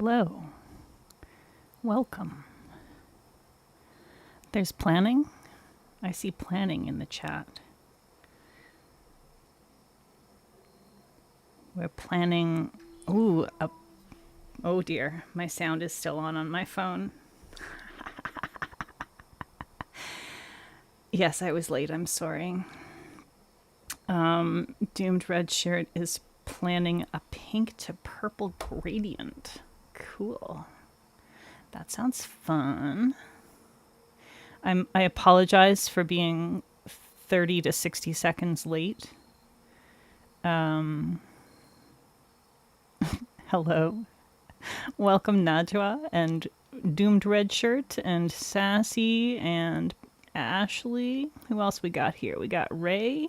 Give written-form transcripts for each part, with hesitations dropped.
Hello. Welcome. There's planning. I see planning in the chat. We're planning. Oh dear. My sound is still on my phone. Yes, I was late. I'm sorry. Doomed Red Shirt is planning a pink to purple gradient. Cool. That sounds fun. I apologize for being 30 to 60 seconds late. Hello. Welcome Najwa and Doomed Red Shirt and Sassy and Ashley. Who else we got here? We got Ray.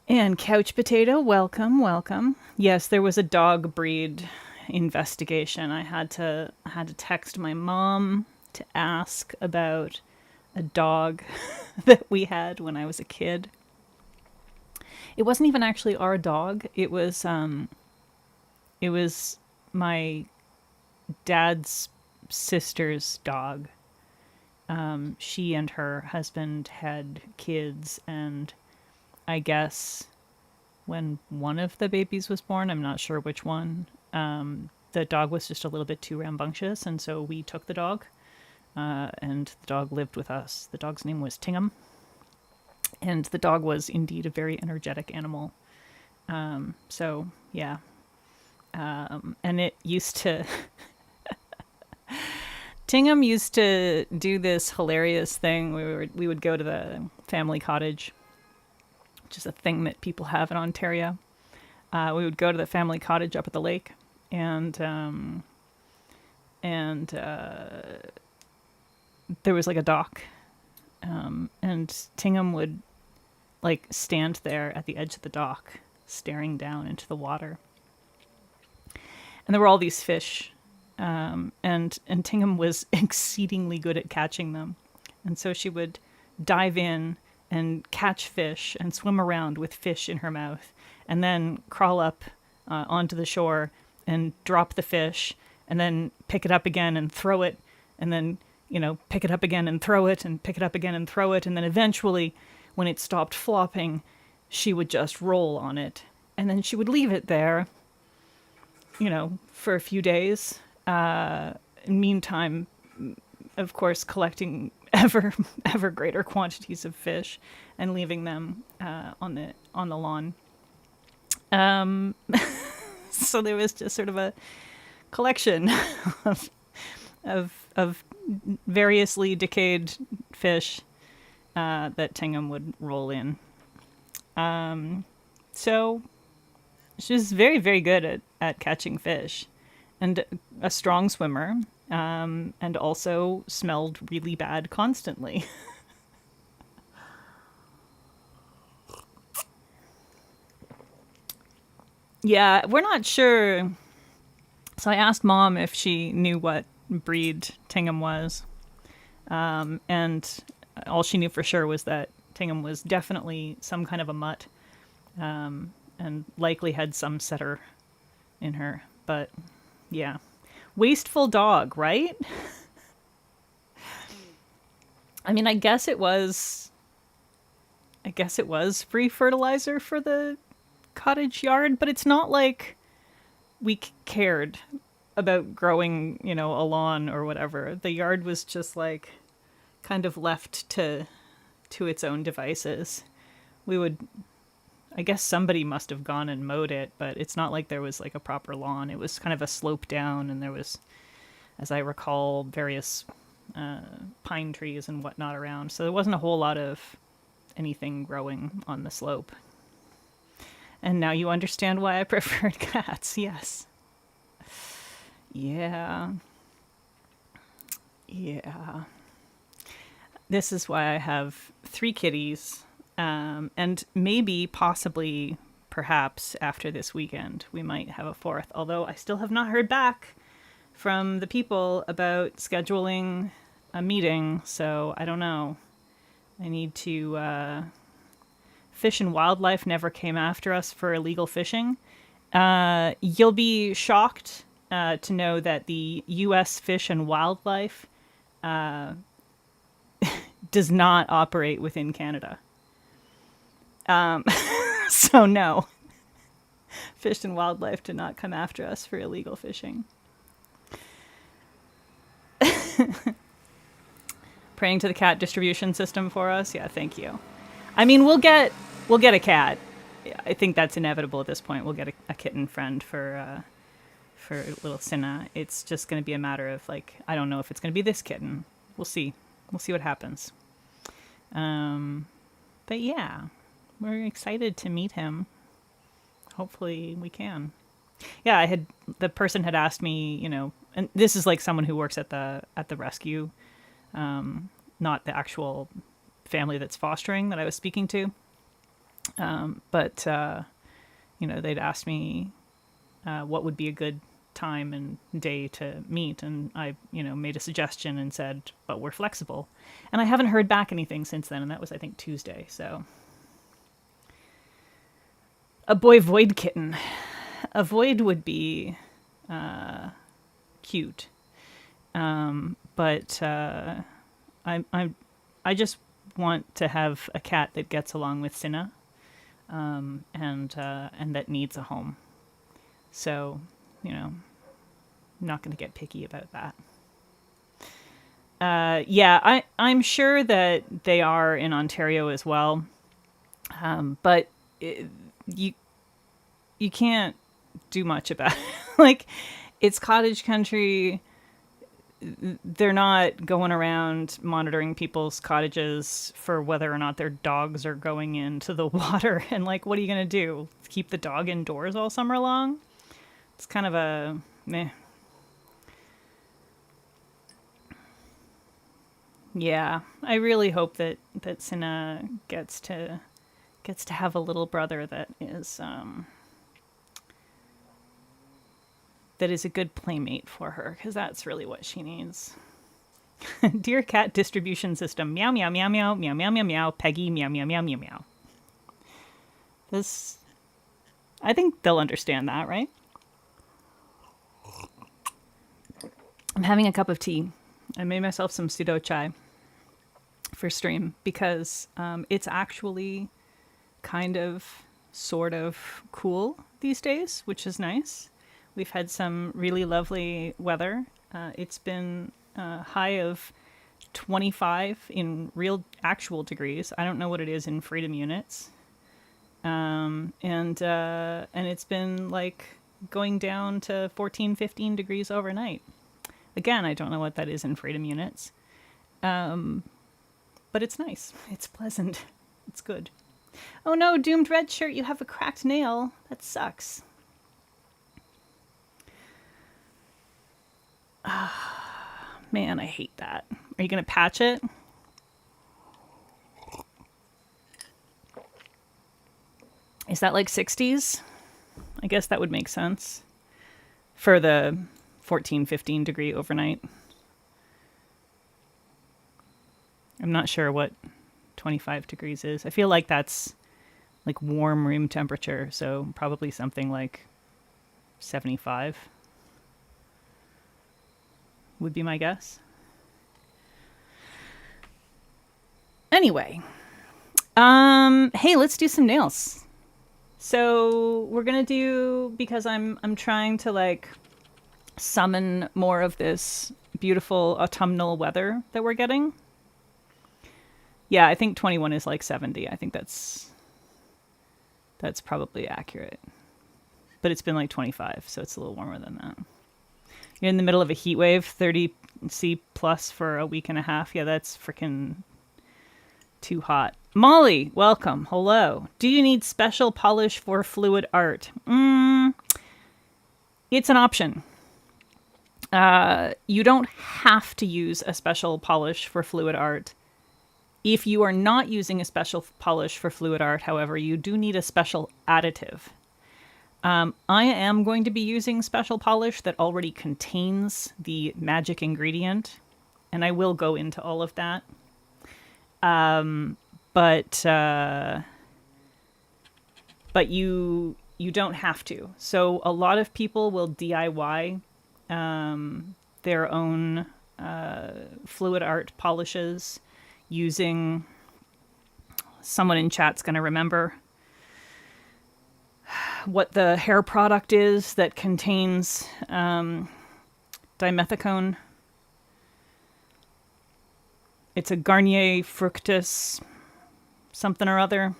And Couch Potato, welcome. Yes, there was a dog breed investigation. I had to text my mom to ask about a dog that we had when I was a kid. It wasn't even actually our dog. It was my dad's sister's dog. She and her husband had kids, and I guess when one of the babies was born, I'm not sure which one, the dog was just a little bit too rambunctious, and so we took the dog, and the dog lived with us. The dog's name was Tingham, and the dog was indeed a very energetic animal. So, yeah. And it used to... Tingham used to do this hilarious thing. We would go to the family cottage, which is a thing that people have in Ontario. We would go to the family cottage up at the lake, and there was like a dock, and Tingham would like stand there at the edge of the dock, staring down into the water. And there were all these fish, and Tingham was exceedingly good at catching them, and so she would dive in and catch fish and swim around with fish in her mouth, and then crawl up onto the shore and drop the fish, and then pick it up again and throw it, and then, pick it up again and throw it, and pick it up again and throw it, and then eventually, when it stopped flopping, she would just roll on it, and then she would leave it there, for a few days. Meantime, of course, collecting ever greater quantities of fish and leaving them on the lawn. So there was just sort of a collection of variously decayed fish that Tingham would roll in. So she was very, very good at catching fish, and a strong swimmer, and also smelled really bad constantly. Yeah, we're not sure. So I asked Mom if she knew what breed Tingham was, and all she knew for sure was that Tingham was definitely some kind of a mutt, and likely had some setter in her. But yeah, wasteful dog, right? I mean, I guess it was free fertilizer for the cottage yard, but it's not like we cared about growing, a lawn or whatever. The yard was just like kind of left to its own devices. I guess somebody must have gone and mowed it, but it's not like there was like a proper lawn. It was kind of a slope down, and there was, as I recall, various pine trees and whatnot around. So there wasn't a whole lot of anything growing on the slope. And now you understand why I preferred cats. Yes. Yeah. This is why I have 3 kitties. And maybe, possibly, perhaps, after this weekend, we might have a 4th. Although I still have not heard back from the people about scheduling a meeting, so I don't know. I need to... Fish and Wildlife never came after us for illegal fishing. You'll be shocked to know that the U.S. Fish and Wildlife does not operate within Canada. So no, Fish and Wildlife did not come after us for illegal fishing. Praying to the cat distribution system for us. Yeah, thank you. I mean, we'll get a cat. I think that's inevitable at this point. We'll get a kitten friend for little Cinna. It's just going to be a matter of like, I don't know if it's going to be this kitten. We'll see. We'll see what happens. But yeah, we're excited to meet him. Hopefully we can. Yeah, the person had asked me, and this is like someone who works at the rescue, not the actual family that's fostering that I was speaking to. But they'd asked me what would be a good time and day to meet, and I made a suggestion and said, but we're flexible. And I haven't heard back anything since then, and that was, I think, Tuesday. So a boy void kitten. A void would be cute, but I just want to have a cat that gets along with Cinna, and that needs a home. So, I'm not going to get picky about that. Yeah, I'm sure that they are in Ontario as well, but you can't do much about it. Like, it's cottage country. They're not going around monitoring people's cottages for whether or not their dogs are going into the water. And like, what are you going to do? Keep the dog indoors all summer long? It's kind of a meh. Yeah, I really hope that Cinna gets to have a little brother that is a good playmate for her, because that's really what she needs. Dear cat distribution system, meow meow meow meow meow meow meow meow, Peggy meow meow meow meow meow. This, I think they'll understand that, right? I'm having a cup of tea. I made myself some pseudo chai for stream because it's actually kind of sort of cool these days, which is nice. We've had some really lovely weather. It's been a high of 25 in real actual degrees. I don't know what it is in freedom units. And it's been like going down to 14, 15 degrees overnight. Again, I don't know what that is in freedom units. But it's nice. It's pleasant. It's good. Oh no, Doomed Red Shirt, you have a cracked nail. That sucks. Man, I hate that. Are you going to patch it? Is that like 60s? I guess that would make sense for the 14, 15 degree overnight. I'm not sure what 25 degrees is. I feel like that's like warm room temperature, so probably something like 75 would be my guess. Anyway, hey, let's do some nails. So we're gonna do, because I'm trying to like summon more of this beautiful autumnal weather that we're getting. Yeah, I think 21 is like 70. I think that's probably accurate. But it's been like 25, so it's a little warmer than that. You're in the middle of a heat wave, 30 C plus for a week and a half. Yeah, that's freaking too hot. Molly, welcome. Hello. Do you need special polish for fluid art? It's an option. You don't have to use a special polish for fluid art. If you are not using a special polish for fluid art, however, you do need a special additive. I am going to be using special polish that already contains the magic ingredient, and I will go into all of that. But you don't have to. So a lot of people will DIY their own fluid art polishes using, someone in chat's going to remember what the hair product is that contains dimethicone. It's a Garnier Fructis something or other.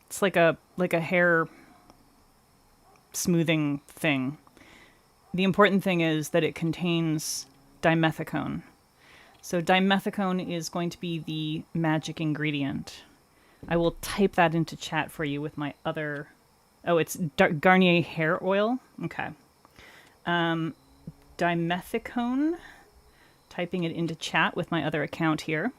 It's like a hair smoothing thing. The important thing is that it contains dimethicone. So dimethicone is going to be the magic ingredient. I will type that into chat for you with my other... Oh, it's Garnier hair oil. Okay. Dimethicone. Typing it into chat with my other account here.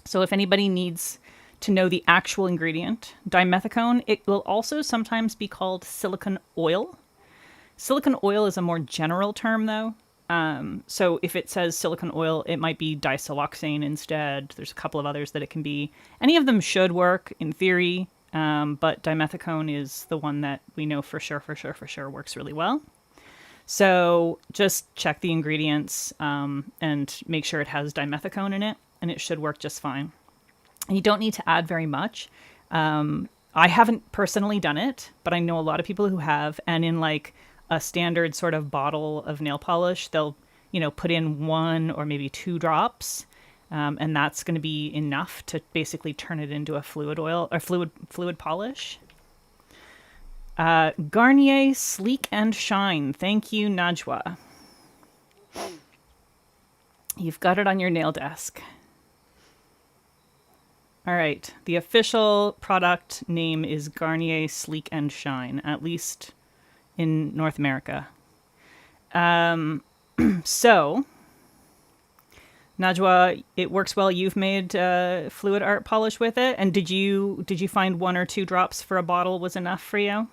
So if anybody needs to know the actual ingredient, dimethicone, it will also sometimes be called silicone oil. Silicone oil is a more general term, though. So if it says silicone oil, it might be disiloxane instead. There's a couple of others that it can be. Any of them should work in theory, but dimethicone is the one that we know for sure works really well. So just check the ingredients and make sure it has dimethicone in it, and it should work just fine. And you don't need to add very much. I haven't personally done it, but I know a lot of people who have, and in like a standard sort of bottle of nail polish, they'll, put in 1 or maybe 2 drops, and that's going to be enough to basically turn it into a fluid oil or fluid polish. Garnier Sleek and Shine. Thank you, Najwa. You've got it on your nail desk. All right. The official product name is Garnier Sleek and Shine, at least in North America. So, Najwa, it works well. You've made fluid art polish with it, and did you find 1 or 2 drops for a bottle was enough for you?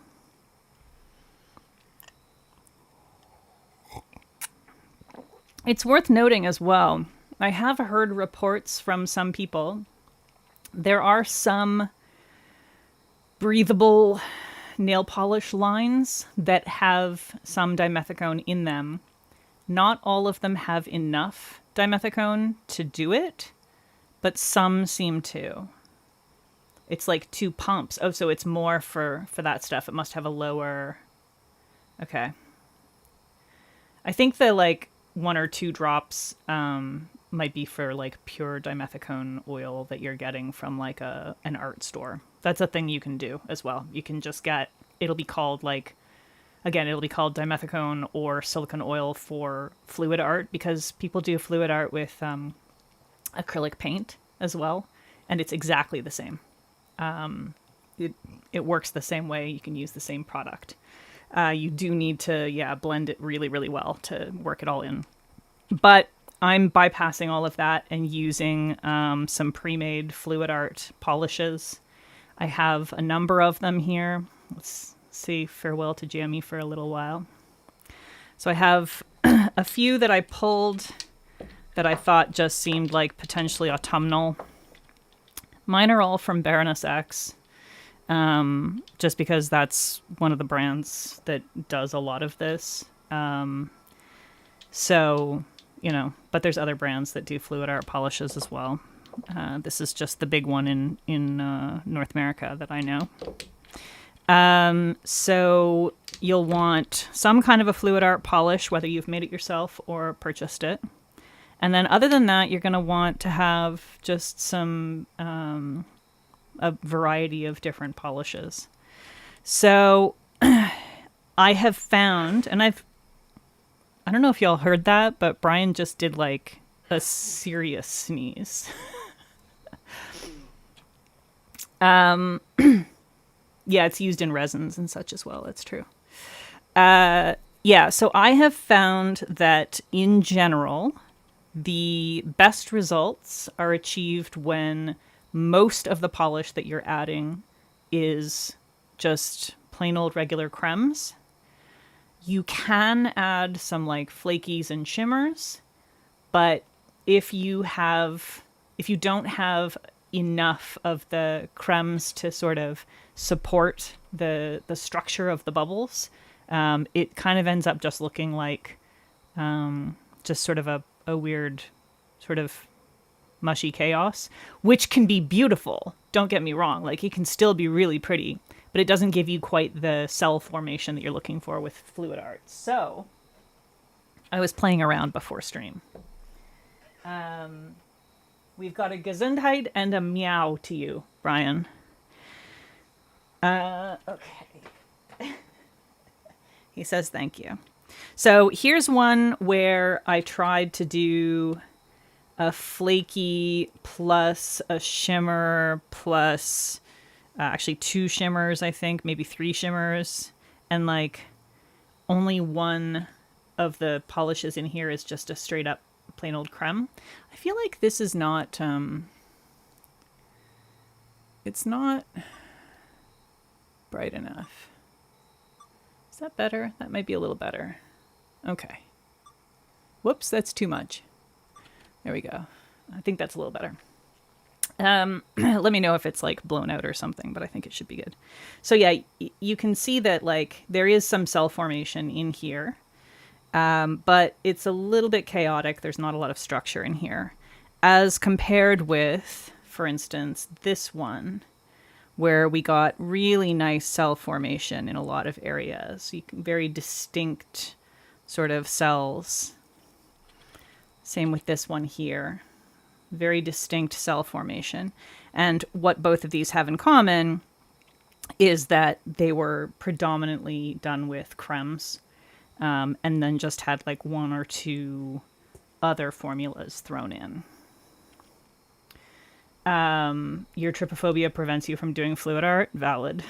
It's worth noting as well, I have heard reports from some people. There are some breathable nail polish lines that have some dimethicone in them. Not all of them have enough dimethicone to do it, but some seem to. It's like 2 pumps. Oh, so it's more for that stuff. It must have a lower... Okay. I think the 1 or 2 drops might be for pure dimethicone oil that you're getting from an art store. That's a thing you can do as well. You can just get, it'll be called it'll be called dimethicone or silicone oil for fluid art, because people do fluid art with acrylic paint as well, and it's exactly the same. It works the same way. You can use the same product. You do need to, blend it really, really well to work it all in. But I'm bypassing all of that and using some pre-made fluid art polishes. I have a number of them here. Let's say farewell to Jamie for a little while. So I have a few that I pulled that I thought just seemed like potentially autumnal. Mine are all from Baroness X. Just because that's one of the brands that does a lot of this. So, but there's other brands that do fluid art polishes as well. This is just the big one in North America that I know. So you'll want some kind of a fluid art polish, whether you've made it yourself or purchased it. And then other than that, you're going to want to have just some... a variety of different polishes. So I have found, and I don't know if y'all heard that, but Brian just did a serious sneeze. Yeah, it's used in resins and such as well. That's true. So I have found that in general, the best results are achieved when most of the polish that you're adding is just plain old regular cremes. You can add some flakies and shimmers, but if you don't have enough of the cremes to sort of support the structure of the bubbles, it kind of ends up just looking like just sort of a weird sort of mushy chaos, which can be beautiful. Don't get me wrong. Like, it can still be really pretty, but it doesn't give you quite the cell formation that you're looking for with fluid art. So I was playing around before stream. We've got a Gesundheit and a meow to you, Brian. Okay. He says thank you. So here's one where I tried to do a flaky plus a shimmer plus actually 2 shimmers, I think, maybe 3 shimmers. And like only one of the polishes in here is just a straight up plain old creme. I feel like this is not, it's not bright enough. Is that better? That might be a little better. Okay. Whoops, that's too much. There we go. I think that's a little better. Let me know if it's like blown out or something, but I think it should be good. So yeah, you can see that like there is some cell formation in here, but it's a little bit chaotic. There's not a lot of structure in here as compared with, for instance, this one where we got really nice cell formation in a lot of areas. Very distinct sort of cells. Same with this one here. Very distinct cell formation. And what both of these have in common is that they were predominantly done with cremes, and then just had like 1 or 2 other formulas thrown in. Your trypophobia prevents you from doing fluid art. Valid.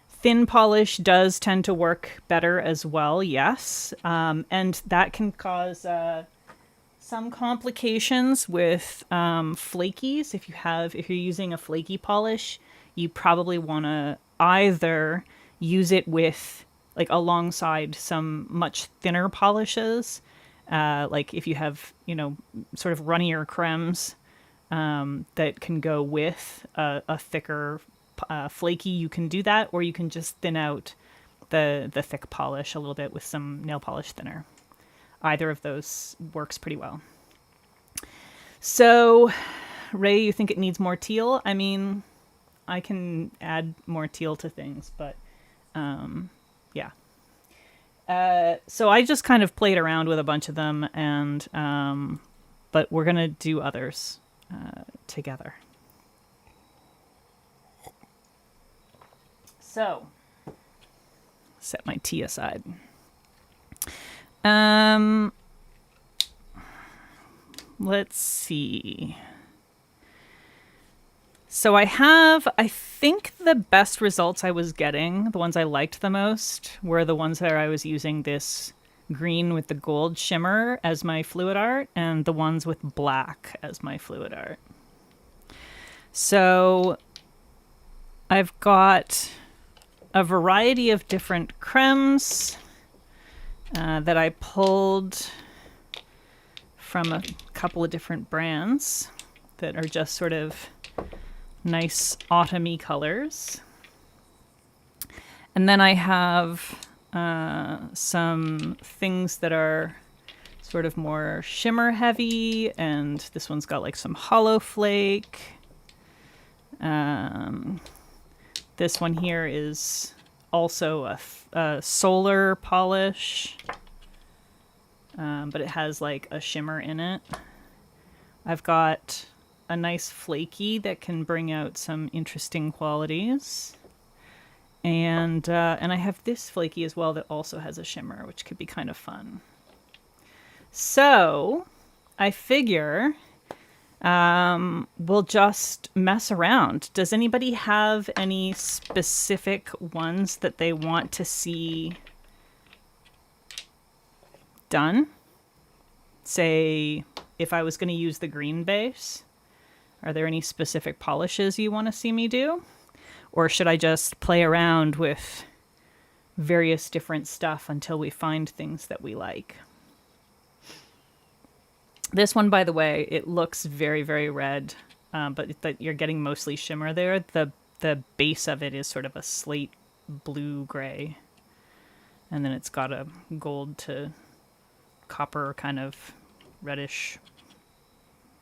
Thin polish does tend to work better as well, yes. And that can cause some complications with flakies. If you're using a flaky polish, you probably want to either use it with like alongside some much thinner polishes. Like if you have, sort of runnier cremes that can go with a thicker flaky, you can do that, or you can just thin out the thick polish a little bit with some nail polish thinner. Either of those works pretty well. So, Ray, you think it needs more teal? I mean, I can add more teal to things, but yeah. So I just kind of played around with a bunch of them, and but we're gonna do others together. So, set my tea aside. Let's see. So I think the best results I was getting, the ones I liked the most, were the ones where I was using this green with the gold shimmer as my fluid art, and the ones with black as my fluid art. So I've got a variety of different cremes that I pulled from a couple of different brands that are just sort of nice autumny colors. And then I have some things that are sort of more shimmer heavy, and this one's got like some hollow flake. This one here is also a solar polish, but it has like a shimmer in it. I've got a nice flaky that can bring out some interesting qualities. And I have this flaky as well that also has a shimmer, which could be kind of fun. So I figure we'll just mess around. Does anybody have any specific ones that they want to see done? Say, if I was going to use the green base, are there any specific polishes you want to see me do? Or should I just play around with various different stuff until we find things that we like? This one, by the way, it looks very, very red, but you're getting mostly shimmer there. The base of it is sort of a slate blue-gray. And then it's got a gold to copper kind of reddish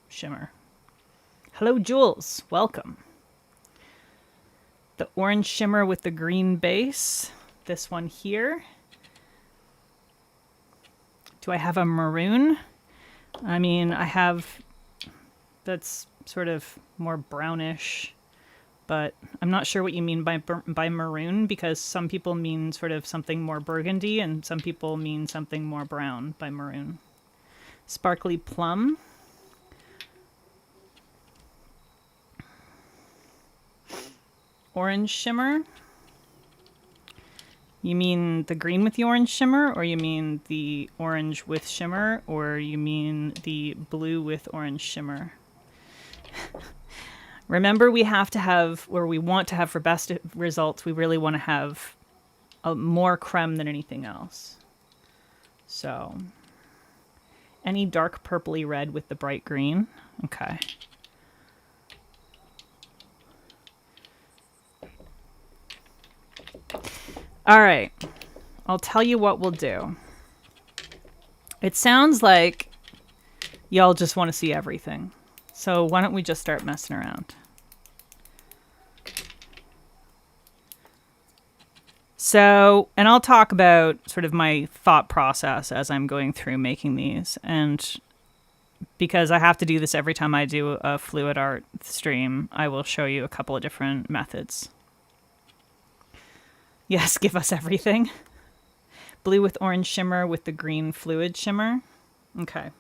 shimmer. Hello, Jules. Welcome. The orange shimmer with the green base. This one here. Do I have a maroon? I mean, I have... That's sort of more brownish, but I'm not sure what you mean by maroon, because some people mean sort of something more burgundy and some people mean something more brown by maroon. Sparkly plum. Orange shimmer. You mean the green with the orange shimmer, or you mean the orange with shimmer, or you mean the blue with orange shimmer? Remember, we have to have, or we want to have for best results, we really want to have more creme than anything else. So, any dark purpley red with the bright green. Okay. All right. I'll tell you what we'll do. It sounds like y'all just want to see everything. So why don't we just start messing around? So, and I'll talk about sort of my thought process as I'm going through making these. And because I have to do this every time I do a fluid art stream, I will show you a couple of different methods. Yes, give us everything. Blue with orange shimmer with the green fluid shimmer. Okay.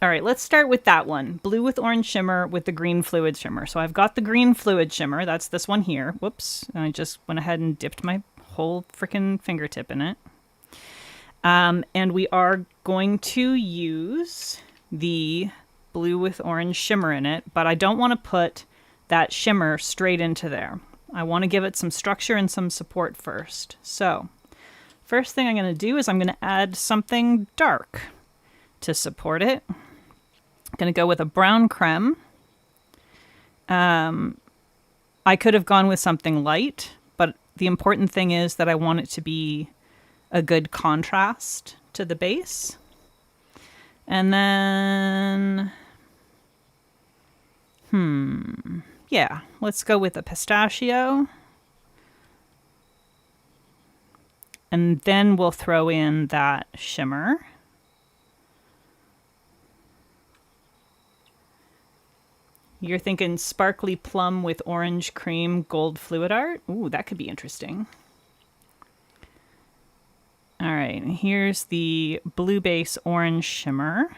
All right, let's start with that one. Blue with orange shimmer with the green fluid shimmer. So I've got the green fluid shimmer. That's this one here. Whoops. I just went ahead and dipped my whole freaking fingertip in it. And we are going to use the blue with orange shimmer in it, but I don't want to put that shimmer straight into there. I want to give it some structure and some support first. So first thing I'm going to do is I'm going to add something dark to support it. I'm going to go with a brown creme. I could have gone with something light, but the important thing is that I want it to be a good contrast to the base. And then, yeah, let's go with a pistachio. And then we'll throw in that shimmer. You're thinking sparkly plum with orange cream gold fluid art? Ooh, that could be interesting. All right, here's the blue base orange shimmer.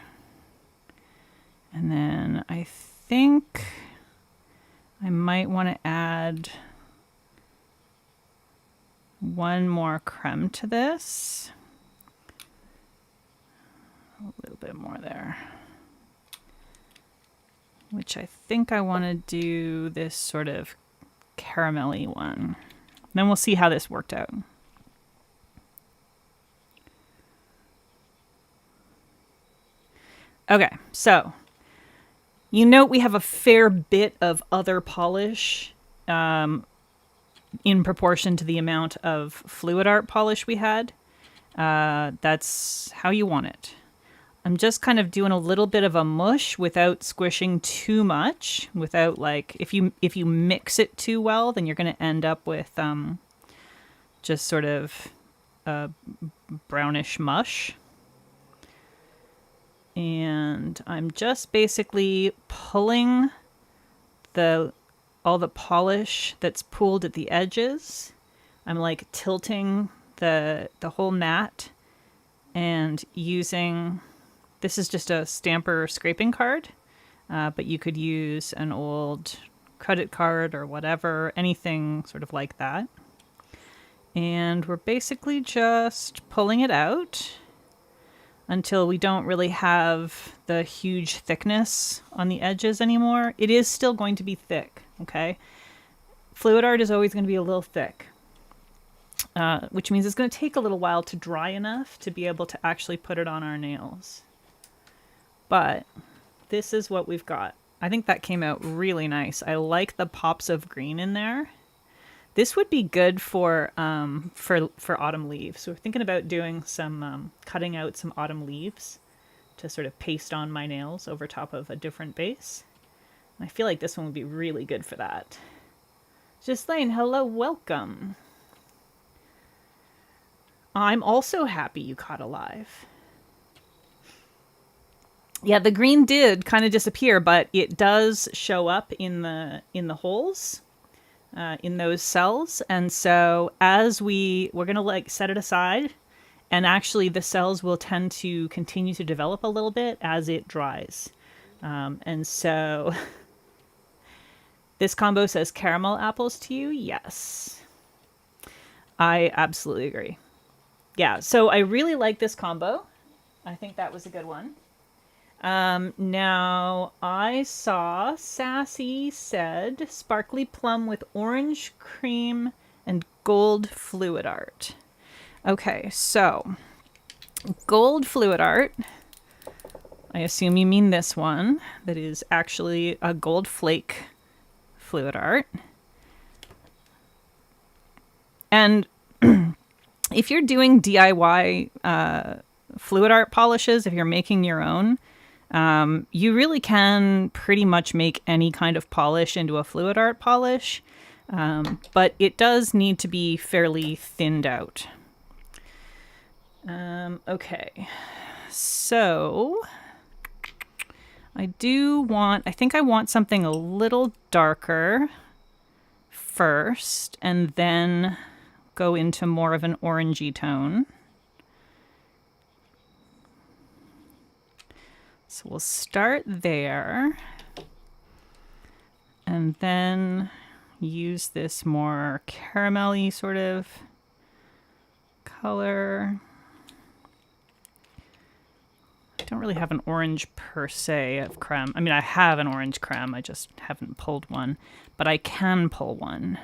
And then I think I might want to add one more creme to this. A little bit more there. Which I think I want to do this sort of caramelly one. Then we'll see how this worked out. Okay, so you note we have a fair bit of other polish in proportion to the amount of fluid art polish we had. That's how you want it. I'm just kind of doing a little bit of a mush without squishing too much. Without, like, if you mix it too well, then you're going to end up with just sort of a brownish mush. And I'm just basically pulling all the polish that's pooled at the edges. I'm like tilting the whole mat and using, this is just a stamper scraping card, but you could use an old credit card or whatever, anything sort of like that. And we're basically just pulling it out until we don't really have the huge thickness on the edges anymore. It is still going to be thick, okay? Fluid art is always going to be a little thick, which means it's going to take a little while to dry enough to be able to actually put it on our nails. But this is what we've got. I think that came out really nice. I like the pops of green in there. This would be good for autumn leaves. So we're thinking about doing some cutting out some autumn leaves to sort of paste on my nails over top of a different base. And I feel like this one would be really good for that. Ghislaine, hello, welcome. I'm also happy you caught alive. Yeah, the green did kind of disappear, but it does show up in the holes, in those cells. And so as we're gonna like set it aside, and actually the cells will tend to continue to develop a little bit as it dries. And so this combo says caramel apples to you. Yes, I absolutely agree. Yeah, so I really like this combo. I think that was a good one. Now I saw Sassy said sparkly plum with orange cream and gold fluid art. Okay, so gold fluid art. I assume you mean this one that is actually a gold flake fluid art. And if you're doing DIY fluid art polishes, if you're making your own, you really can pretty much make any kind of polish into a fluid art polish, but it does need to be fairly thinned out. Okay, so I think I want something a little darker first, and then go into more of an orangey tone. So we'll start there, and then use this more caramel-y sort of color. I don't really have an orange per se of creme. I mean, I have an orange creme, I just haven't pulled one, but I can pull one.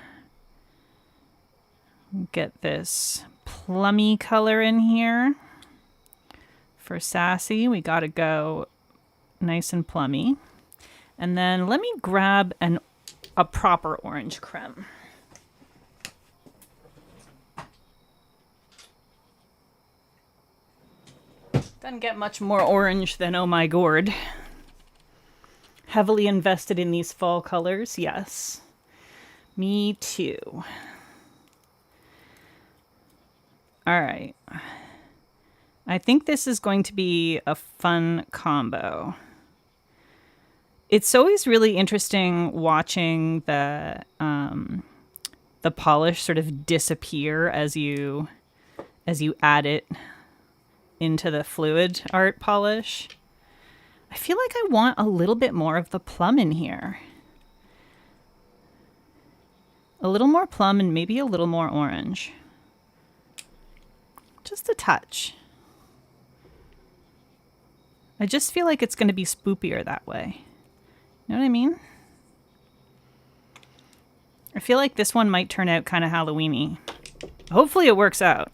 Get this plummy color in here. For Sassy, we gotta go nice and plummy. And then let me grab a proper orange creme. Doesn't get much more orange than Oh My Gourd. Heavily invested in these fall colors, yes. Me too. All right. I think this is going to be a fun combo. It's always really interesting watching the polish sort of disappear as you add it into the fluid art polish. I feel like I want a little bit more of the plum in here. A little more plum and maybe a little more orange. Just a touch. I just feel like it's going to be spoopier that way. You know what I mean? I feel like this one might turn out kind of Halloween-y. Hopefully it works out.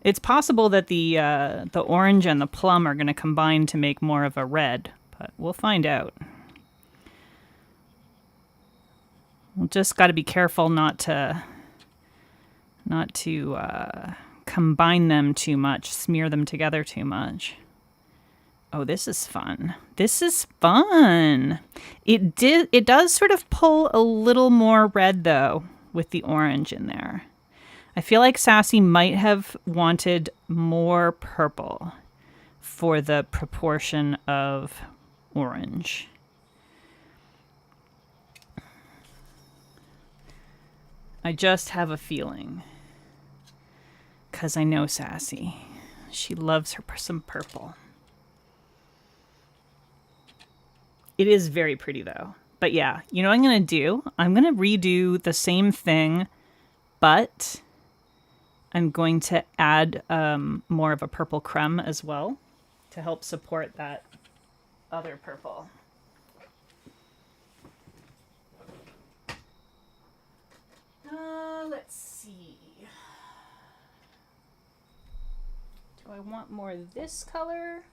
It's possible that the orange and the plum are going to combine to make more of a red, but we'll find out. We'll just got to be careful not to combine them too much, smear them together too much. Oh, this is fun. This is fun. It does sort of pull a little more red though with the orange in there. I feel like Sassy might have wanted more purple for the proportion of orange. I just have a feeling. 'Cause I know Sassy. She loves her some purple. It is very pretty though. But yeah, you know what I'm going to do? I'm going to redo the same thing, but I'm going to add more of a purple creme as well to help support that other purple. Let's see. Do I want more of this color?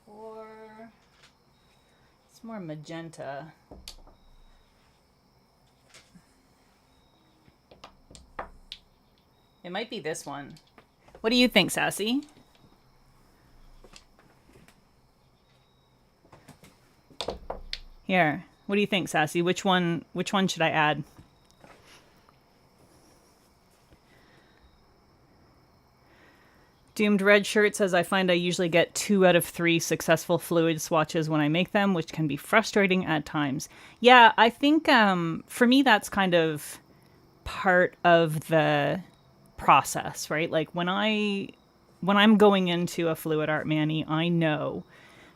Or more magenta. It might be this one. What do you think, Sassy? Here. What do you think, Sassy? Which one should I add? Doomed Red Shirt says, I find I usually get 2 out of 3 successful fluid swatches when I make them, which can be frustrating at times. Yeah, I think for me that's kind of part of the process, right? Like when I'm going into a fluid art mani, I know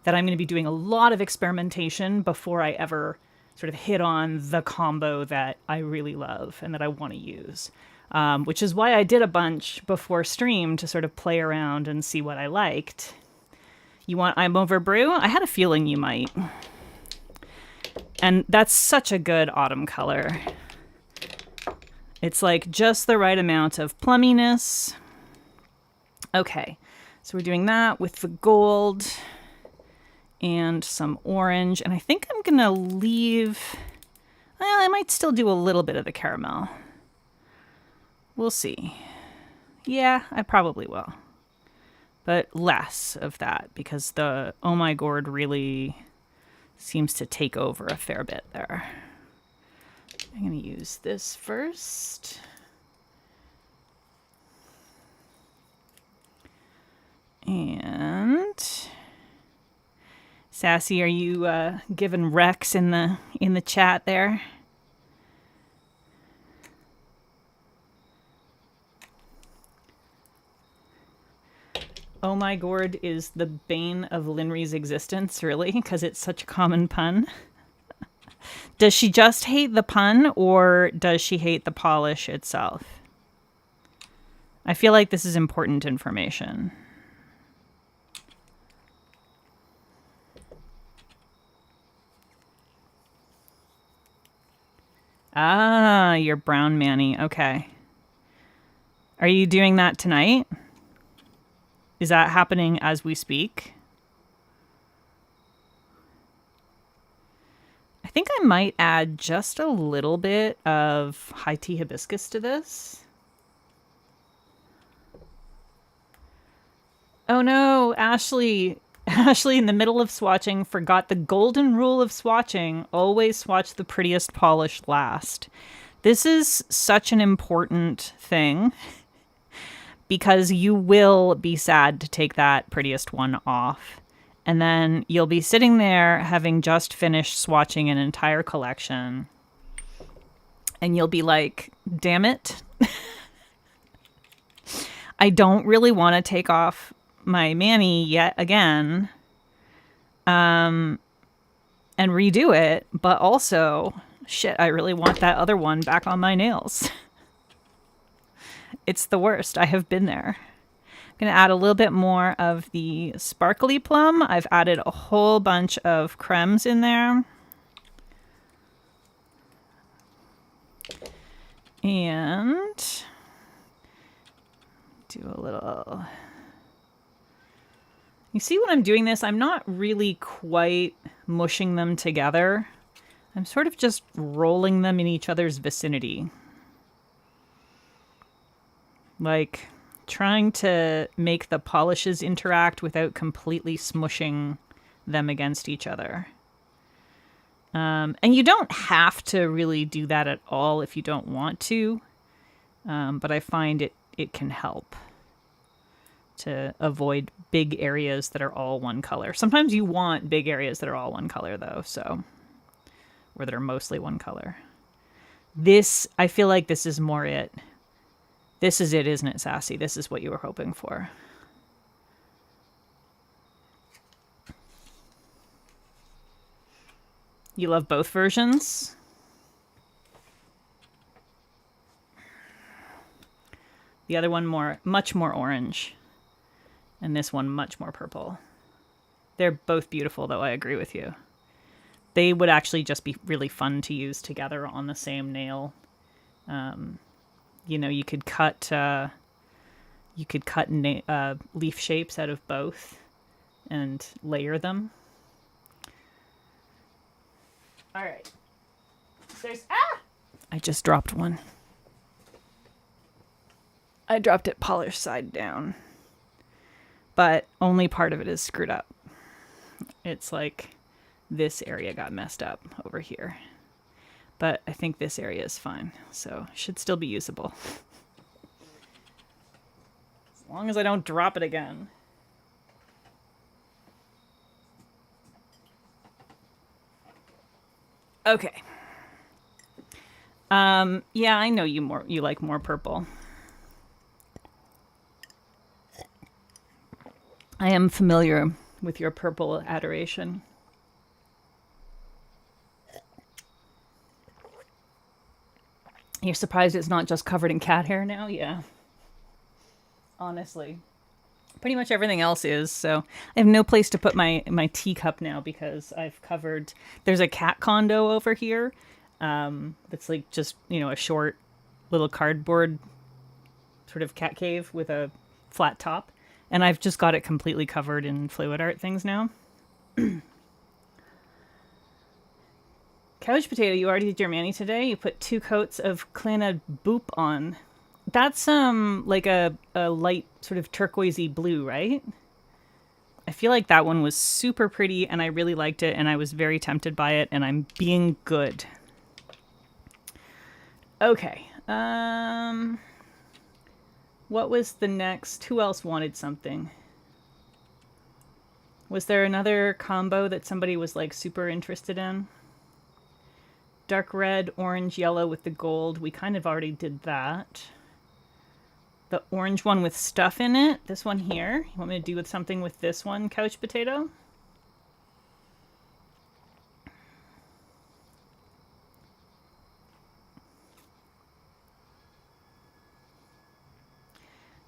that I'm going to be doing a lot of experimentation before I ever sort of hit on the combo that I really love and that I want to use. Which is why I did a bunch before stream to sort of play around and see what I liked. You want I'm Over Brew? I had a feeling you might. And that's such a good autumn color. It's like just the right amount of plumminess. Okay, so we're doing that with the gold and some orange. And I think I'm going to leave... Well, I might still do a little bit of the caramel. We'll see. Yeah, I probably will. But less of that because the Oh My Gourd really seems to take over a fair bit there. I'm going to use this first. And Sassy, are you giving Rex in the chat there? Oh My Gourd is the bane of Linry's existence, really, because it's such a common pun. Does she just hate the pun, or does she hate the polish itself? I feel like this is important information. Ah, your brown mani. Okay. Are you doing that tonight? Is that happening as we speak? I think I might add just a little bit of high tea hibiscus to this. Oh no, Ashley. Ashley, in the middle of swatching, forgot the golden rule of swatching. Always swatch the prettiest polish last. This is such an important thing. Because you will be sad to take that prettiest one off. And then you'll be sitting there having just finished swatching an entire collection. And you'll be like, damn it. I don't really want to take off my mani yet again. And redo it. But also, shit, I really want that other one back on my nails. It's the worst. I have been there. I'm going to add a little bit more of the sparkly plum. I've added a whole bunch of cremes in there. And do a little... You see when I'm doing this, I'm not really quite mushing them together. I'm sort of just rolling them in each other's vicinity. Like, trying to make the polishes interact without completely smushing them against each other. And you don't have to really do that at all if you don't want to. But I find it can help to avoid big areas that are all one color. Sometimes you want big areas that are all one color, though, so... Or that are mostly one color. This, I feel like this is more it. This is it, isn't it, Sassy? This is what you were hoping for. You love both versions? The other one much more orange. And this one much more purple. They're both beautiful, though, I agree with you. They would actually just be really fun to use together on the same nail. You know, you could cut leaf shapes out of both and layer them. All right. I just dropped one. I dropped it polished side down. But only part of it is screwed up. It's like this area got messed up over here. But I think this area is fine, so should still be usable. As long as I don't drop it again. Okay. Yeah, I know you like more purple. I am familiar with your purple adoration. You're surprised it's not just covered in cat hair now? Yeah. Honestly. Pretty much everything else is, so I have no place to put my teacup now because I've covered... There's a cat condo over here that's like just, a short little cardboard sort of cat cave with a flat top. And I've just got it completely covered in fluid art things now. Couch potato, you already did your mani today? You put 2 coats of Clina Boop on. That's like a light sort of turquoisey blue, right? I feel like that one was super pretty and I really liked it and I was very tempted by it and I'm being good. Okay. What was the next? Who else wanted something? Was there another combo that somebody was like super interested in? Dark red, orange, yellow with the gold. We kind of already did that. The orange one with stuff in it. This one here. You want me to do something with this one, couch potato?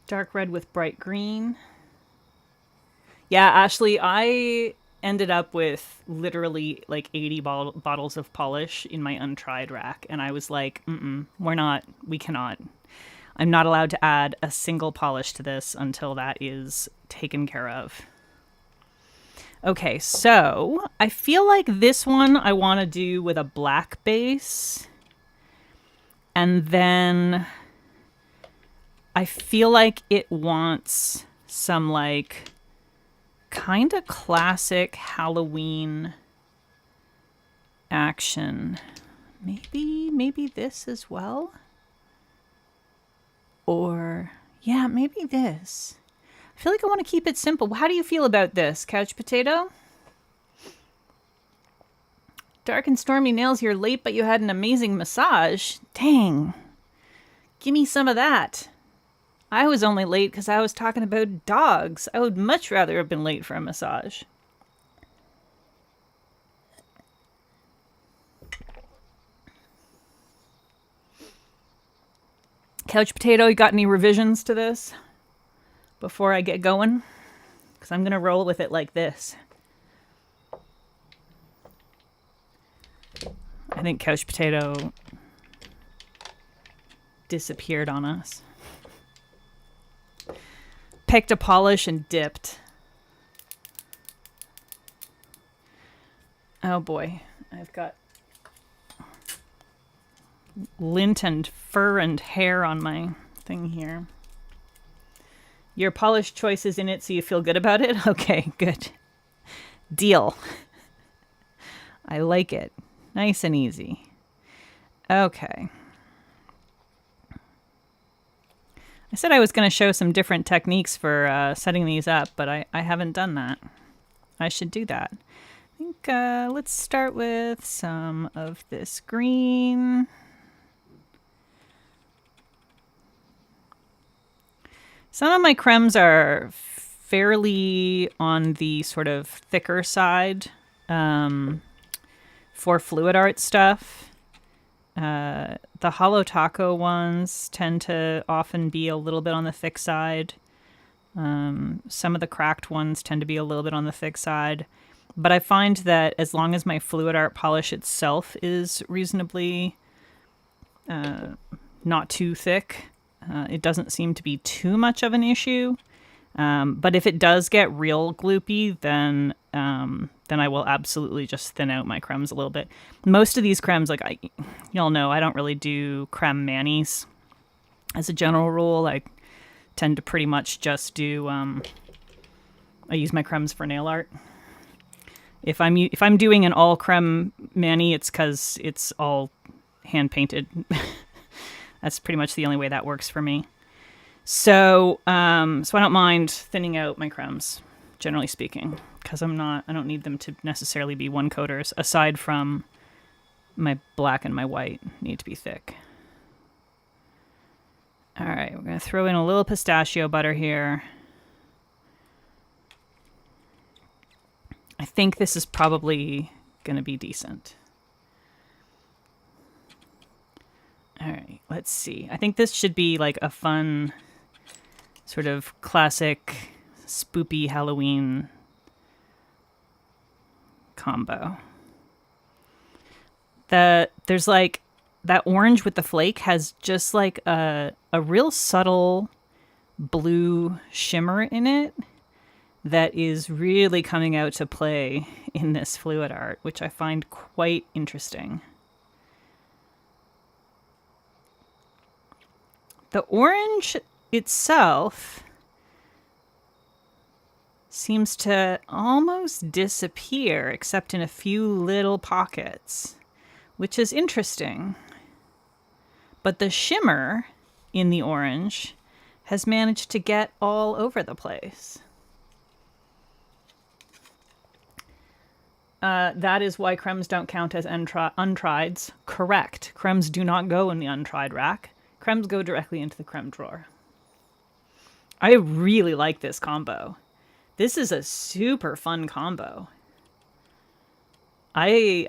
Dark red with bright green. Yeah, Ashley, I ended up with literally like 80 bottles of polish in my untried rack. And I was like, we cannot. I'm not allowed to add a single polish to this until that is taken care of. Okay, so I feel like this one I want to do with a black base. And then I feel like it wants some like kind of classic Halloween action. Maybe this as well. Or yeah, maybe this. I feel like I want to keep it simple. How do you feel about this, couch potato? Dark and stormy nails, you're late, but you had an amazing massage. Dang. Give me some of that. I was only late because I was talking about dogs. I would much rather have been late for a massage. Couch potato, you got any revisions to this before I get going? Because I'm going to roll with it like this. I think couch potato disappeared on us. Picked a polish and dipped. Oh boy, I've got lint and fur and hair on my thing here. Your polish choice is in it, so you feel good about it? Okay, good. Deal. I like it. Nice and easy. Okay. I said I was going to show some different techniques for setting these up, but I haven't done that. I should do that. I think let's start with some of this green. Some of my cremes are fairly on the sort of thicker side for fluid art stuff. The Hollow Taco ones tend to often be a little bit on the thick side. Some of the cracked ones tend to be a little bit on the thick side. But I find that as long as my fluid art polish itself is reasonably not too thick, it doesn't seem to be too much of an issue. But if it does get real gloopy, then then I will absolutely just thin out my cremes a little bit. Most of these cremes, like y'all know, I don't really do creme manis. As a general rule, I tend to pretty much just do, I use my cremes for nail art. If I'm doing an all creme mani, it's because it's all hand painted. That's pretty much the only way that works for me. So I don't mind thinning out my cremes, generally speaking, because I don't need them to necessarily be one coaters. Aside from my black and my white need to be thick. All right, we're gonna throw in a little pistachio butter here. I think this is probably gonna be decent. All right, let's see. I think this should be like a fun, sort of classic, spoopy Halloween combo. There's like that orange with the flake has just like a real subtle blue shimmer in it that is really coming out to play in this fluid art, which I find quite interesting. The orange itself seems to almost disappear, except in a few little pockets, which is interesting. But the shimmer in the orange has managed to get all over the place. That is why cremes don't count as untrieds. Correct. Cremes do not go in the untried rack. Cremes go directly into the creme drawer. I really like this combo. This is a super fun combo. I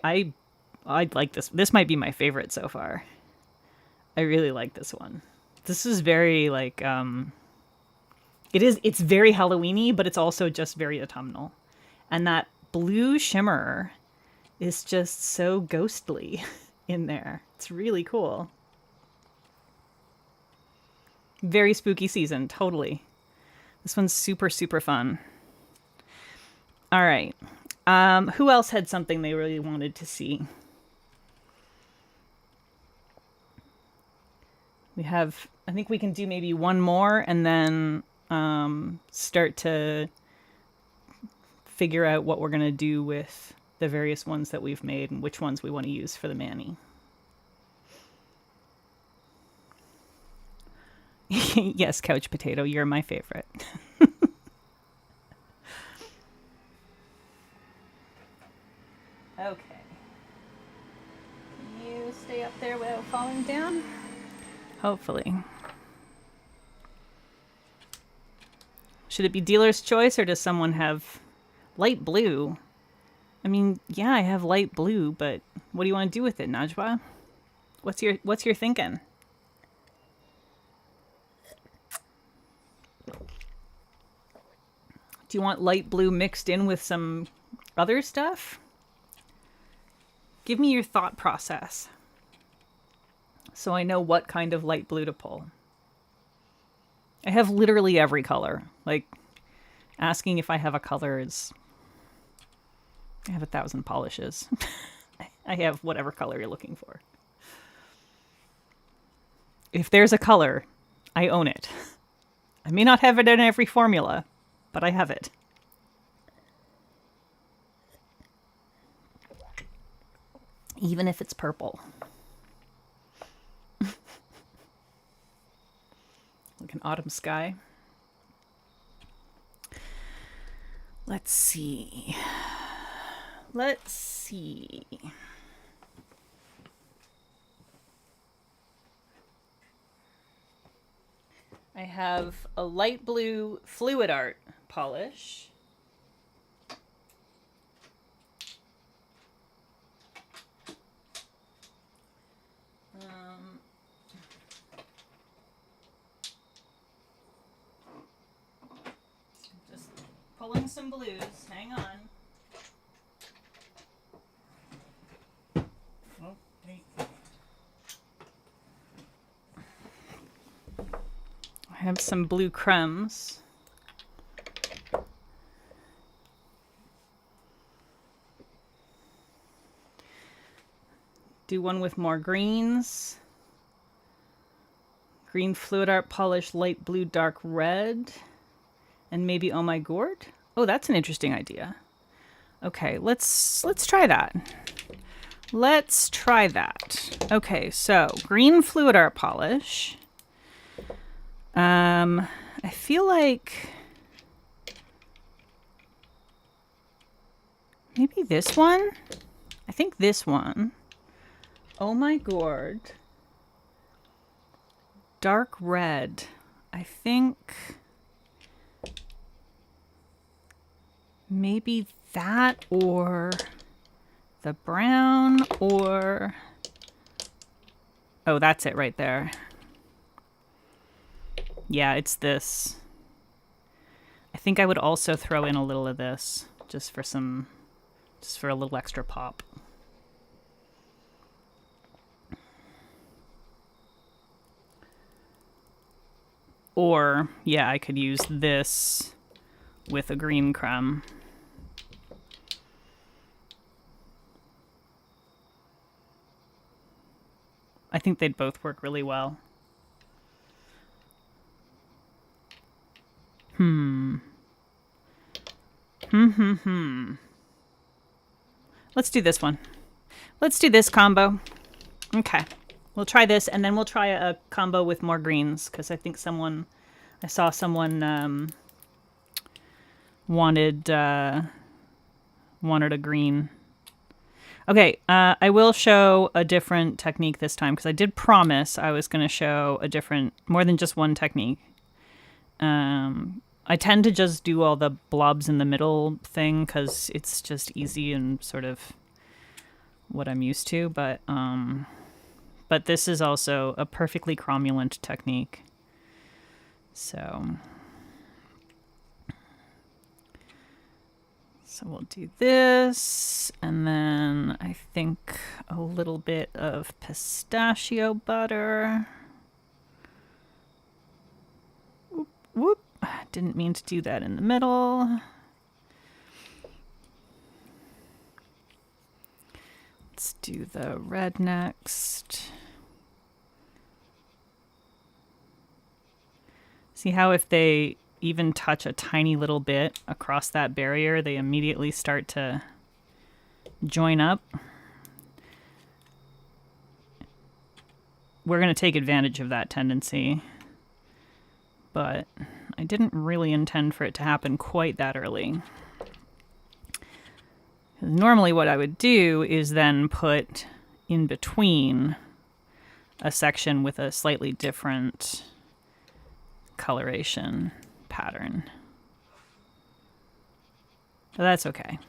like this. This might be my favorite so far. I really like this one. This is very like it's very Halloween-y, but it's also just very autumnal. And that blue shimmer is just so ghostly in there. It's really cool. Very spooky season, totally. This one's super, super fun. All right. Who else had something they really wanted to see? I think we can do maybe one more and then start to figure out what we're going to do with the various ones that we've made and which ones we want to use for the mani. Yes, Couch Potato, you're my favorite. Okay. Can you stay up there without falling down? Hopefully. Should it be dealer's choice or does someone have light blue? I mean, yeah, I have light blue, but what do you want to do with it, Najwa? What's your thinking? Do you want light blue mixed in with some other stuff? Give me your thought process so I know what kind of light blue to pull. I have literally every color. Like, asking if I have a color is... I have 1,000 polishes. I have whatever color you're looking for. If there's a color, I own it. I may not have it in every formula, but I have it. Even if it's purple. Like an autumn sky. Let's see. I have a light blue fluid art polish. Just pulling some blues. Hang on. I have some blue cremes. Do one with more greens. Green fluid art polish, light blue, dark red. And maybe Oh My Gourd? Oh, that's an interesting idea. Okay, let's try that. Let's try that. Okay, so green fluid art polish. I feel like maybe this one? I think this one. Oh My Gourd. Dark red. I think maybe that or the brown or... Oh, that's it right there. Yeah, it's this. I think I would also throw in a little of this just for a little extra pop. Or, yeah, I could use this with a green creme. I think they'd both work really well. Let's do this one. Let's do this combo. Okay. We'll try this, and then we'll try a combo with more greens, because I think I saw someone wanted a green. Okay, I will show a different technique this time, because I did promise I was going to show more than just one technique. I tend to just do all the blobs in the middle thing, because it's just easy and sort of what I'm used to, but this is also a perfectly cromulent technique. So we'll do this, and then I think a little bit of pistachio butter. Whoop, whoop. Didn't mean to do that in the middle. Let's do the red next. See how if they even touch a tiny little bit across that barrier, they immediately start to join up? We're going to take advantage of that tendency, but I didn't really intend for it to happen quite that early. Normally what I would do is then put in between a section with a slightly different coloration pattern. But that's okay.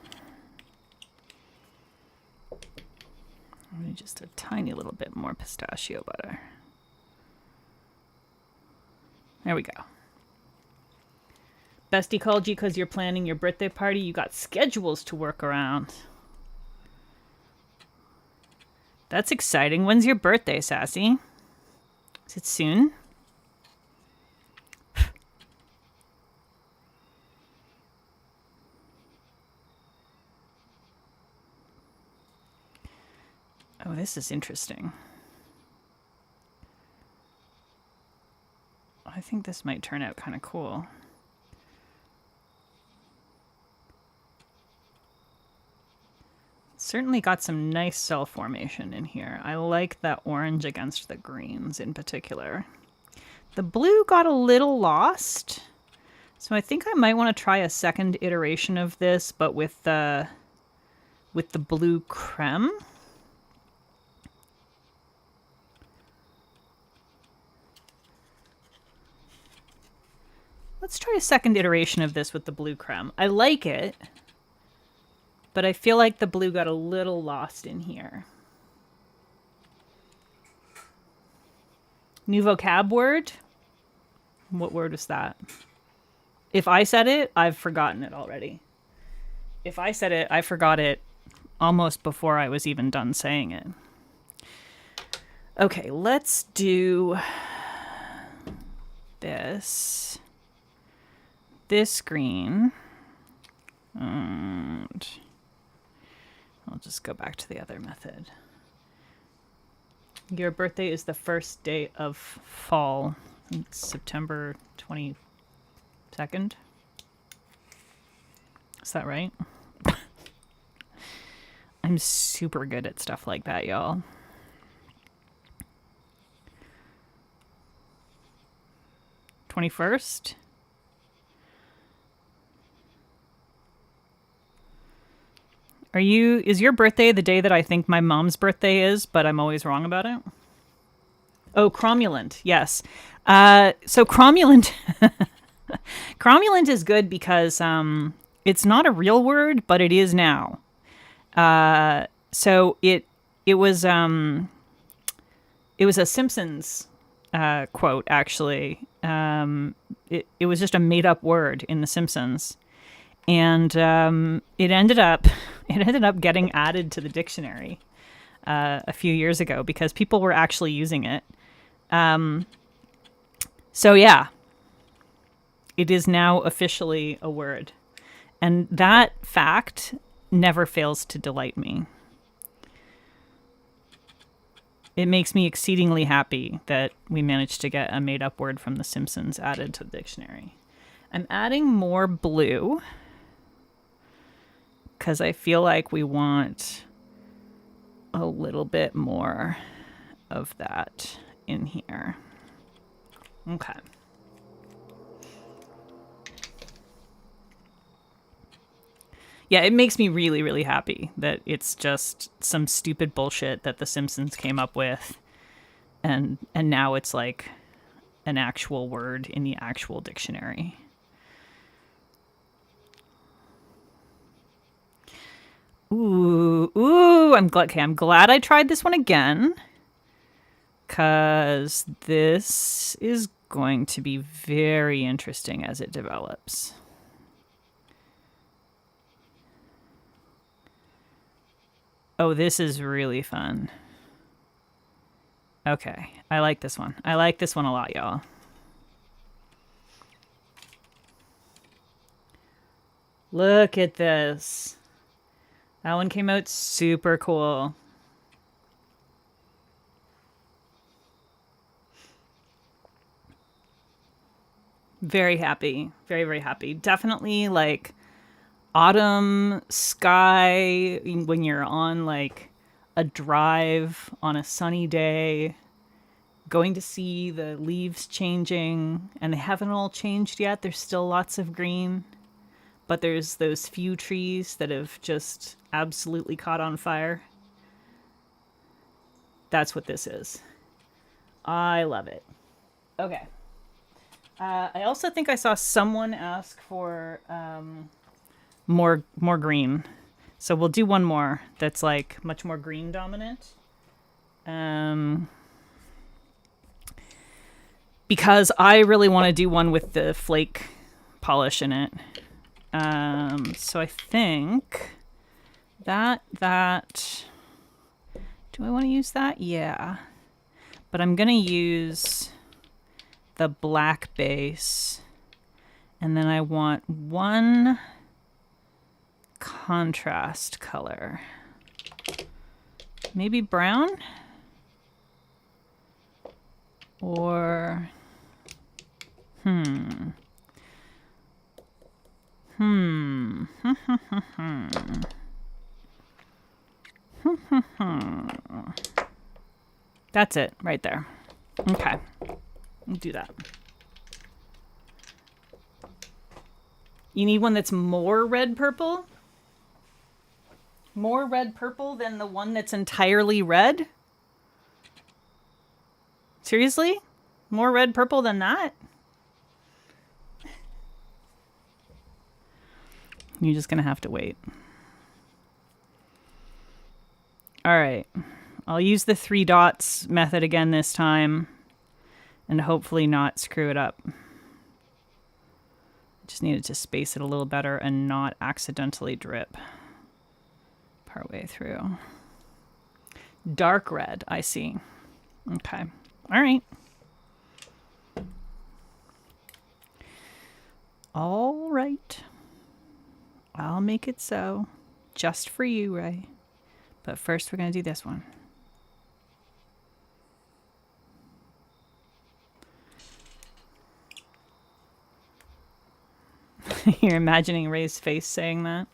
Maybe just a tiny little bit more pistachio butter. There we go. Bestie called you because you're planning your birthday party. You got schedules to work around. That's exciting. When's your birthday, Sassy? Is it soon? Oh, this is interesting. I think this might turn out kind of cool. Certainly got some nice cell formation in here. I like that orange against the greens in particular. The blue got a little lost, so I think I might want to try a second iteration of this, but with the blue creme. Let's try a second iteration of this with the blue creme. I like it, but I feel like the blue got a little lost in here. New vocab word? What word is that? If I said it, I've forgotten it already. If I said it, I forgot it almost before I was even done saying it. Okay, let's do this. This green. And I'll just go back to the other method. Your birthday is the first day of fall. It's September 22nd. Is that right? I'm super good at stuff like that, y'all. $21st? Is your birthday the day that I think my mom's birthday is, but I'm always wrong about it? Oh, cromulent, yes. So cromulent, cromulent is good because it's not a real word, but it is now. So it was a Simpsons quote actually. It was just a made up word in The Simpsons, and it ended up getting added to the dictionary a few years ago because people were actually using it. So yeah, it is now officially a word. And that fact never fails to delight me. It makes me exceedingly happy that we managed to get a made-up word from The Simpsons added to the dictionary. I'm adding more blue because I feel like we want a little bit more of that in here. Okay. Yeah, it makes me really, really happy that it's just some stupid bullshit that The Simpsons came up with, and now it's like an actual word in the actual dictionary. Ooh, I'm glad I tried this one again, because this is going to be very interesting as it develops. Oh, this is really fun. Okay, I like this one. I like this one a lot, y'all. Look at this. That one came out super cool. Very happy. Very, very happy. Definitely like autumn sky when you're on like a drive on a sunny day, going to see the leaves changing, and they haven't all changed yet. There's still lots of green, but there's those few trees that have just absolutely caught on fire. That's what this is. I love it. Okay. I also think I saw someone ask for more green. So we'll do one more that's like much more green dominant. Because I really want to do one with the flake polish in it. So I think that do I want to use that? Yeah. But I'm going to use the black base. And then I want one contrast color. Maybe brown? Or That's it right there. Okay. We'll do that. You need one that's more red purple? More red purple than the one that's entirely red? Seriously? More red purple than that? You're just gonna have to wait. All right. I'll use the 3 dots method again this time and hopefully not screw it up. Just needed to space it a little better and not accidentally drip partway through. Dark red, I see. Okay. All right. All right. I'll make it so. Just for you, Ray. But first we're going to do this one. You're imagining Ray's face saying that?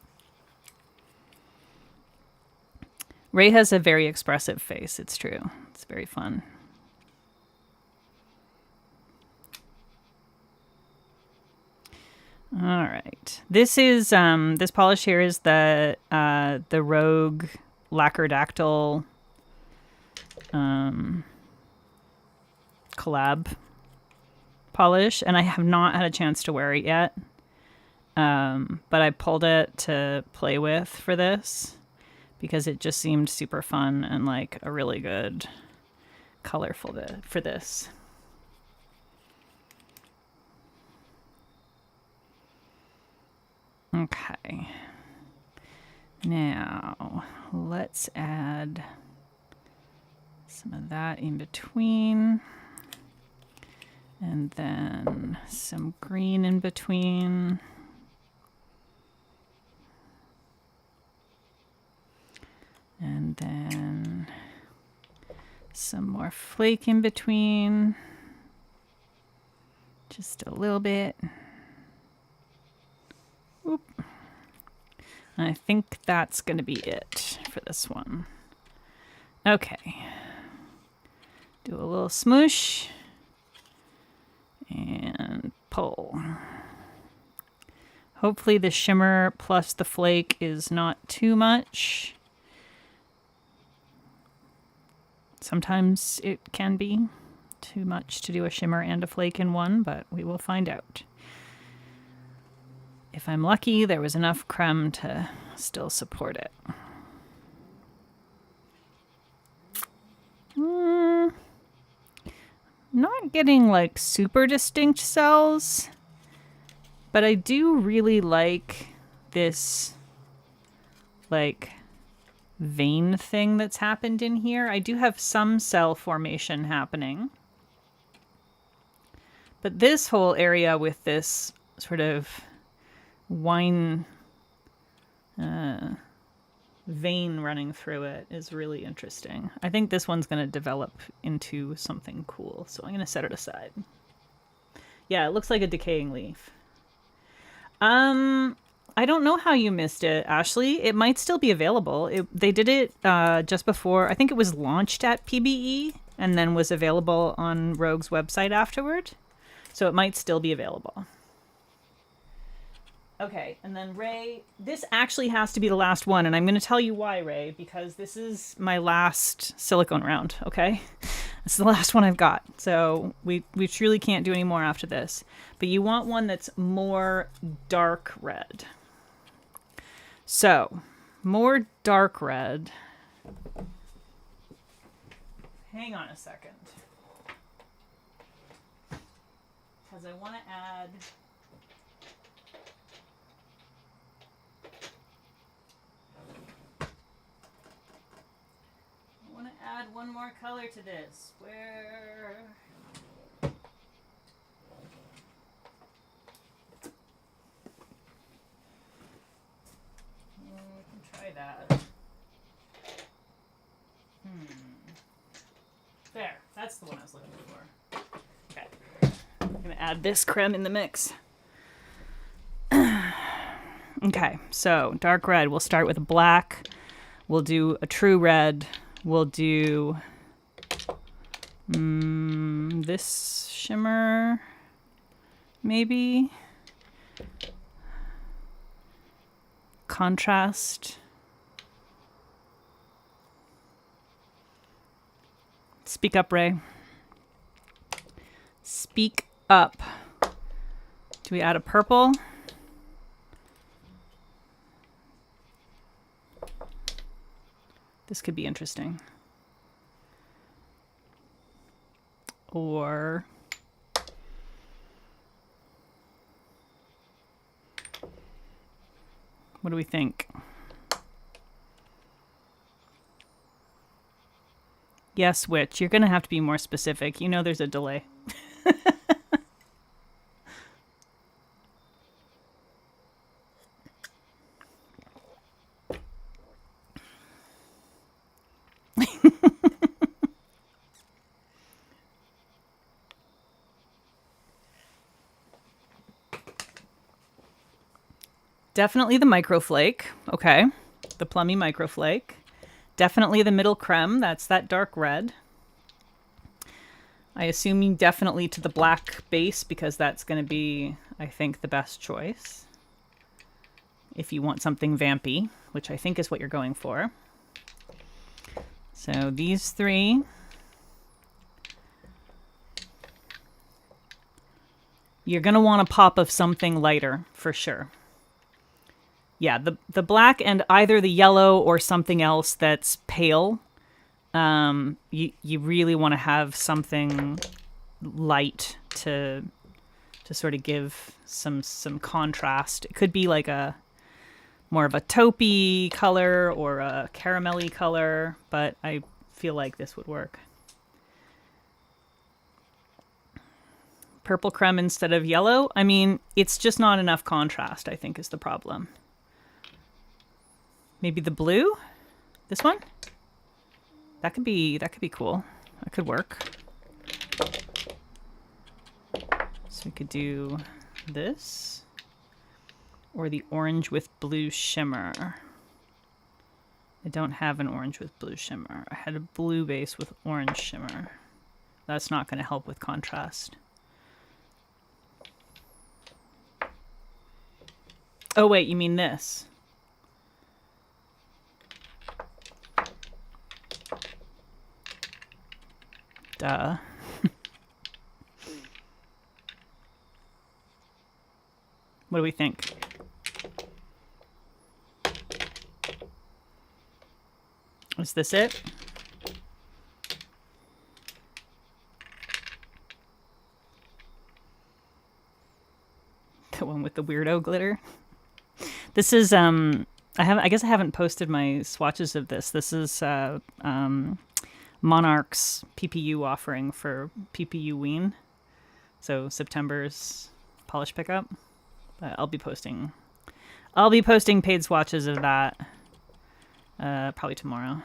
Ray has a very expressive face, it's true. It's very fun. All right. This is this polish here is the Rogue Lacquerdactyl collab polish, and I have not had a chance to wear it yet. But I pulled it to play with for this because it just seemed super fun and like a really good color for this. Okay. Now, let's add some of that in between. And then some green in between. And then some more flake in between. Just a little bit. Oop. I think that's going to be it for this one. Okay. Do a little smoosh. And pull. Hopefully the shimmer plus the flake is not too much. Sometimes it can be too much to do a shimmer and a flake in one, but we will find out. If I'm lucky, there was enough creme to still support it. Not getting like super distinct cells, but I do really like this like vein thing that's happened in here. I do have some cell formation happening, but this whole area with this sort of wine vein running through it is really interesting. I think this one's going to develop into something cool, so I'm going to set it aside. Yeah, it looks like a decaying leaf. I don't know how you missed it, Ashley. It might still be available. They did it just before. I think it was launched at PBE and then was available on Rogue's website afterward. So it might still be available. Okay, and then Ray, this actually has to be the last one, and I'm going to tell you why, Ray, because this is my last silicone round, okay? It's the last one I've got, so we truly can't do any more after this. But you want one that's more dark red. So, more dark red. Hang on a second. Because I want to add... I want to add one more color to this. Where... we can try that. There. That's the one I was looking for. Okay. I'm going to add this creme in the mix. Okay, so dark red. We'll start with black. We'll do a true red. We'll do this shimmer, maybe. Contrast. Speak up, Ray. Speak up. Do we add a purple? This could be interesting. Or what do we think? Yes, which? You're going to have to be more specific. You know there's a delay. Definitely the microflake. Okay. The plummy microflake. Definitely the middle creme. That's that dark red. I assume you definitely to the black base because that's going to be, I think, the best choice. If you want something vampy, which I think is what you're going for. So these three. You're going to want a pop of something lighter for sure. Yeah, the black and either the yellow or something else that's pale. You really want to have something light to sort of give some contrast. It could be like a more of a taupey color or a caramelly color, but I feel like this would work. Purple creme instead of yellow. I mean, it's just not enough contrast, I think, is the problem. Maybe the blue? This one? That could be cool. That could work. So we could do this. Or the orange with blue shimmer. I don't have an orange with blue shimmer. I had a blue base with orange shimmer. That's not going to help with contrast. Oh wait, you mean this? Duh. What do we think? Is this it? The one with the weirdo glitter? This is I guess I haven't posted my swatches of this. This is Monarch's PPU offering for PPU Ween. So September's polish pickup. But I'll be posting paid swatches of that probably tomorrow.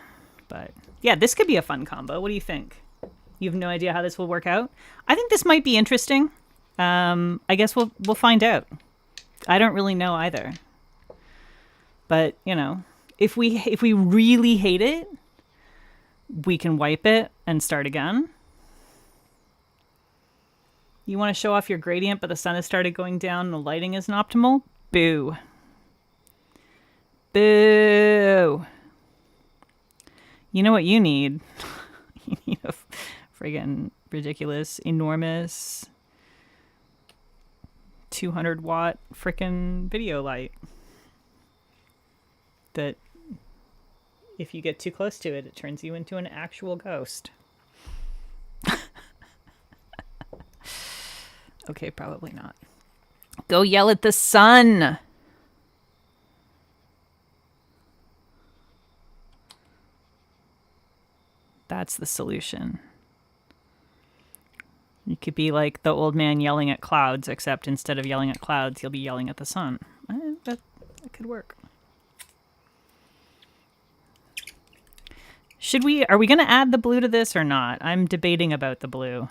But yeah, this could be a fun combo. What do you think? You have no idea how this will work out? I think this might be interesting. I guess we'll find out. I don't really know either. But, you know, if we really hate it, we can wipe it and start again. You want to show off your gradient, but the sun has started going down and the lighting isn't optimal? Boo. Boo. You know what you need? You need a friggin' ridiculous, enormous 200 watt frickin' video light. That if you get too close to it, it turns you into an actual ghost. Okay, probably not. Go yell at the sun. That's the solution. You could be like the old man yelling at clouds, except instead of yelling at clouds, you'll be yelling at the sun. That could work. Are we going to add the blue to this or not? I'm debating about the blue.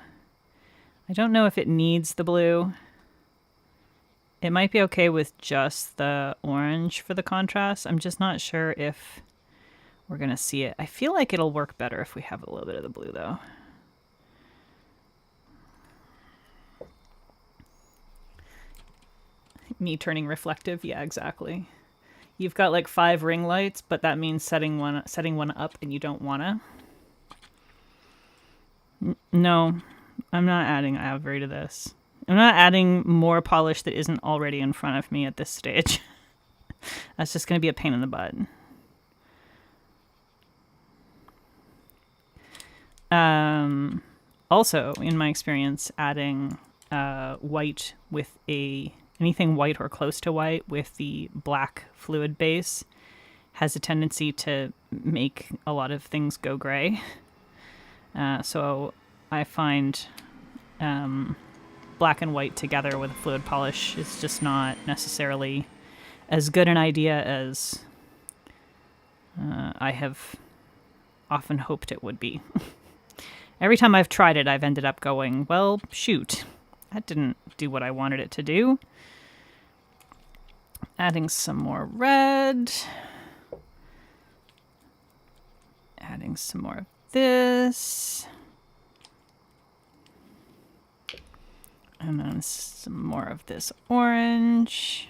I don't know if it needs the blue. It might be okay with just the orange for the contrast. I'm just not sure if we're going to see it. I feel like it'll work better if we have a little bit of the blue, though. Me turning reflective? Yeah, exactly. You've got like 5 ring lights, but that means setting one up and you don't want to. No, I'm not adding ivory to this. I'm not adding more polish that isn't already in front of me at this stage. That's just going to be a pain in the butt. Also, in my experience, adding white with anything white or close to white with the black fluid base has a tendency to make a lot of things go gray. So I find black and white together with a fluid polish is just not necessarily as good an idea as I have often hoped it would be. Every time I've tried it, I've ended up going, well, shoot, that didn't do what I wanted it to do. Adding some more red. Adding some more of this. And then some more of this orange.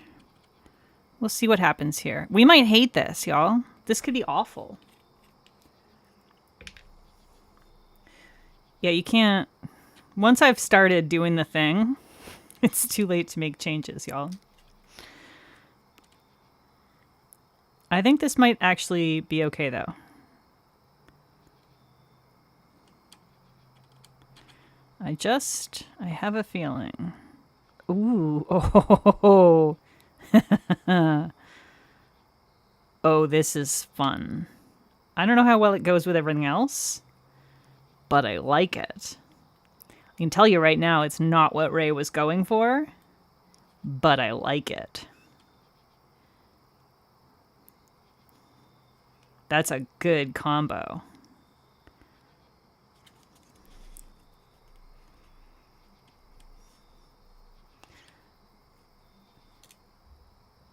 We'll see what happens here. We might hate this, y'all. This could be awful. Yeah, you can't... Once I've started doing the thing, it's too late to make changes, y'all. I think this might actually be okay, though. I have a feeling. Ooh, oh, oh, this is fun. I don't know how well it goes with everything else, but I like it. I can tell you right now, it's not what Ray was going for, but I like it. That's a good combo.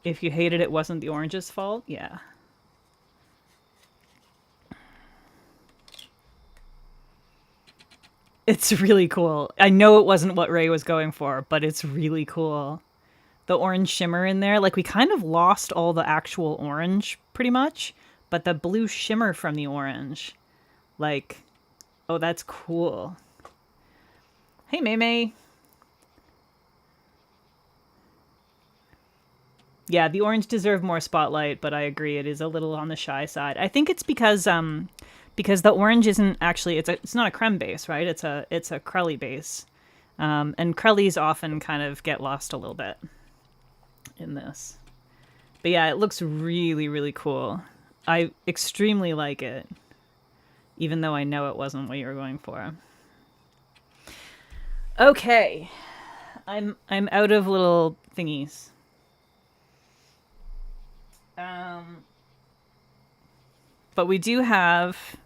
If you hated it wasn't the orange's fault, yeah. It's really cool. I know it wasn't what Ray was going for, but it's really cool. The orange shimmer in there, like we kind of lost all the actual orange pretty much, but the blue shimmer from the orange, like, oh, that's cool. Hey, May. Yeah, the orange deserved more spotlight, but I agree it is a little on the shy side. I think it's because the orange isn't actually it's not a creme base, right? It's a crelly base, and crellies often kind of get lost a little bit in this. But yeah, it looks really, really cool. I extremely like it, even though I know it wasn't what you were going for. Okay, I'm out of little thingies. But we do have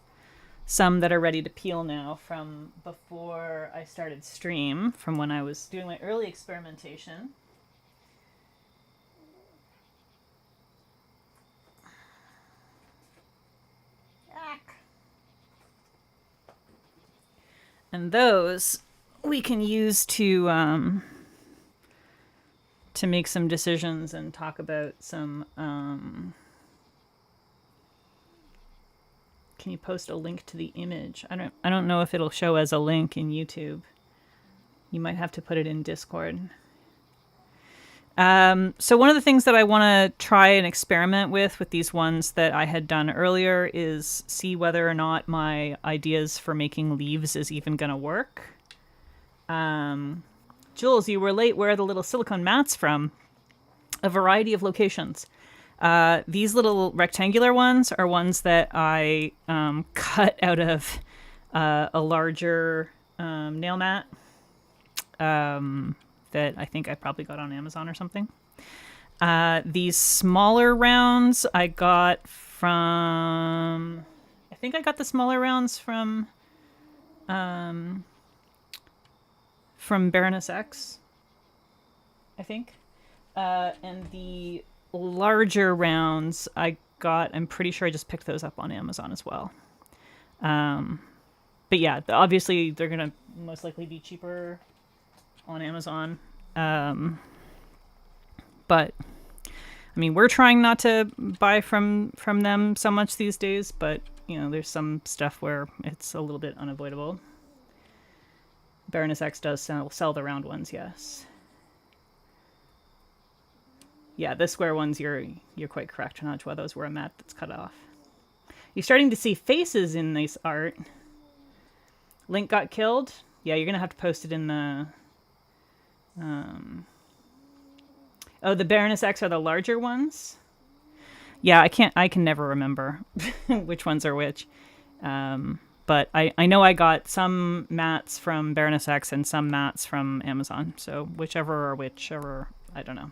some that are ready to peel now from before I started stream, from when I was doing my early experimentation. And those we can use to make some decisions and talk about some... Can you post a link to the image? I don't know if it'll show as a link in YouTube. You might have to put it in Discord. So one of the things that I want to try and experiment with these ones that I had done earlier is see whether or not my ideas for making leaves is even going to work. Jules, you were late. Where are the little silicone mats from? A variety of locations. These little rectangular ones are ones that I cut out of a larger nail mat that I think I probably got on Amazon or something. These smaller rounds I got from... I think I got the smaller rounds from Baroness X, I think. And the larger rounds I got, I'm pretty sure I just picked those up on Amazon as well. But yeah, obviously they're gonna most likely be cheaper on Amazon. But I mean, we're trying not to buy from them so much these days, but you know, there's some stuff where it's a little bit unavoidable. Baroness X does sell the round ones, yes. Yeah, the square ones, you're quite correct, Najwa. Those were a mat that's cut off. You're starting to see faces in this art. Link got killed? Yeah, you're going to have to post it in the... Oh, the Baroness X are the larger ones? Yeah, I can never remember which ones are which. But I know I got some mats from Baroness X and some mats from Amazon. So whichever, I don't know.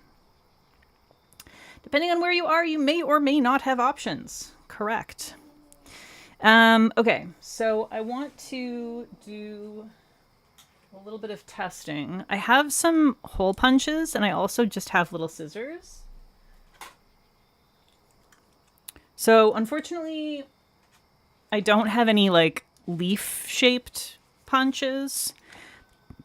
Depending on where you are, you may or may not have options. Correct. Okay, so I want to do a little bit of testing. I have some hole punches, and I also just have little scissors. So unfortunately, I don't have any like leaf-shaped punches,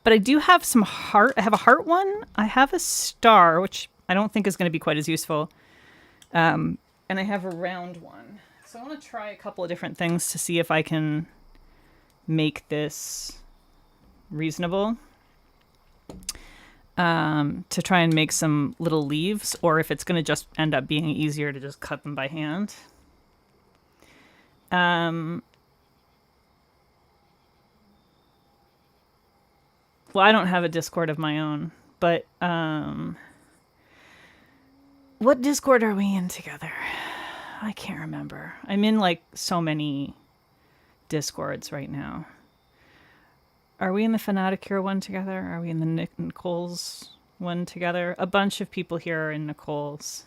but I do have some heart. I have a heart one. I have a star, which I don't think is going to be quite as useful. And I have a round one. So I want to try a couple of different things to see if I can make this reasonable. To try and make some little leaves, or if it's going to just end up being easier to just cut them by hand. Well, I don't have a Discord of my own, but what Discord are we in together? I can't remember. I'm in like so many Discords right now. Are we in the Manicure one together? Are we in the Nicole's one together? A bunch of people here are in Nicole's.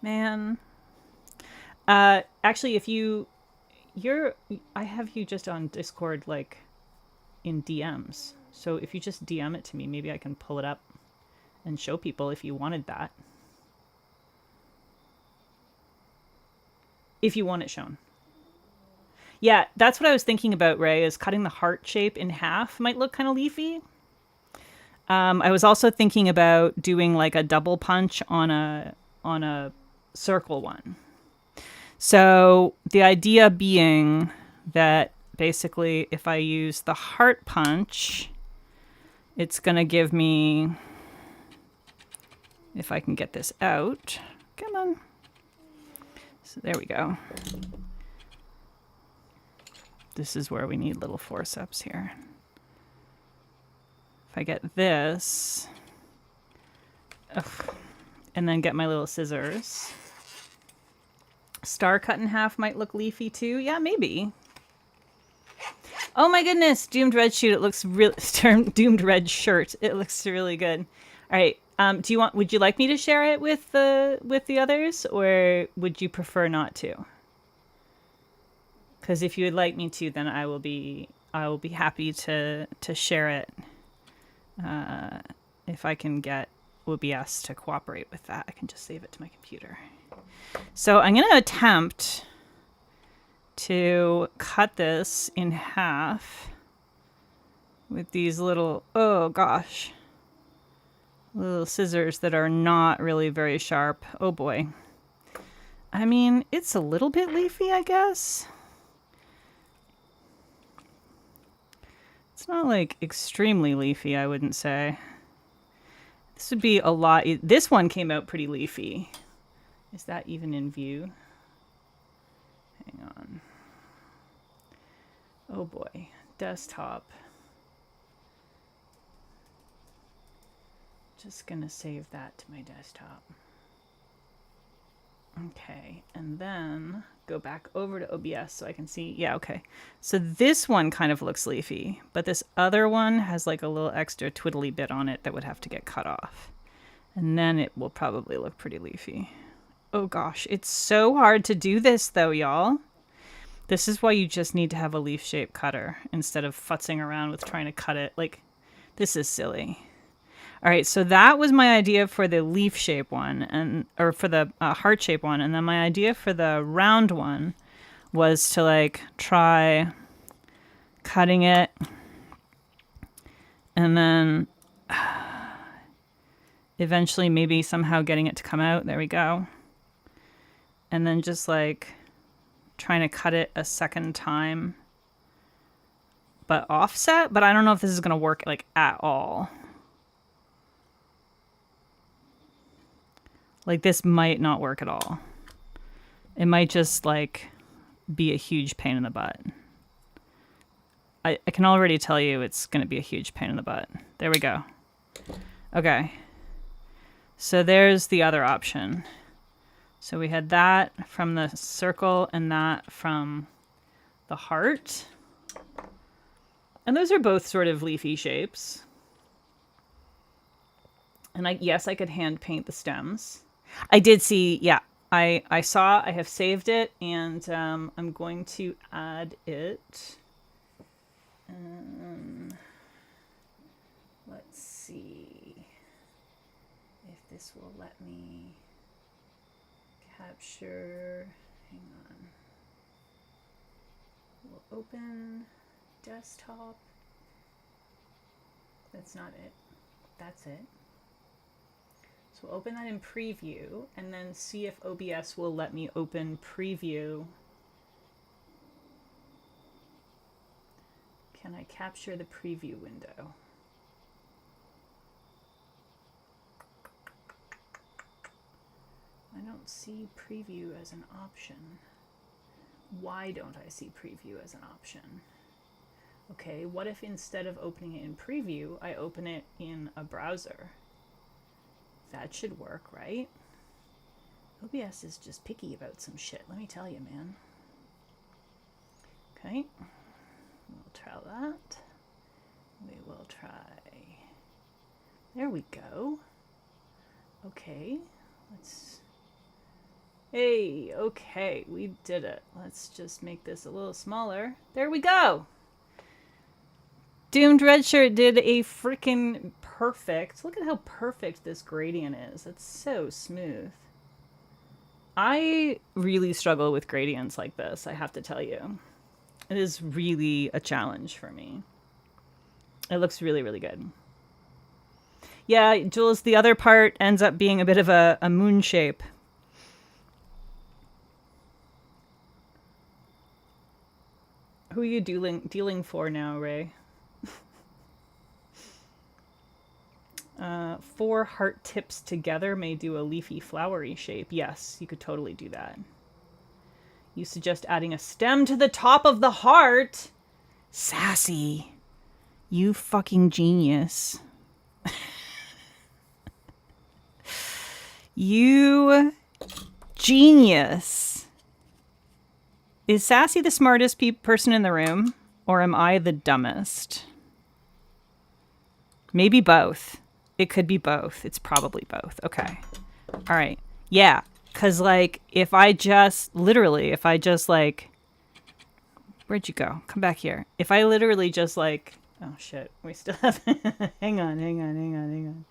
Man. Actually, if I have you just on Discord, like, in DMs. So if you just DM it to me, maybe I can pull it up and show people if you wanted that. If you want it shown. Yeah, that's what I was thinking about, Ray, is cutting the heart shape in half might look kind of leafy. I was also thinking about doing like a double punch on a circle one. So the idea being that basically if I use the heart punch, it's going to give me, if I can get this out, come on. So there we go. This is where we need little forceps here. If I get this, and then get my little scissors. Star cut in half might look leafy too. Yeah, maybe. Oh my goodness, Doomed Red Shoot. It looks really Doomed Red Shirt. It looks really good. All right. Would you like me to share it with the others, or would you prefer not to? Because if you would like me to, then I will be happy to share it. If I can get OBS to cooperate with that, I can just save it to my computer. So I'm going to attempt to cut this in half with these little, oh gosh, little scissors that are not really very sharp. Oh boy. I mean, it's a little bit leafy, I guess. It's not like extremely leafy, I wouldn't say. This would be a lot. This one came out pretty leafy. Is that even in view? Hang on. Oh boy. Desktop. Just gonna save that to my desktop. Okay, and then go back over to OBS so I can see. Yeah, okay. So this one kind of looks leafy, but this other one has like a little extra twiddly bit on it that would have to get cut off. And then it will probably look pretty leafy. Oh gosh, it's so hard to do this though, y'all. This is why you just need to have a leaf shape cutter instead of futzing around with trying to cut it. Like, this is silly. All right, so that was my idea for the leaf shape one, or for the heart shape one, and then my idea for the round one was to like try cutting it, and then eventually maybe somehow getting it to come out. There we go. And then just like trying to cut it a second time, but offset. But I don't know if this is gonna work like at all. Like, this might not work at all. It might just, like, be a huge pain in the butt. I can already tell you it's going to be a huge pain in the butt. There we go. Okay. So there's the other option. So we had that from the circle and that from the heart. And those are both sort of leafy shapes. And yes, I could hand paint the stems. I did see, yeah, I saw, I have saved it, and I'm going to add it. Let's see if this will let me. capture, hang on. We'll open desktop. That's not it. That's it. So we'll open that in preview and then see if OBS will let me open preview. Can I capture the preview window? I don't see preview as an option. Why don't I see preview as an option? Okay, what if instead of opening it in preview, I open it in a browser? That should work, right? OBS is just picky about some shit, let me tell you, man. Okay, we'll try that. We will try. There we go. Okay, let's... Hey, okay, we did it. Let's just make this a little smaller. There we go. Doomed Redshirt did a freaking perfect. Look at how perfect this gradient is. It's so smooth. I really struggle with gradients like this, I have to tell you. It is really a challenge for me. It looks really, really good. Yeah, Jules, the other part ends up being a bit of a moon shape. Who are you dealing for now, Ray? 4 heart tips together may do a leafy, flowery shape. Yes, you could totally do that. You suggest adding a stem to the top of the heart? Sassy. You fucking genius. You genius. Is Sassy the smartest person in the room? Or am I the dumbest? Maybe both. It could be both. It's probably both. Okay. All right. Yeah. Because, like, if I just, like, where'd you go? Come back here. If I literally just, like, oh, shit. We still have, hang on.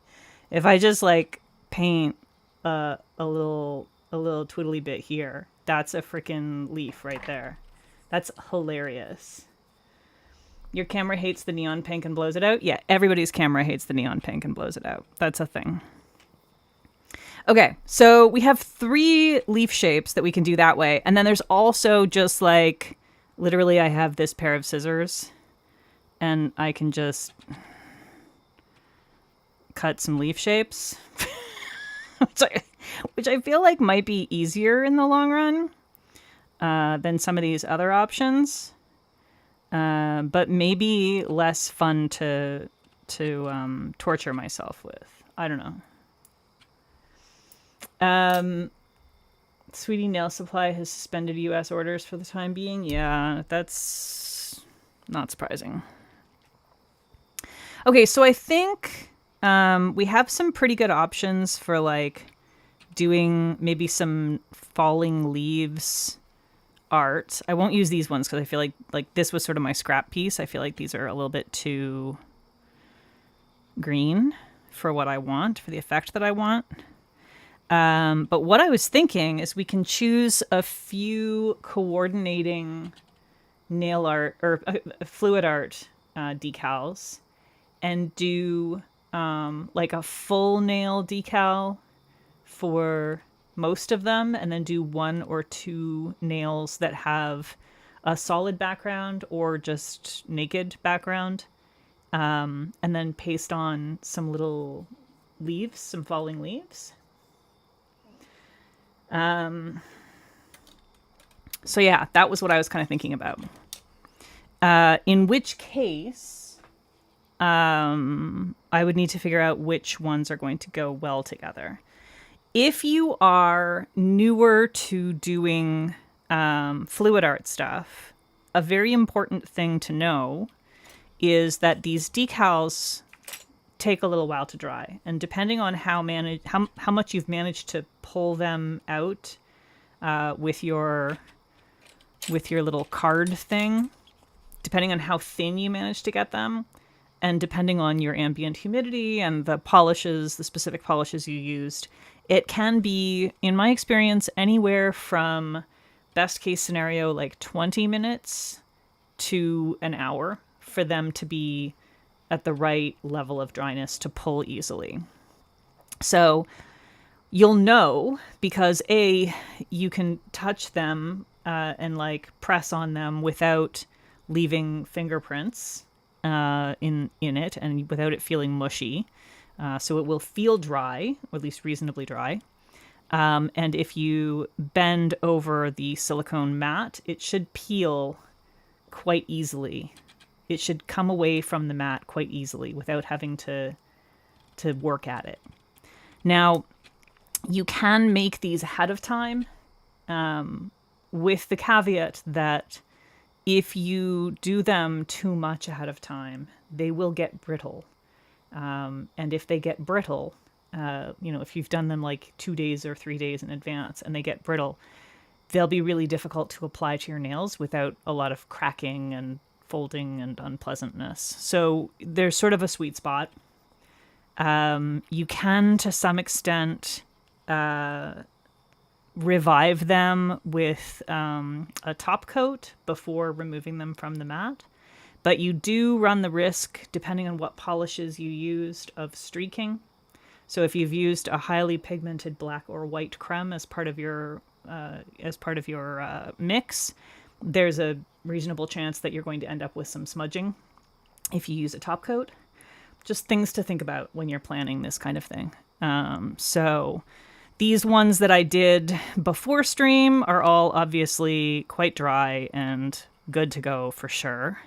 If I just, like, paint a little twiddly bit here, that's a freaking leaf right there. That's hilarious. Your camera hates the neon pink and blows it out? Yeah, everybody's camera hates the neon pink and blows it out. That's a thing. Okay, so we have 3 leaf shapes that we can do that way. And then there's also just like, literally I have this pair of scissors and I can just cut some leaf shapes, which I feel like might be easier in the long run than some of these other options. But maybe less fun to torture myself with. I don't know. Sweetie Nail Supply has suspended U.S. orders for the time being. Yeah, that's not surprising. Okay, so I think we have some pretty good options for like doing maybe some falling leaves art. I won't use these ones because I feel like this was sort of my scrap piece. I feel like these are a little bit too green for what I want, for the effect that I want. But what I was thinking is we can choose a few coordinating nail art or fluid art decals and do like a full nail decal for most of them, and then do 1 or 2 nails that have a solid background or just naked background, and then paste on some little leaves, some falling leaves. So yeah, that was what I was kind of thinking about. In which case, I would need to figure out which ones are going to go well together. If you are newer to doing fluid art stuff, a very important thing to know is that these decals take a little while to dry. And depending on how much you've managed to pull them out with your little card thing, depending on how thin you manage to get them, and depending on your ambient humidity and the polishes, the specific polishes you used, It can be, in my experience, anywhere from best case scenario, like 20 minutes to an hour for them to be at the right level of dryness to pull easily. So you'll know because you can touch them and like press on them without leaving fingerprints in it and without it feeling mushy. So it will feel dry, or at least reasonably dry. And if you bend over the silicone mat, it should peel quite easily. It should come away from the mat quite easily without having to work at it. Now, you can make these ahead of time with the caveat that if you do them too much ahead of time, they will get brittle. And if they get brittle, if you've done them like 2 days or 3 days in advance and they get brittle, they'll be really difficult to apply to your nails without a lot of cracking and folding and unpleasantness. So there's sort of a sweet spot. You can, to some extent, revive them with a top coat before removing them from the mat. But you do run the risk, depending on what polishes you used, of streaking. So if you've used a highly pigmented black or white creme as part of your mix, there's a reasonable chance that you're going to end up with some smudging if you use a top coat. Just things to think about when you're planning this kind of thing. So these ones that I did before stream are all obviously quite dry and good to go for sure.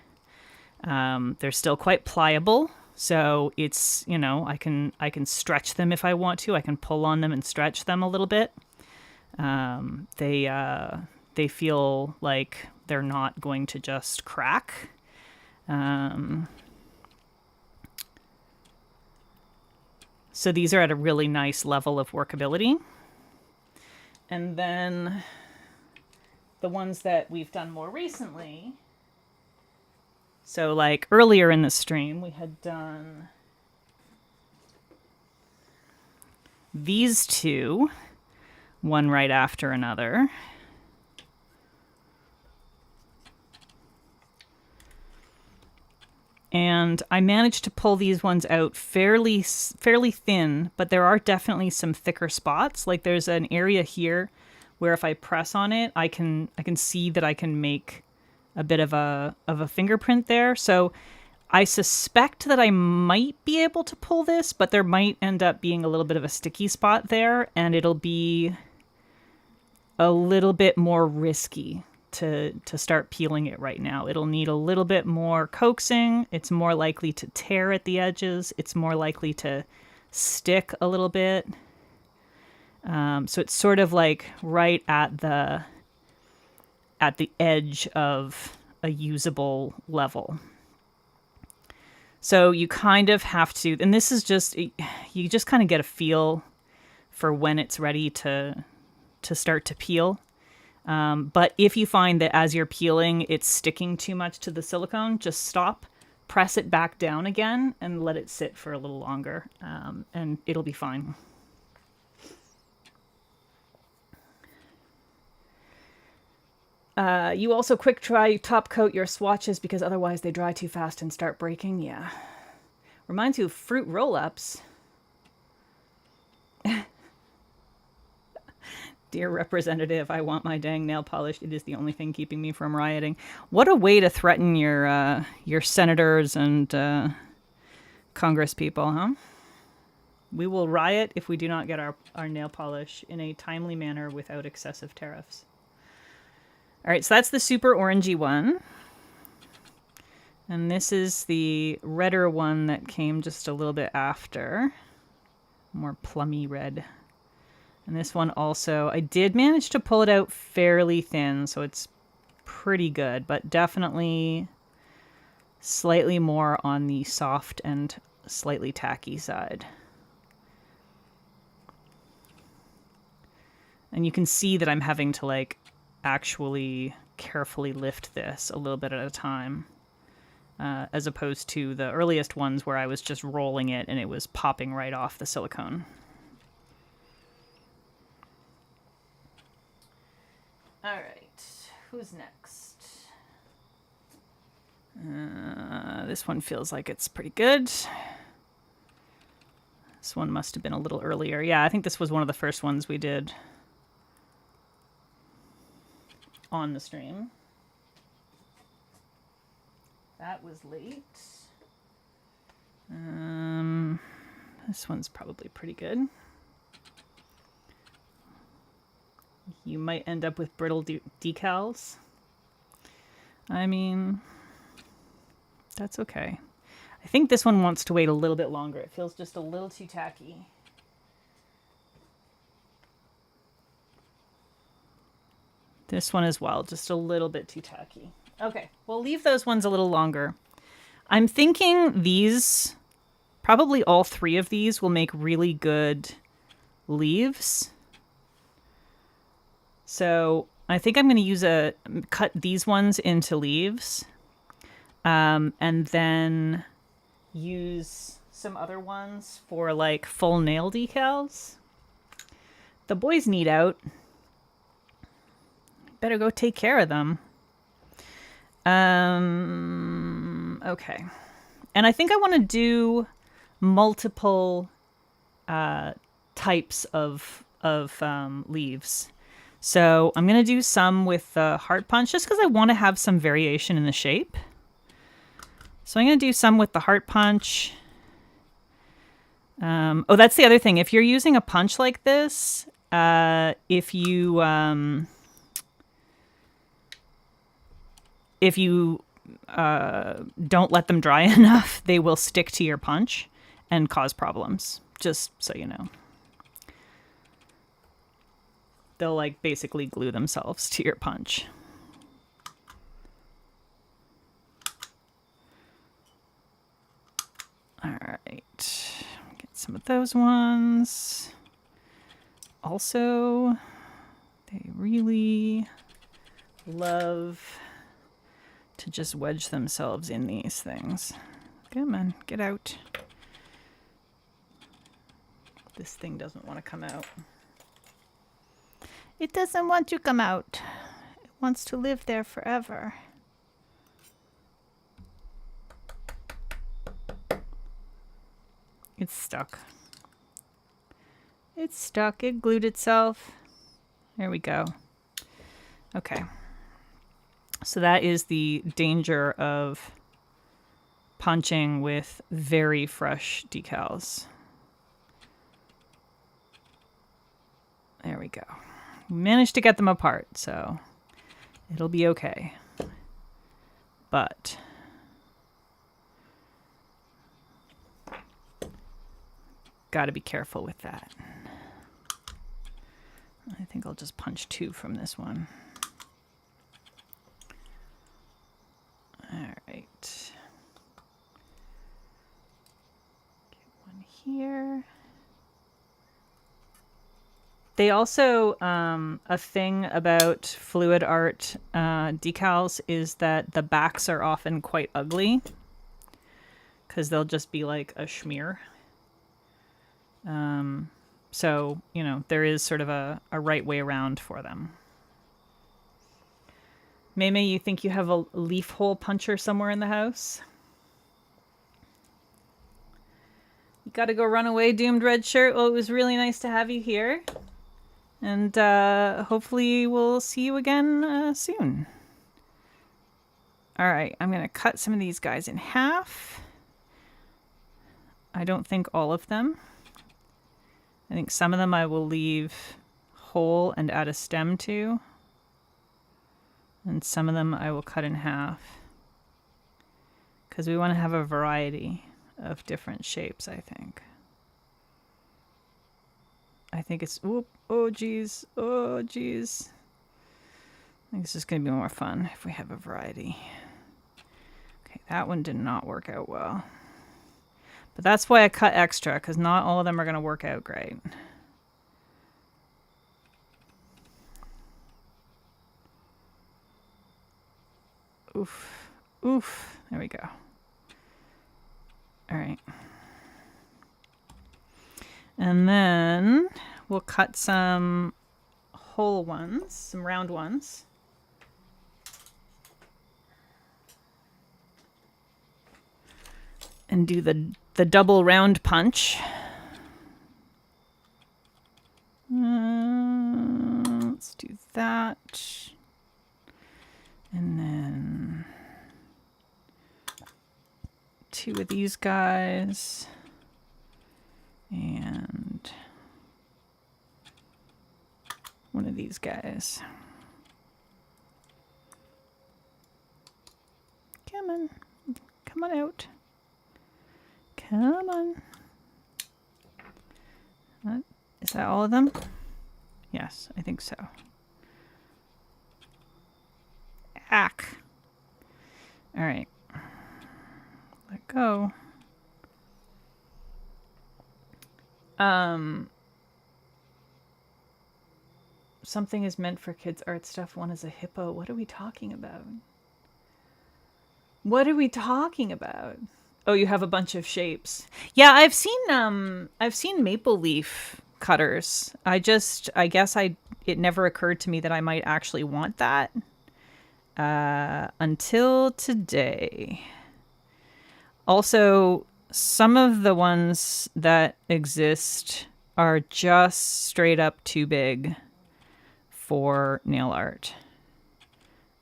They're still quite pliable, so it's, I can stretch them if I want to. I can pull on them and stretch them a little bit. They feel like they're not going to just crack. So these are at a really nice level of workability. And then the ones that we've done more recently. So like earlier in the stream, we had done these two, one right after another. And I managed to pull these ones out fairly thin, but there are definitely some thicker spots. Like there's an area here where if I press on it, I can see that I can make a bit of a fingerprint there. So I suspect that I might be able to pull this, but there might end up being a little bit of a sticky spot there, and it'll be a little bit more risky to start peeling it right now. It'll need a little bit more coaxing. It's more likely to tear at the edges. It's more likely to stick a little bit. So it's sort of like right at the edge of a usable level. So you kind of have to, and this is just, you just kind of get a feel for when it's ready to start to peel. But if you find that as you're peeling, it's sticking too much to the silicone, just stop, press it back down again, and let it sit for a little longer, and it'll be fine. You also quick try top coat your swatches because otherwise they dry too fast and start breaking. Yeah. Reminds you of fruit roll-ups. Dear representative, I want my dang nail polished. It is the only thing keeping me from rioting. What a way to threaten your senators and Congress people, huh? We will riot if we do not get our nail polish in a timely manner without excessive tariffs. All right, so that's the super orangey one. And this is the redder one that came just a little bit after. More plummy red. And this one also, I did manage to pull it out fairly thin, so it's pretty good, but definitely slightly more on the soft and slightly tacky side. And you can see that I'm having to like actually carefully lift this a little bit at a time, as opposed to the earliest ones where I was just rolling it and it was popping right off the silicone. Who's next? This one feels like it's pretty good. This one must have been a little earlier. Yeah, I think this was one of the first ones we did on the stream. That was late. This one's probably pretty good. You might end up with brittle decals. I mean, that's okay. I think this one wants to wait a little bit longer. It feels just a little too tacky. This one as well, just a little bit too tacky. Okay, we'll leave those ones a little longer. I'm thinking these, probably all three of these will make really good leaves. So I think I'm going to cut these ones into leaves, and then use some other ones for like full nail decals. The boys need out. Better go take care of them. Okay. And I think I want to do multiple types of leaves. So I'm going to do some with the heart punch just because I want to have some variation in the shape. So I'm going to do some with the heart punch. Oh, that's the other thing. If you're using a punch like this, if you don't let them dry enough, they will stick to your punch and cause problems, just so you know. They'll like basically glue themselves to your punch. All right, get some of those ones. Also, they really love to just wedge themselves in these things. Come on, get out. This thing doesn't want to come out. It doesn't want to come out. It wants to live there forever. It's stuck. It's stuck. It glued itself. There we go. Okay. So that is the danger of punching with very fresh decals. There we go. We managed to get them apart, so it'll be okay. But got to be careful with that. I think I'll just punch 2 from this one. All right. Get one here. They also, a thing about fluid art decals is that the backs are often quite ugly because they'll just be like a schmear. So, you know, there is sort of a right way around for them. Meme, you think you have a leaf hole puncher somewhere in the house? You got to go run away, Doomed Red Shirt. Well, it was really nice to have you here. And hopefully we'll see you again soon. All right, I'm going to cut some of these guys in half. I don't think all of them. I think some of them I will leave whole and add a stem to. And some of them I will cut in half. Because we want to have a variety of different shapes, I think. I think it's, oh geez, oh geez. I think it's just going to be more fun if we have a variety. Okay, that one did not work out well. But that's why I cut extra, because not all of them are going to work out great. Oof, oof, there we go. All right. And then we'll cut some whole ones, some round ones. and do the double round punch. Let's do that. And then 2 of these guys. And 1 of these guys. Come on. Come on out. Come on. Is that all of them? Yes, I think so. Ack. All right. Let go. Something is meant for kids' art stuff. One is a hippo. What are we talking about? What are we talking about? Oh, you have a bunch of shapes. Yeah, I've seen maple leaf cutters. It never occurred to me that I might actually want that until today. Also, some of the ones that exist are just straight up too big for nail art.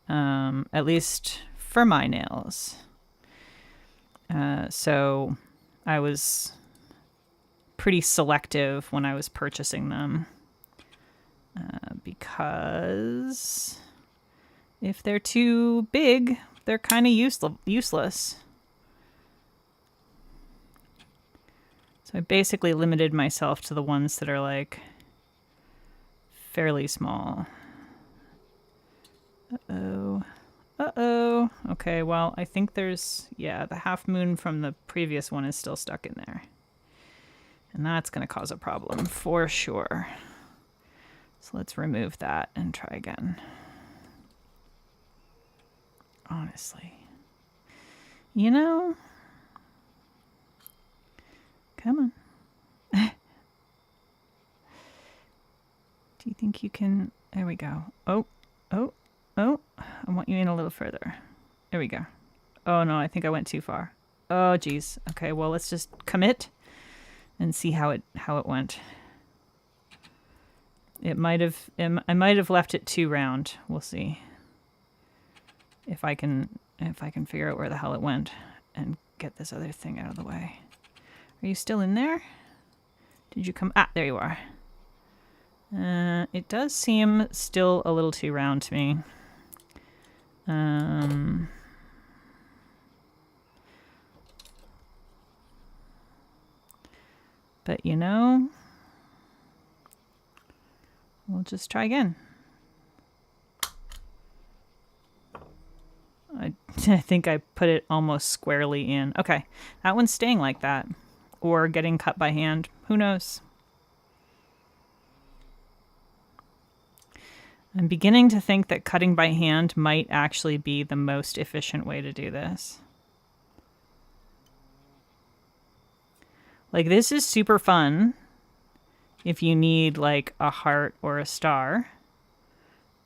At least for my nails. So I was pretty selective when I was purchasing them because if they're too big, they're kind of useless. So I basically limited myself to the ones that are like fairly small. Uh-oh. Uh-oh. Okay, well, I think there's, the half moon from the previous one is still stuck in there. And that's going to cause a problem for sure. So let's remove that and try again. Honestly. You know? Come on. Do you think you can... There we go. Oh. I want you in a little further. There we go. Oh, no, I think I went too far. Oh, geez. Okay, well, let's just commit and see how it went. I might have left it too round. We'll see if I can figure out where the hell it went and get this other thing out of the way. Are you still in there? Did you come? Ah, there you are. It does seem still a little too round to me. But you know, we'll just try again. I think I put it almost squarely in. Okay, that one's staying like that. Or getting cut by hand. Who knows? I'm beginning to think that cutting by hand might actually be the most efficient way to do this. Like, this is super fun if you need, like, a heart or a star.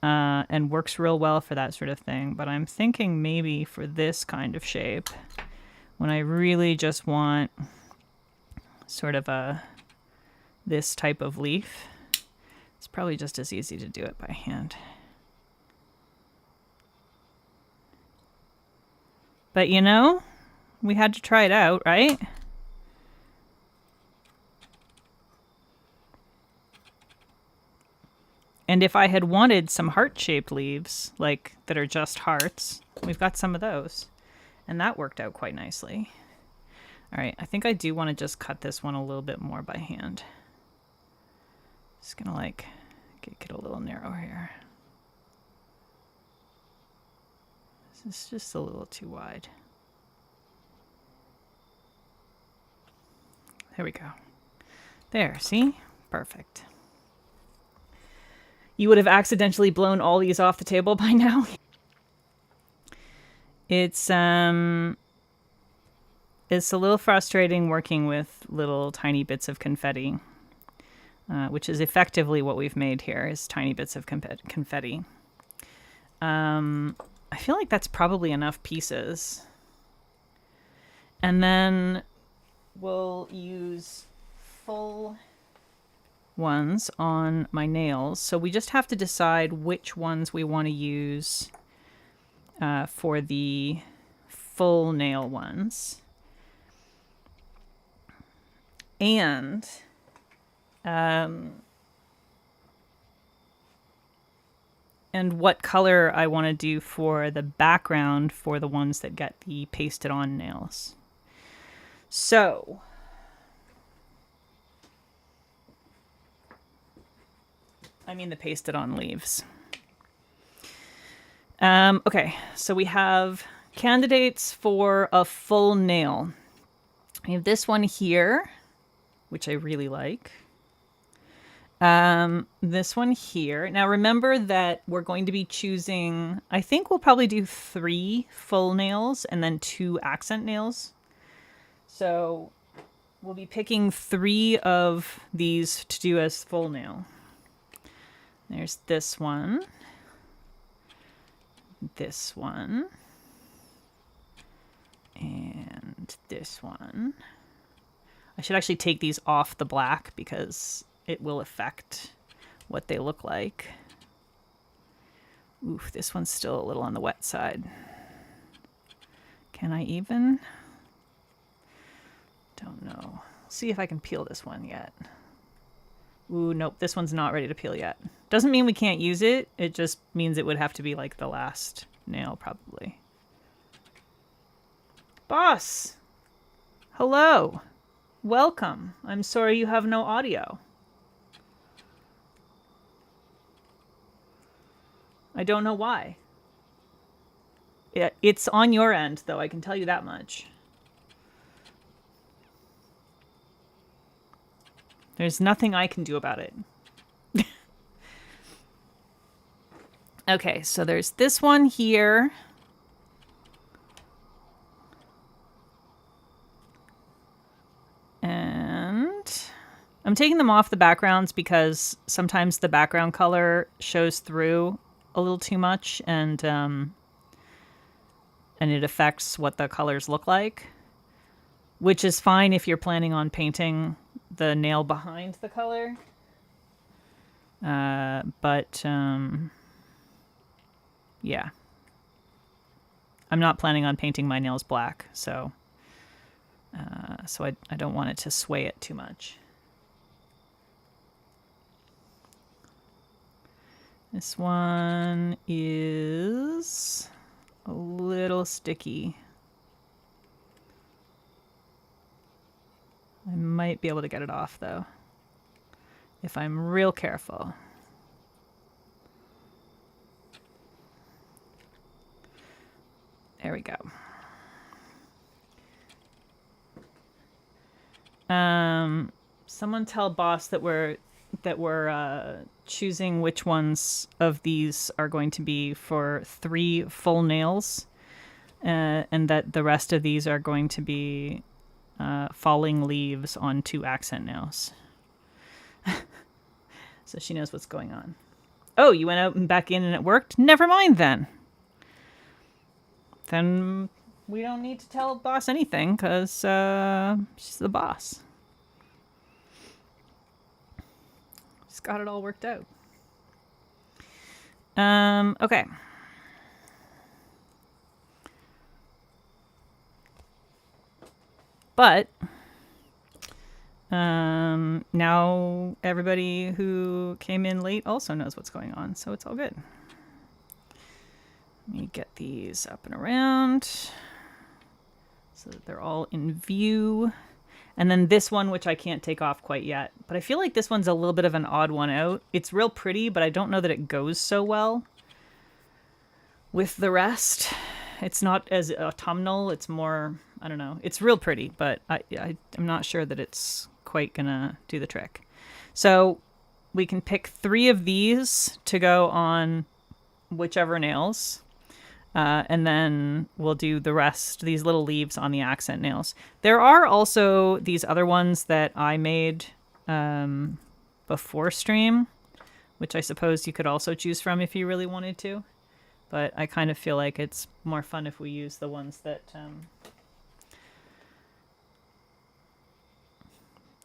And works real well for that sort of thing. But I'm thinking maybe for this kind of shape, when I really just want sort of this type of leaf, it's probably just as easy to do it by hand. But you know, we had to try it out, right? And if I had wanted some heart-shaped leaves, like that are just hearts, we've got some of those. And that worked out quite nicely. All right, I think I do want to just cut this one a little bit more by hand. Just gonna like get a little narrow here. This is just a little too wide. There we go. There, see? Perfect. You would have accidentally blown all these off the table by now. It's a little frustrating working with little tiny bits of confetti, which is effectively what we've made here, is tiny bits of confetti. I feel like that's probably enough pieces. And then we'll use full ones on my nails. So we just have to decide which ones we want to use for the full nail ones. And what color I want to do for the background for the ones that get the pasted on nails. So I mean the pasted on leaves. Okay, so we have candidates for a full nail. We have this one here, which I really like. This one here. Now remember that we're going to be choosing, I think we'll probably do 3 full nails and then 2 accent nails. So we'll be picking 3 of these to do as full nail. There's this one, this one, and this one. I should actually take these off the black because it will affect what they look like. Oof, this one's still a little on the wet side. Can I even? Don't know. See if I can peel this one yet. Ooh, nope, this one's not ready to peel yet. Doesn't mean we can't use it. It just means it would have to be like the last nail, probably. Boss! Hello! Welcome. I'm sorry you have no audio. I don't know why. It's on your end, though, I can tell you that much. There's nothing I can do about it. Okay, so there's this one here. And I'm taking them off the backgrounds because sometimes the background color shows through a little too much, and it affects what the colors look like, which is fine if you're planning on painting the nail behind the color. Yeah. I'm not planning on painting my nails black, so I don't want it to sway it too much. This one is a little sticky. I might be able to get it off, though, if I'm real careful. There we go. Someone tell Boss that we're choosing which ones of these are going to be for 3 full nails, and that the rest of these are going to be falling leaves on 2 accent nails. So she knows what's going on. Oh, you went out and back in and it worked? Never mind then. Then we don't need to tell Boss anything because she's the boss. She's got it all worked out. Okay. But now everybody who came in late also knows what's going on, so it's all good. Let me get these up and around so that they're all in view. And then this one, which I can't take off quite yet, but I feel like this one's a little bit of an odd one out. It's real pretty, but I don't know that it goes so well with the rest. It's not as autumnal. It's more, I don't know. It's real pretty, but I'm not sure that it's quite gonna do the trick. So we can pick 3 of these to go on whichever nails. And then we'll do the rest, these little leaves on the accent nails. There are also these other ones that I made before stream, which I suppose you could also choose from if you really wanted to. But I kind of feel like it's more fun if we use the ones that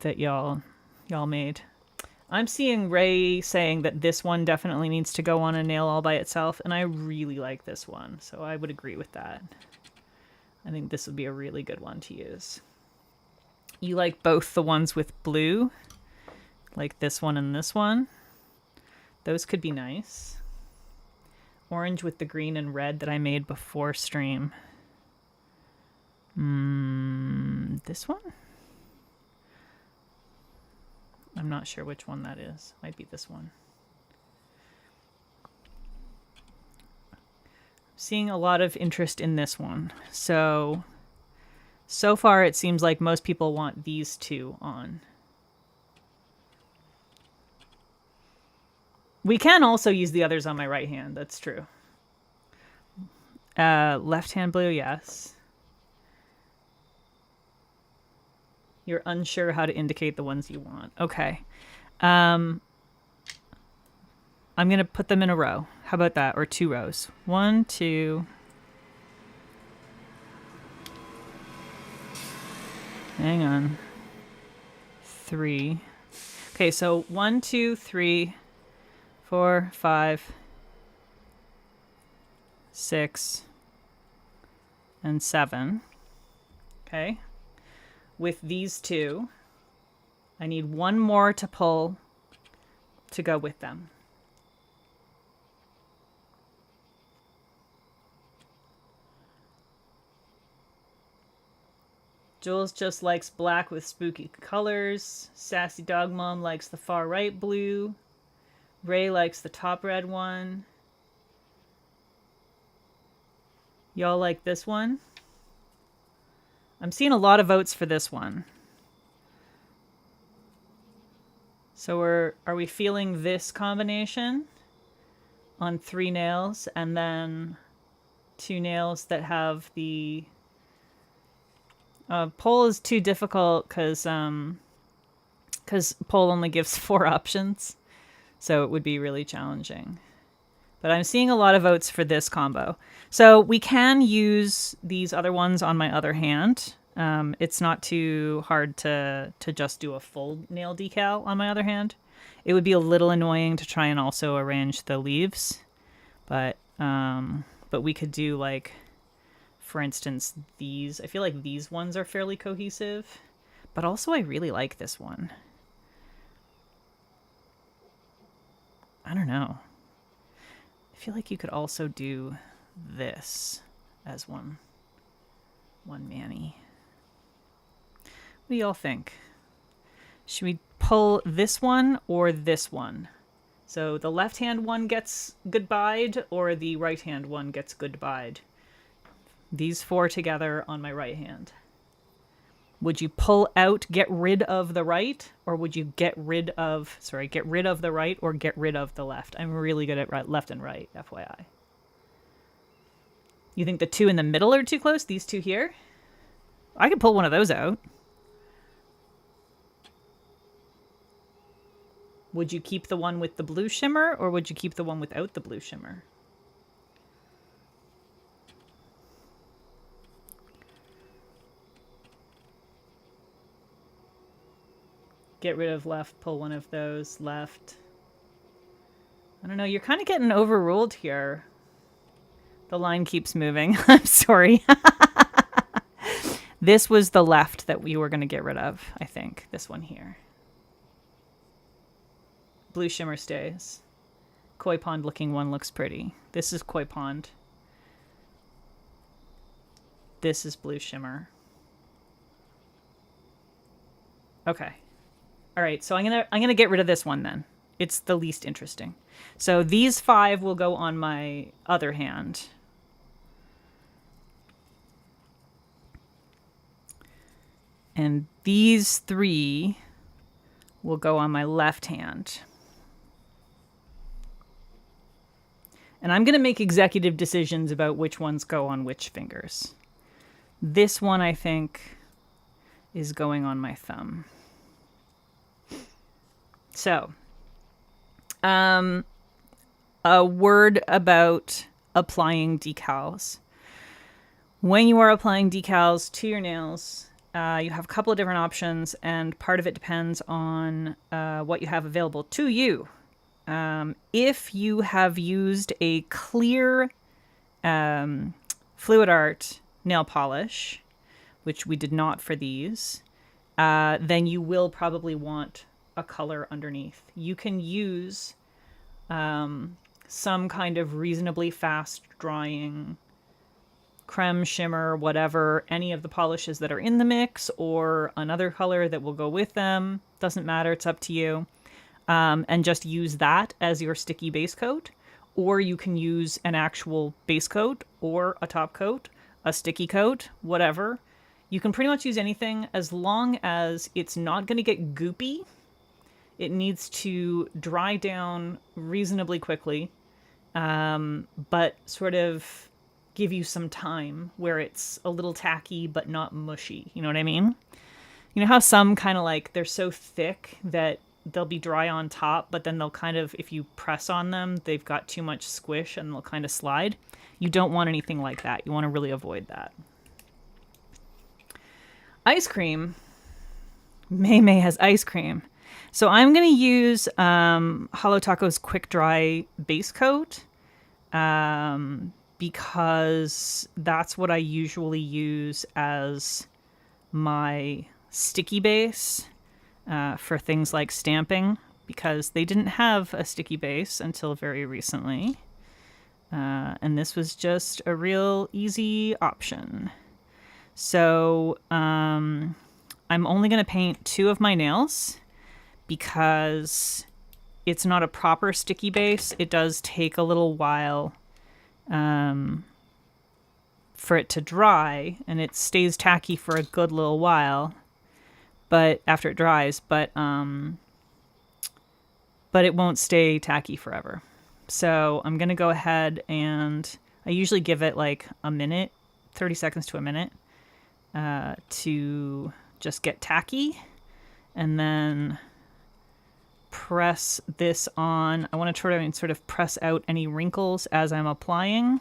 that y'all made. I'm seeing Ray saying that this one definitely needs to go on a nail all by itself, and I really like this one, so I would agree with that. I think this would be a really good one to use. You like both the ones with blue, like this one and this one. Those could be nice. Orange with the green and red that I made before stream. This one? I'm not sure which one that is. Might be this one. Seeing a lot of interest in this one. So far it seems like most people want these two on. We can also use the others on my right hand. That's true. Left hand blue, yes. You're unsure how to indicate the ones you want. Okay. I'm going to put them in a row. How about that? Or 2 rows. 1, 2. Hang on. 3. Okay, so 1, 2, 3, 4, 5, 6, and 7. Okay. With these two, I need one more to pull to go with them. Jules just likes black with spooky colors. Sassy Dog Mom likes the far right blue. Ray likes the top red one. Y'all like this one? I'm seeing a lot of votes for this one. So are we feeling this combination on 3 nails and then 2 nails that have the poll is too difficult because poll only gives 4 options, so it would be really challenging. But I'm seeing a lot of votes for this combo. So we can use these other ones on my other hand. It's not too hard to just do a full nail decal on my other hand. It would be a little annoying to try and also arrange the leaves. But we could do, like, for instance, these. I feel like these ones are fairly cohesive. But also I really like this one. I don't know. I feel like you could also do this as one mani. What do y'all think? Should we pull this one or this one? So the left hand one gets goodbyed or the right hand one gets goodbyed? These 4 together on my right hand. Would you pull out, get rid of the right, or would you get rid of the right or get rid of the left? I'm really good at left and right, FYI. You think the 2 in the middle are too close? These 2 here? I could pull one of those out. Would you keep the one with the blue shimmer, or would you keep the one without the blue shimmer? Get rid of left, pull one of those, left. I don't know, you're kind of getting overruled here. The line keeps moving. I'm sorry. This was the left that we were going to get rid of, I think. This one here. Blue shimmer stays. Koi pond looking one looks pretty. This is koi pond. This is blue shimmer. Okay. All right, so I'm gonna get rid of this one then. It's the least interesting. So these 5 will go on my other hand. And these 3 will go on my left hand. And I'm going to make executive decisions about which ones go on which fingers. This one, I think, is going on my thumb. So, a word about applying decals. When you are applying decals to your nails, you have a couple of different options, and part of it depends on what you have available to you. If you have used a clear fluid art nail polish, which we did not for these, then you will probably want a color underneath. You can use some kind of reasonably fast drying creme, shimmer, whatever, any of the polishes that are in the mix, or another color that will go with them. Doesn't matter, it's up to you. And just use that as your sticky base coat. Or you can use an actual base coat or a top coat, a sticky coat, whatever. You can pretty much use anything as long as it's not going to get goopy. It needs to dry down reasonably quickly, but sort of give you some time where it's a little tacky but not mushy. You know what I mean? You know how some kind of like they're so thick that they'll be dry on top, but then they'll kind of, if you press on them, they've got too much squish and they'll kind of slide. You don't want anything like that. You want to really avoid that. Ice cream. May has ice cream. So I'm going to use Holo Taco's Quick Dry Base Coat because that's what I usually use as my sticky base for things like stamping, because they didn't have a sticky base until very recently. And this was just a real easy option. So I'm only going to paint 2 of my nails because it's not a proper sticky base. It does take a little while for it to dry, and it stays tacky for a good little while, but after it dries, but it won't stay tacky forever. So I'm going to go ahead and I usually give it like a minute, 30 seconds to a minute to just get tacky, and then press this on. I want to try to sort of press out any wrinkles as I'm applying.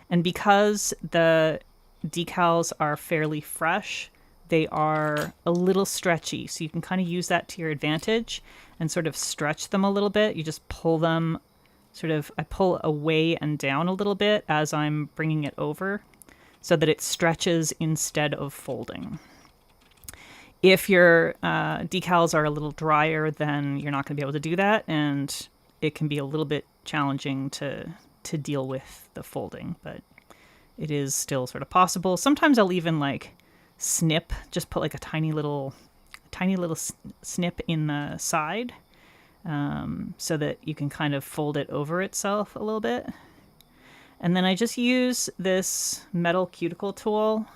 And because the decals are fairly fresh, they are a little stretchy. So you can kind of use that to your advantage and sort of stretch them a little bit. You just pull them I pull away and down a little bit as I'm bringing it over so that it stretches instead of folding. If your decals are a little drier, then you're not going to be able to do that, and it can be a little bit challenging to deal with the folding, but it is still sort of possible. Sometimes I'll even like snip, just put like a tiny little snip in the side so that you can kind of fold it over itself a little bit. And then I just use this metal cuticle tool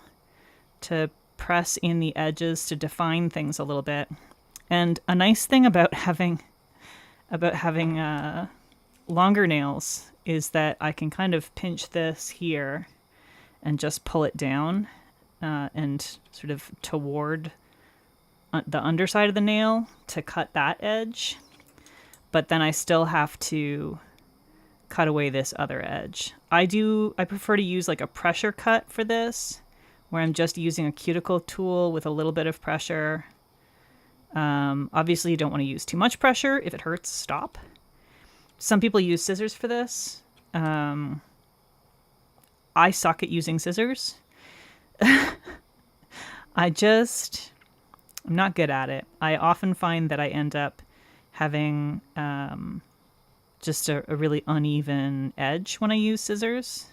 to press in the edges to define things a little bit. And a nice thing about having longer nails is that I can kind of pinch this here and just pull it down and sort of toward the underside of the nail to cut that edge. But then I still have to cut away this other edge. I prefer to use like a pressure cut for this, where I'm just using a cuticle tool with a little bit of pressure. Obviously you don't want to use too much pressure. If it hurts, stop. Some people use scissors for this. I suck at using scissors. I'm not good at it. I often find that I end up having just a really uneven edge when I use scissors.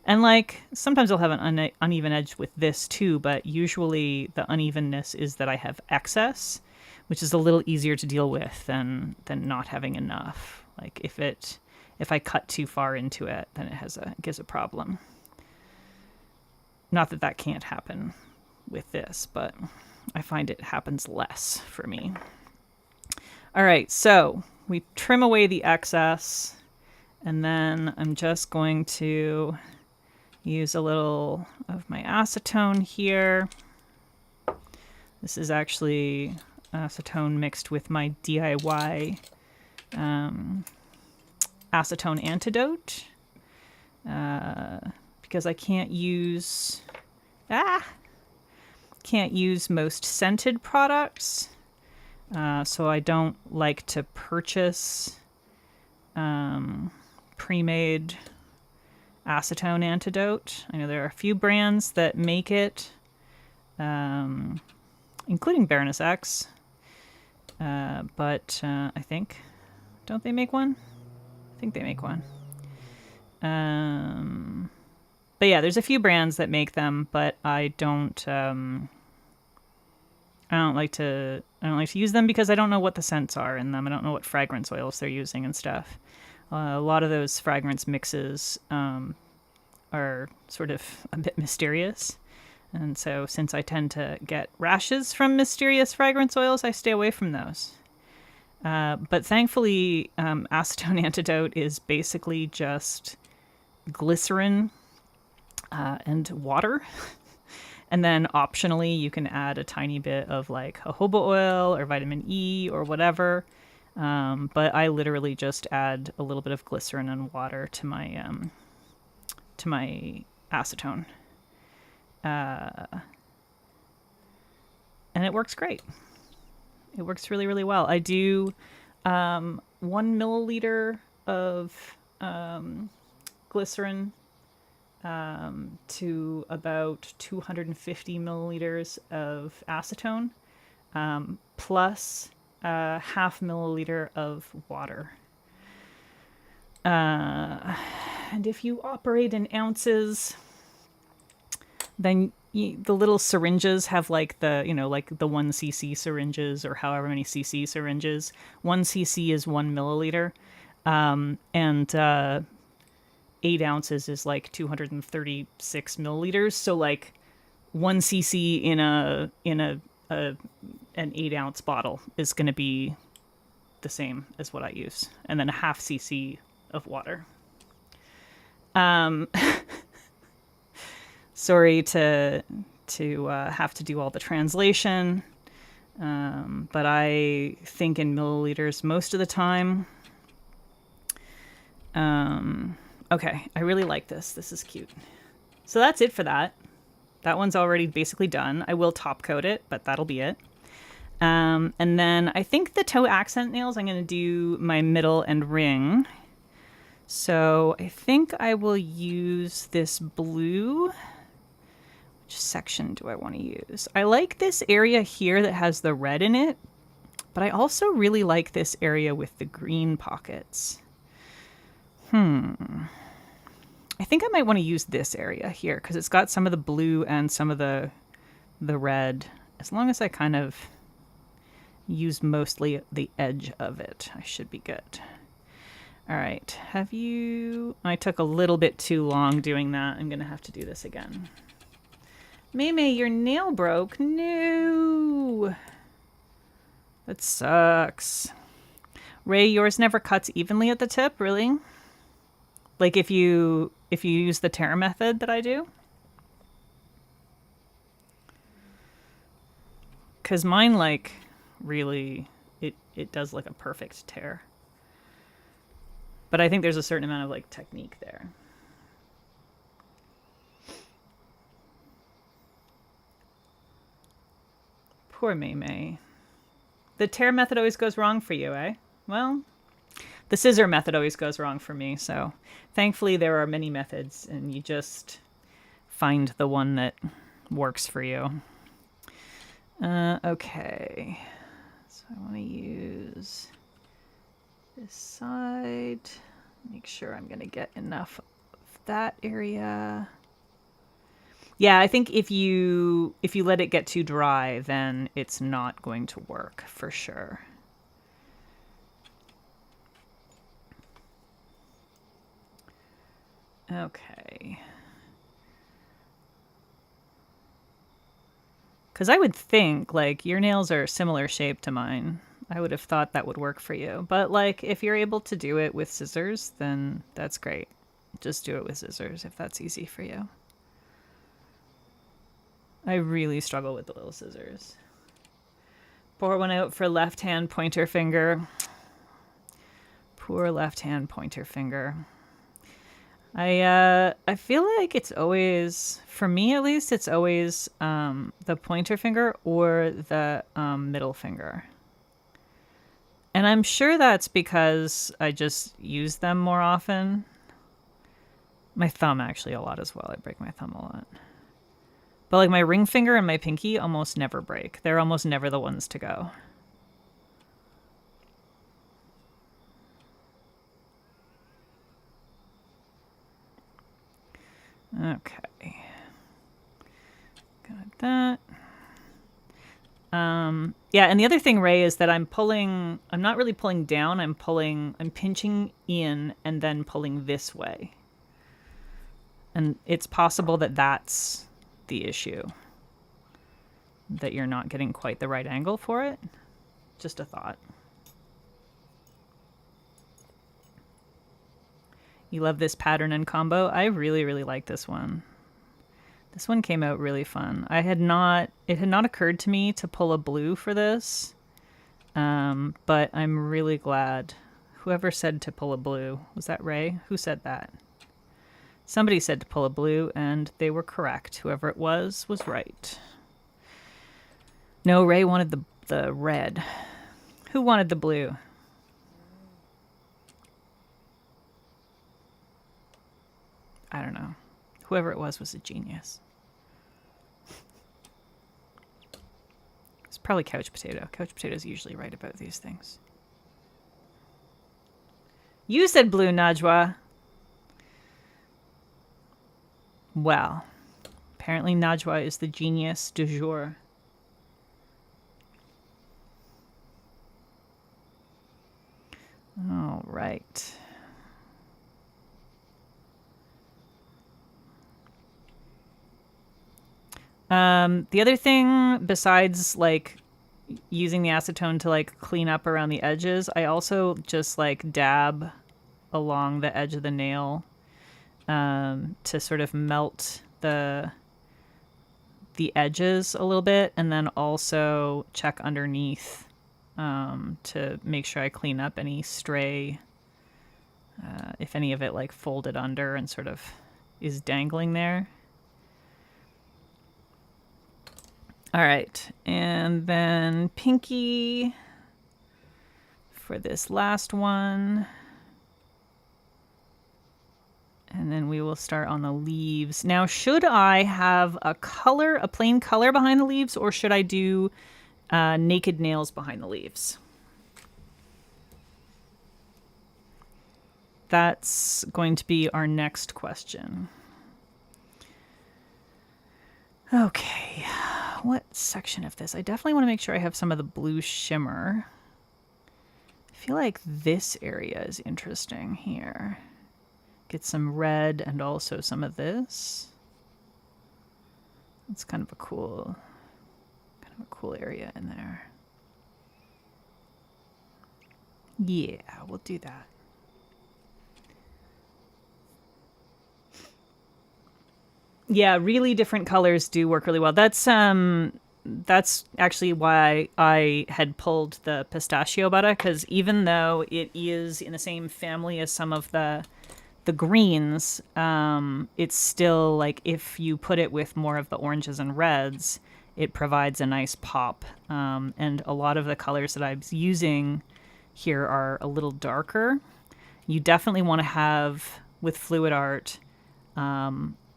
And like sometimes I'll have an uneven edge with this too, but usually the unevenness is that I have excess, which is a little easier to deal with than not having enough. Like if I cut too far into it, then it gives a problem. Not that that can't happen with this, but I find it happens less for me. All right, so we trim away the excess, and then I'm just going to use a little of my acetone here. This is actually acetone mixed with my DIY acetone antidote because I can't use can't use most scented products, so I don't like to purchase pre-made acetone antidote. I know there are a few brands that make it, including Baroness X, but I think, don't they make one? I think they make one. But yeah, there's a few brands that make them, but I don't like to use them because I don't know what the scents are in them. I don't know what fragrance oils they're using and stuff. A lot of those fragrance mixes are sort of a bit mysterious. And so since I tend to get rashes from mysterious fragrance oils, I stay away from those. But thankfully, acetone antidote is basically just glycerin and water. And then optionally, you can add a tiny bit of like jojoba oil or vitamin E or whatever. But I literally just add a little bit of glycerin and water to my acetone. And it works great. It works really, really well. I do 1 milliliter of glycerin to about 250 milliliters of acetone, plus half milliliter of water. And if you operate in ounces, then the little syringes have like the 1 cc syringes or however many cc syringes. 1 cc is 1 milliliter. And 8 ounces is like 236 milliliters. So like 1 cc in an 8 ounce bottle is going to be the same as what I use. And then a half cc of water. Sorry to have to do all the translation, but I think in milliliters most of the time. Okay, I really like this. This is cute. So that's it for that. That one's already basically done. I will top coat it, but that'll be it. And then I think the toe accent nails, I'm going to do my middle and ring. So I think I will use this blue. Which section do I want to use? I like this area here that has the red in it, but I also really like this area with the green pockets. I think I might want to use this area here because it's got some of the blue and some of the red. As long as I kind of use mostly the edge of it, I should be good. All right. I took a little bit too long doing that. I'm going to have to do this again. Maymay, your nail broke. No. That sucks. Ray, yours never cuts evenly at the tip, really? Like if you use the tear method that I do? Because mine, like, really, it does like a perfect tear. But I think there's a certain amount of like technique there. Poor Maymay. The tear method always goes wrong for you, eh? Well, the scissor method always goes wrong for me, so thankfully there are many methods, and you just find the one that works for you. Okay. So I want to use this side. Make sure I'm going to get enough of that area. Yeah, I think if you let it get too dry, then it's not going to work for sure. Okay. Because I would think, like, your nails are similar shape to mine. I would have thought that would work for you. But, like, if you're able to do it with scissors, then that's great. Just do it with scissors if that's easy for you. I really struggle with the little scissors. Pour one out for left hand pointer finger. Poor left hand pointer finger. I feel like it's always, for me at least, it's always the pointer finger or the middle finger. And I'm sure that's because I just use them more often. My thumb actually a lot as well. I break my thumb a lot. But like my ring finger and my pinky almost never break. They're almost never the ones to go. Okay. Got that. Yeah, and the other thing, Ray, is that I'm not really pulling down, I'm pinching in and then pulling this way. And it's possible that that's the issue. That you're not getting quite the right angle for it. Just a thought. You love this pattern and combo? I really, really like this one. This one came out really fun. It had not occurred to me to pull a blue for this, but I'm really glad. Whoever said to pull a blue, was that Ray? Who said that? Somebody said to pull a blue, and they were correct. Whoever it was right. No, Ray wanted the red. Who wanted the blue? I don't know. Whoever it was a genius. It's probably Couch Potato. Couch Potato's usually right about these things. You said blue, Najwa. Well, apparently Najwa is the genius du jour. All right. The other thing, besides like using the acetone to like clean up around the edges, I also just like dab along the edge of the nail to sort of melt the edges a little bit, and then also check underneath to make sure I clean up any stray, if any of it like folded under and sort of is dangling there. All right, and then pinky for this last one. And then we will start on the leaves. Now, should I have a plain color behind the leaves, or should I do naked nails behind the leaves? That's going to be our next question. Okay, what section of this? I definitely want to make sure I have some of the blue shimmer. I feel like this area is interesting here. Get some red and also some of this. It's kind of a cool area in there. Yeah, we'll do that. Yeah, really different colors do work really well. That's actually why I had pulled the pistachio butter, because even though it is in the same family as some of the greens, it's still like if you put it with more of the oranges and reds, it provides a nice pop. And a lot of the colors that I'm using here are a little darker. You definitely want to have, with fluid art,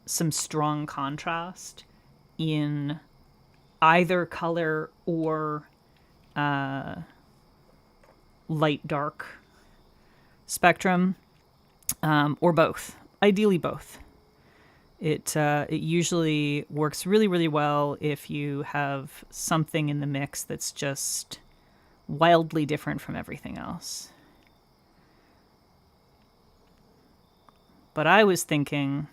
some strong contrast in either color or light dark spectrum, or both. Ideally both. It usually works really, really well if you have something in the mix that's just wildly different from everything else. But I was thinking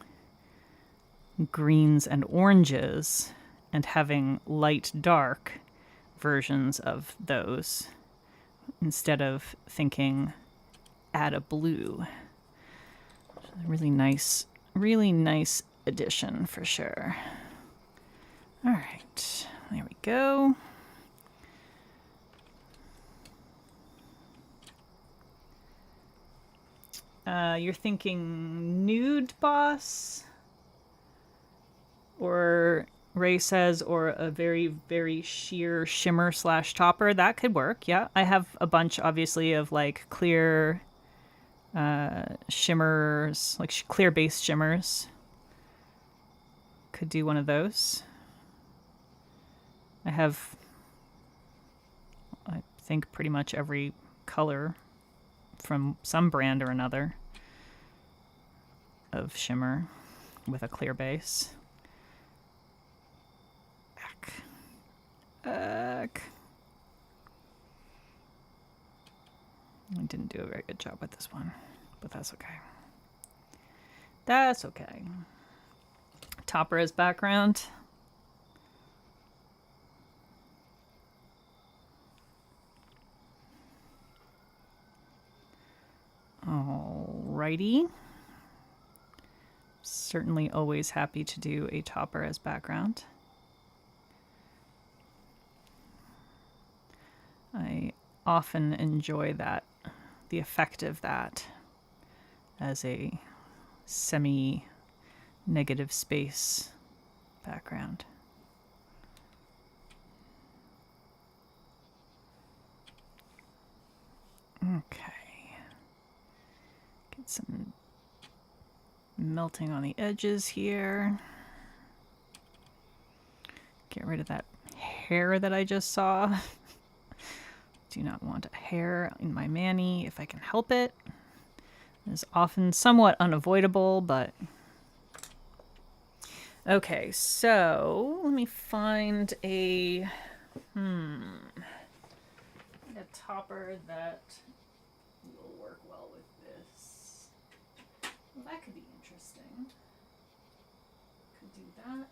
greens and oranges and having light dark versions of those instead of thinking add a blue. Really nice addition for sure. All right, there we go. You're thinking nude boss? Or Ray says, or a very, very sheer shimmer slash topper. That could work, yeah. I have a bunch, obviously, of like clear shimmers, like clear base shimmers. Could do one of those. I have, I think, pretty much every color from some brand or another of shimmer with a clear base. I didn't do a very good job with this one, but that's okay. That's okay. Topper as background. Alrighty. Certainly always happy to do a topper as background. I often enjoy that, the effect of that as a semi-negative space background. Okay. Get some melting on the edges here. Get rid of that hair that I just saw. Do not want a hair in my mani if I can help it. It is often somewhat unavoidable, but... Okay, so let me find a topper that will work well with this. Well, that could be interesting. Could do that.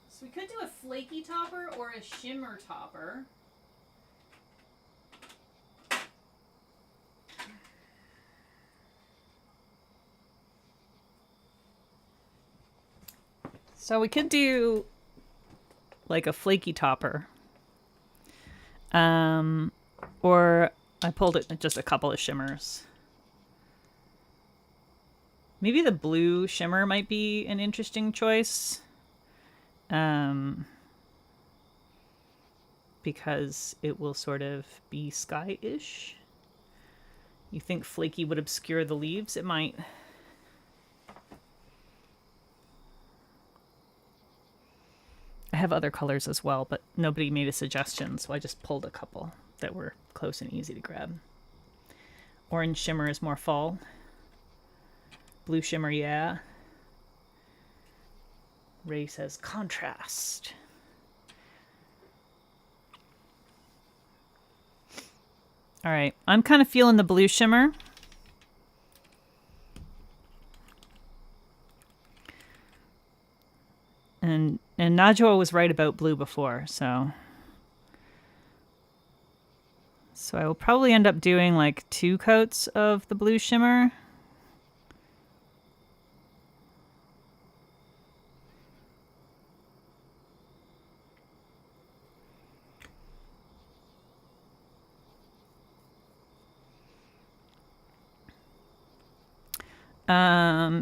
So we could do a flaky topper or a shimmer topper. So we could do like a flaky topper. Or I pulled it just a couple of shimmers. Maybe the blue shimmer might be an interesting choice. Because it will sort of be sky-ish. You think flaky would obscure the leaves? It might. I have other colors as well, but nobody made a suggestion, so I just pulled a couple that were close and easy to grab. Orange shimmer is more fall. Blue shimmer, yeah. Ray says contrast. All right, I'm kind of feeling the blue shimmer. And Najwa was right about blue before, so I will probably end up doing like 2 coats of the blue shimmer.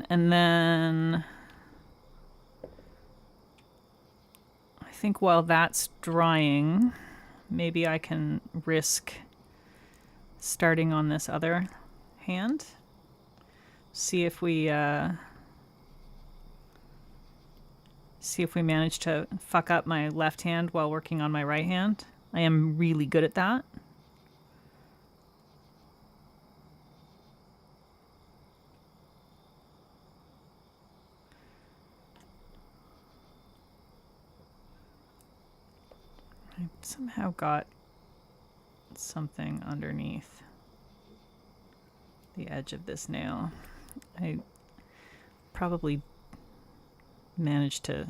And then I think while that's drying, maybe I can risk starting on this other hand. See if we manage to fuck up my left hand while working on my right hand. I am really good at that. I somehow got something underneath the edge of this nail. I probably managed to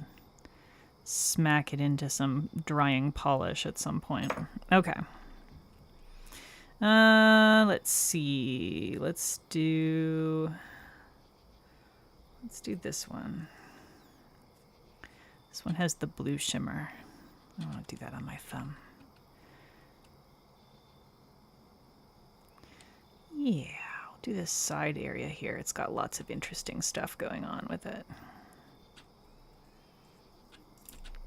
smack it into some drying polish at some point. Okay. Let's see. Let's do this one. This one has the blue shimmer. I want to do that on my thumb. Yeah, I'll do this side area here. It's got lots of interesting stuff going on with it.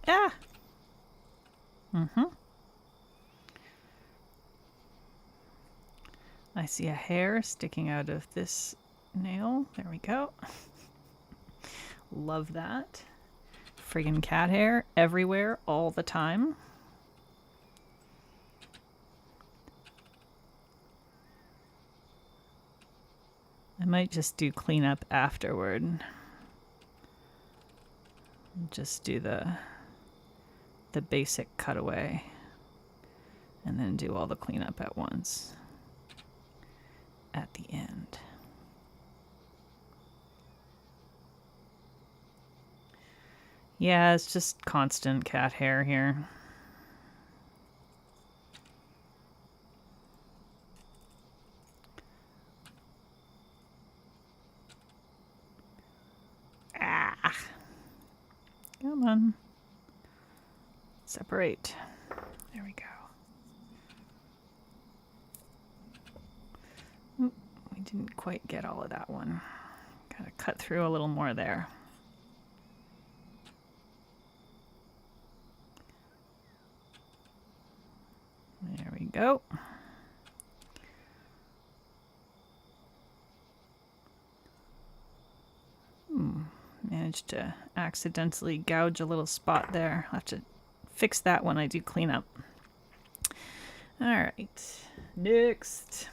Ah! I see a hair sticking out of this nail. There we go. Love that. Friggin' cat hair everywhere all the time. I might just do cleanup afterward. Just do the basic cutaway and then do all the cleanup at once at the end. Yeah, it's just constant cat hair here. Ah! Come on. Separate. There we go. Oop, we didn't quite get all of that one. Gotta cut through a little more there. There we go. Managed to accidentally gouge a little spot there. I'll have to fix that when I do cleanup. All right, next.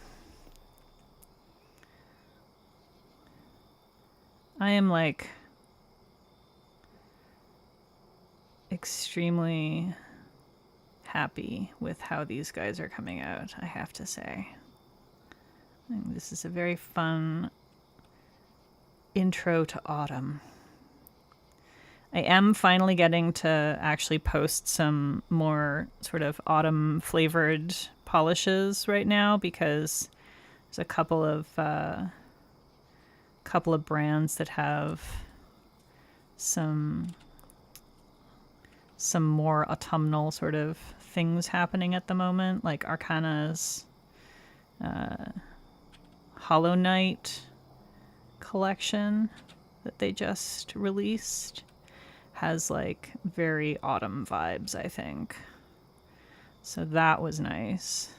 I am like extremely happy with how these guys are coming out, I have to say. I think this is a very fun intro to autumn. I am finally getting to actually post some more sort of autumn flavored polishes right now because there's a couple of brands that have some more autumnal sort of things happening at the moment, like Arcana's Hollow Knight collection that they just released has like very autumn vibes, I think. So that was nice.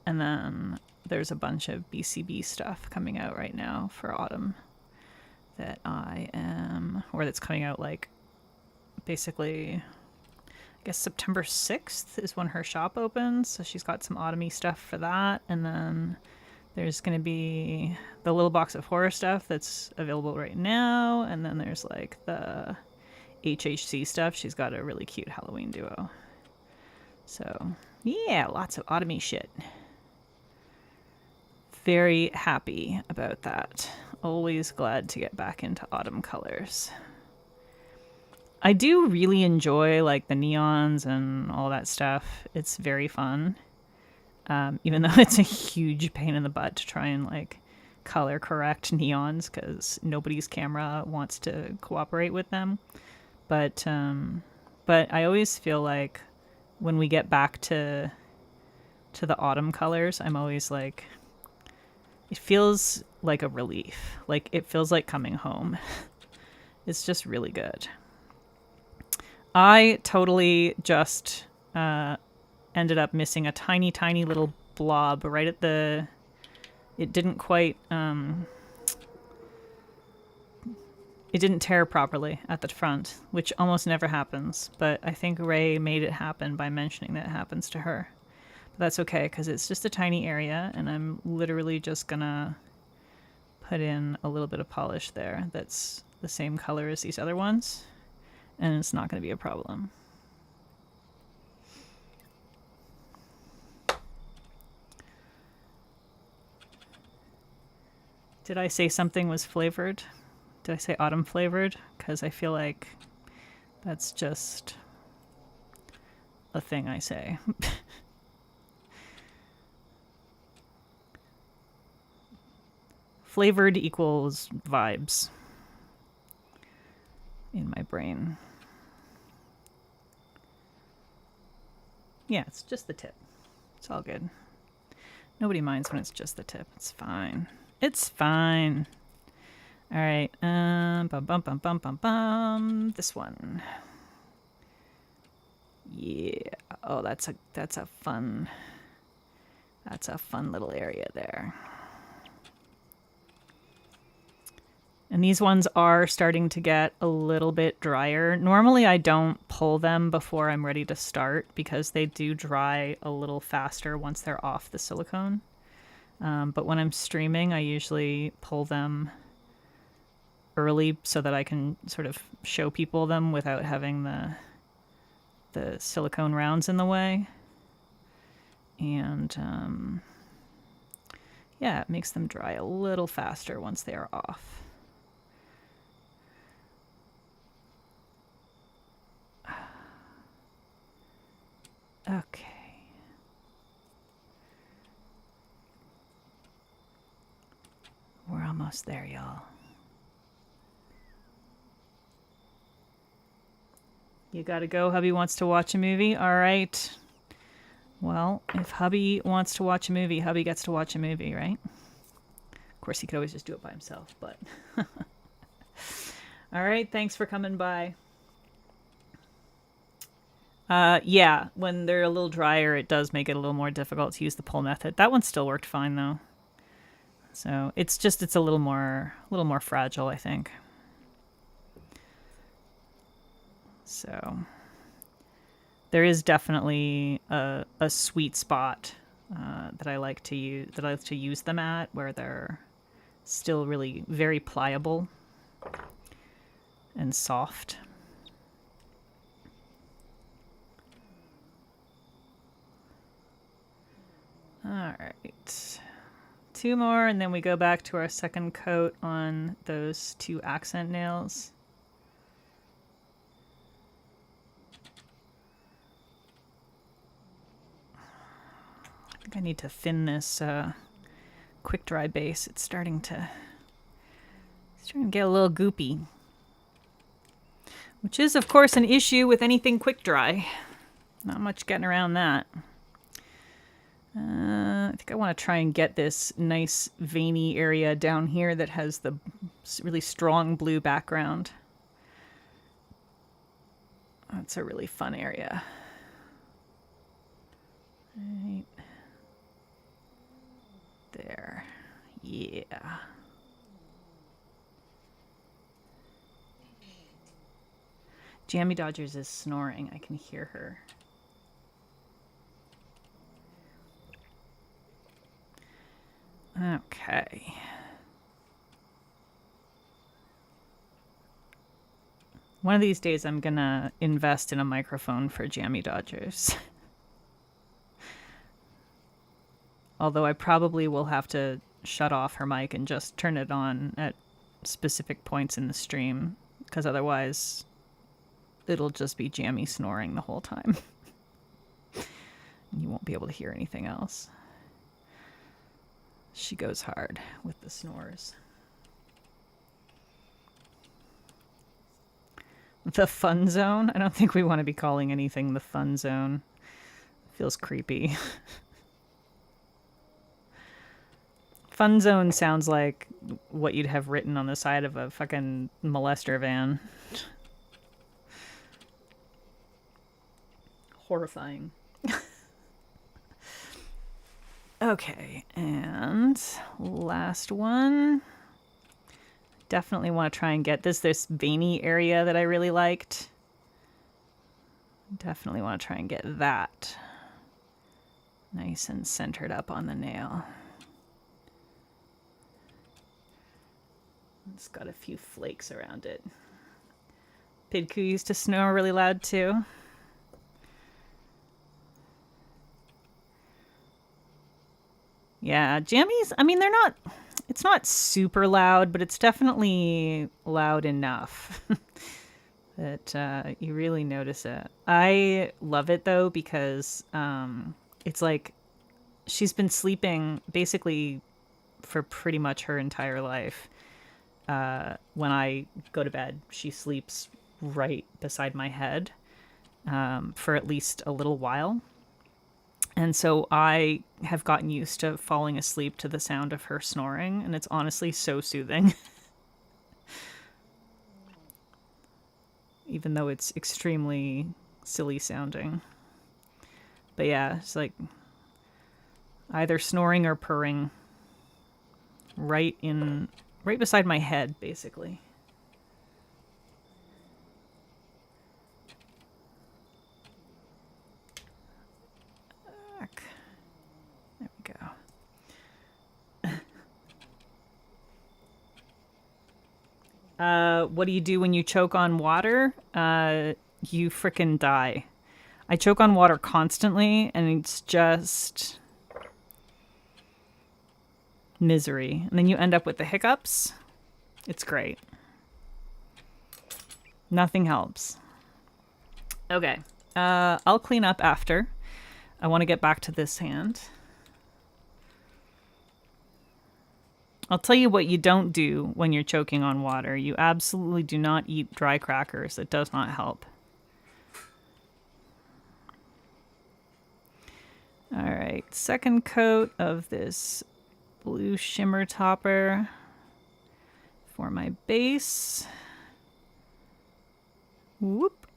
And then there's a bunch of BCB stuff coming out right now for autumn that that's coming out like basically, I guess September 6th is when her shop opens. So she's got some autumny stuff for that. And then there's going to be the little box of horror stuff that's available right now. And then there's like the HHC stuff. She's got a really cute Halloween duo. So yeah, lots of autumny shit. Very happy about that. Always glad to get back into autumn colors. I do really enjoy like the neons and all that stuff. It's very fun. Even though it's a huge pain in the butt to try and like color correct neons because nobody's camera wants to cooperate with them. But I always feel like when we get back to the autumn colors, I'm always like, it feels like a relief. Like it feels like coming home. It's just really good. I totally just ended up missing a tiny, tiny little blob right at the... It didn't quite... It didn't tear properly at the front, which almost never happens. But I think Ray made it happen by mentioning that it happens to her. But that's okay, because it's just a tiny area, and I'm literally just gonna put in a little bit of polish there that's the same color as these other ones. And it's not going to be a problem. Did I say something was flavored? Did I say autumn flavored? Because I feel like that's just a thing I say. Flavored equals vibes in my brain. Yeah, it's just the tip. It's all good. Nobody minds when it's just the tip. It's fine. It's fine. All right. Bum bum bum bum bum bum. This one. Yeah. Oh, that's a fun little area there. And these ones are starting to get a little bit drier. Normally I don't pull them before I'm ready to start because they do dry a little faster once they're off the silicone. But when I'm streaming, I usually pull them early so that I can sort of show people them without having the silicone rounds in the way. And yeah, it makes them dry a little faster once they are off. Okay. We're almost there, y'all. You gotta go. Hubby wants to watch a movie. All right. Well, if hubby wants to watch a movie, hubby gets to watch a movie, right? Of course, he could always just do it by himself, but... All right, thanks for coming by. Yeah, when they're a little drier, it does make it a little more difficult to use the pull method. That one still worked fine, though. So it's a little more fragile, I think. So there is definitely a sweet spot that I like to use them at, where they're still really very pliable and soft. All right, 2 more, and then we go back to our second coat on those 2 accent nails. I think I need to thin this quick dry base. It's starting to get a little goopy, which is, of course, an issue with anything quick dry. Not much getting around that. I think I want to try and get this nice veiny area down here that has the really strong blue background. That's a really fun area. Right there. Yeah. Jammy Dodgers is snoring. I can hear her. Okay. One of these days I'm gonna invest in a microphone for Jammy Dodgers. Although I probably will have to shut off her mic and just turn it on at specific points in the stream, because otherwise it'll just be Jammy snoring the whole time. You won't be able to hear anything else. She goes hard with the snores. The fun zone? I don't think we want to be calling anything the fun zone. Feels creepy. Fun zone sounds like what you'd have written on the side of a fucking molester van. Horrifying. Okay, and last one. Definitely want to try and get this veiny area that I really liked. Definitely want to try and get that nice and centered up on the nail. It's got a few flakes around it. Pidku used to snore really loud too. Yeah, jammies, I mean, it's not super loud, but it's definitely loud enough that you really notice it. I love it, though, because it's like she's been sleeping basically for pretty much her entire life. When I go to bed, she sleeps right beside my head for at least a little while. And so I have gotten used to falling asleep to the sound of her snoring, and it's honestly so soothing. Even though it's extremely silly sounding. But yeah, it's like either snoring or purring right beside my head, basically. There we go. What do you do when you choke on water? You frickin' die. I choke on water constantly, and it's just misery. And then you end up with the hiccups. It's great. Nothing helps. Okay. I'll clean up after. I want to get back to this hand. I'll tell you what you don't do when you're choking on water. You absolutely do not eat dry crackers. It does not help. All right, second coat of this blue shimmer topper for my base. Whoop.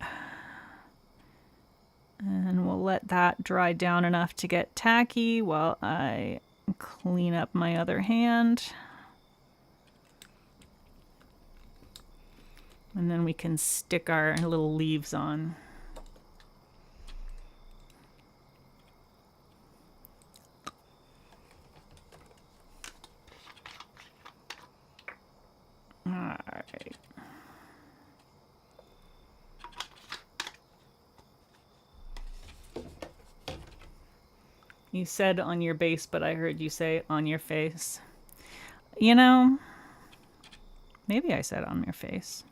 And we'll let that dry down enough to get tacky while I clean up my other hand. And then we can stick our little leaves on. All right. You said on your base, but I heard you say on your face. You know, maybe I said on your face.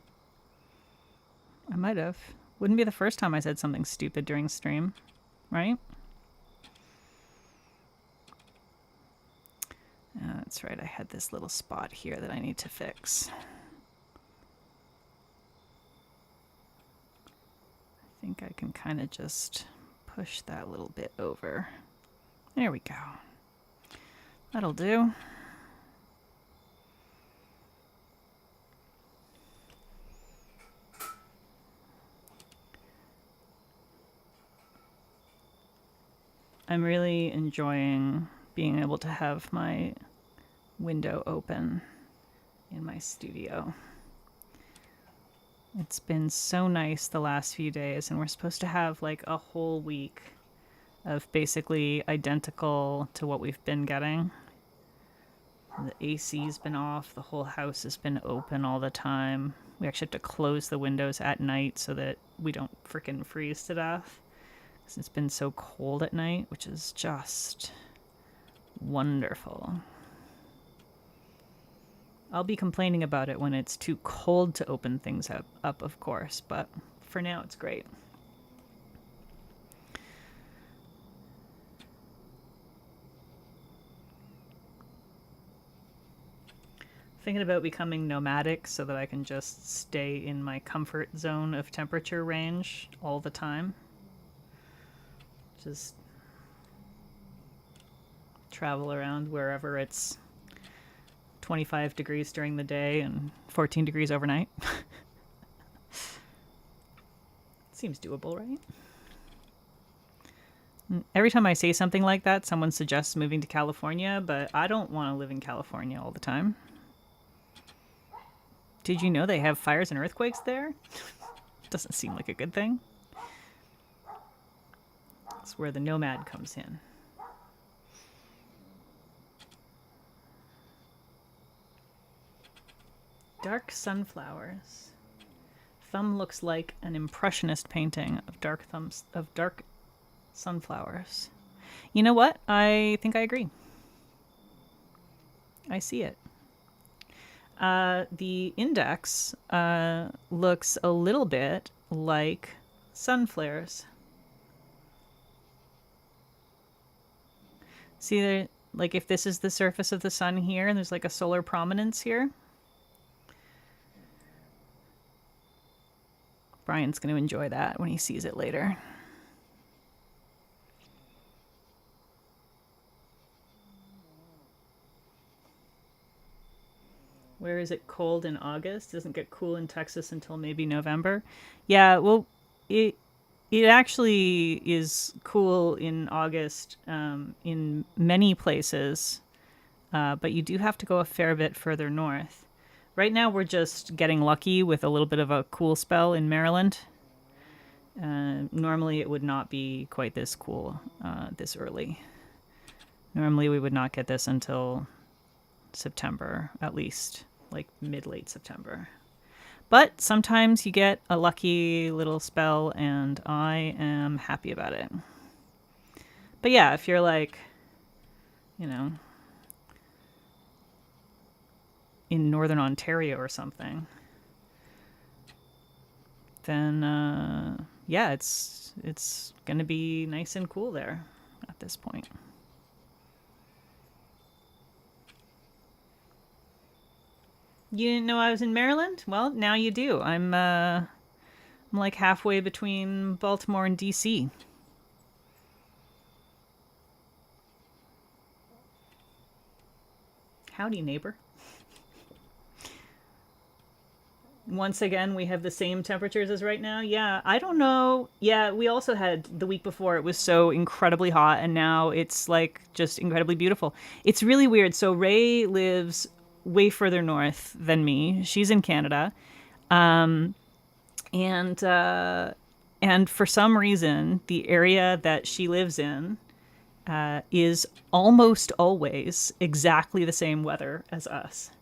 I might have. Wouldn't be the first time I said something stupid during stream, right? That's right, I had this little spot here that I need to fix. I think I can kind of just push that little bit over. There we go. That'll do. I'm really enjoying being able to have my window open in my studio. It's been so nice the last few days, and we're supposed to have like a whole week of basically identical to what we've been getting. The AC's been off, the whole house has been open all the time. We actually have to close the windows at night so that we don't freaking freeze to death. Because it's been so cold at night, which is just wonderful. I'll be complaining about it when it's too cold to open things up, of course, but for now it's great. Thinking about becoming nomadic so that I can just stay in my comfort zone of temperature range all the time. Just travel around wherever it's 25 degrees during the day and 14 degrees overnight. Seems doable, right? Every time I say something like that, someone suggests moving to California, but I don't want to live in California all the time. Did you know they have fires and earthquakes there? Doesn't seem like a good thing. That's where the nomad comes in. Dark sunflowers. Thumb looks like an impressionist painting of dark sunflowers. You know what? I think I agree. I see it. The index looks a little bit like sunflares. See there, like if this is the surface of the sun here and there's like a solar prominence here. Brian's going to enjoy that when he sees it later. Where is it cold in August? Doesn't get cool in Texas until maybe November. Yeah, well, it it actually is cool in August in many places, but you do have to go a fair bit further north. Right now, we're just getting lucky with a little bit of a cool spell in Maryland. Normally, it would not be quite this cool this early. Normally, we would not get this until September, at least, like mid-late September. But sometimes you get a lucky little spell, and I am happy about it. But yeah, if you're like, you know, in northern Ontario or something, then yeah, it's gonna be nice and cool there at this point. You didn't know I was in Maryland? Well, now you do. I'm like halfway between Baltimore and DC. Howdy, neighbor. Once again, we have the same temperatures as right now. Yeah, I don't know. Yeah, we also had the week before, it was so incredibly hot, and now it's like just incredibly beautiful. It's really weird. So Ray lives way further north than me. She's in Canada. Um, and for some reason, the area that she lives in is almost always exactly the same weather as us.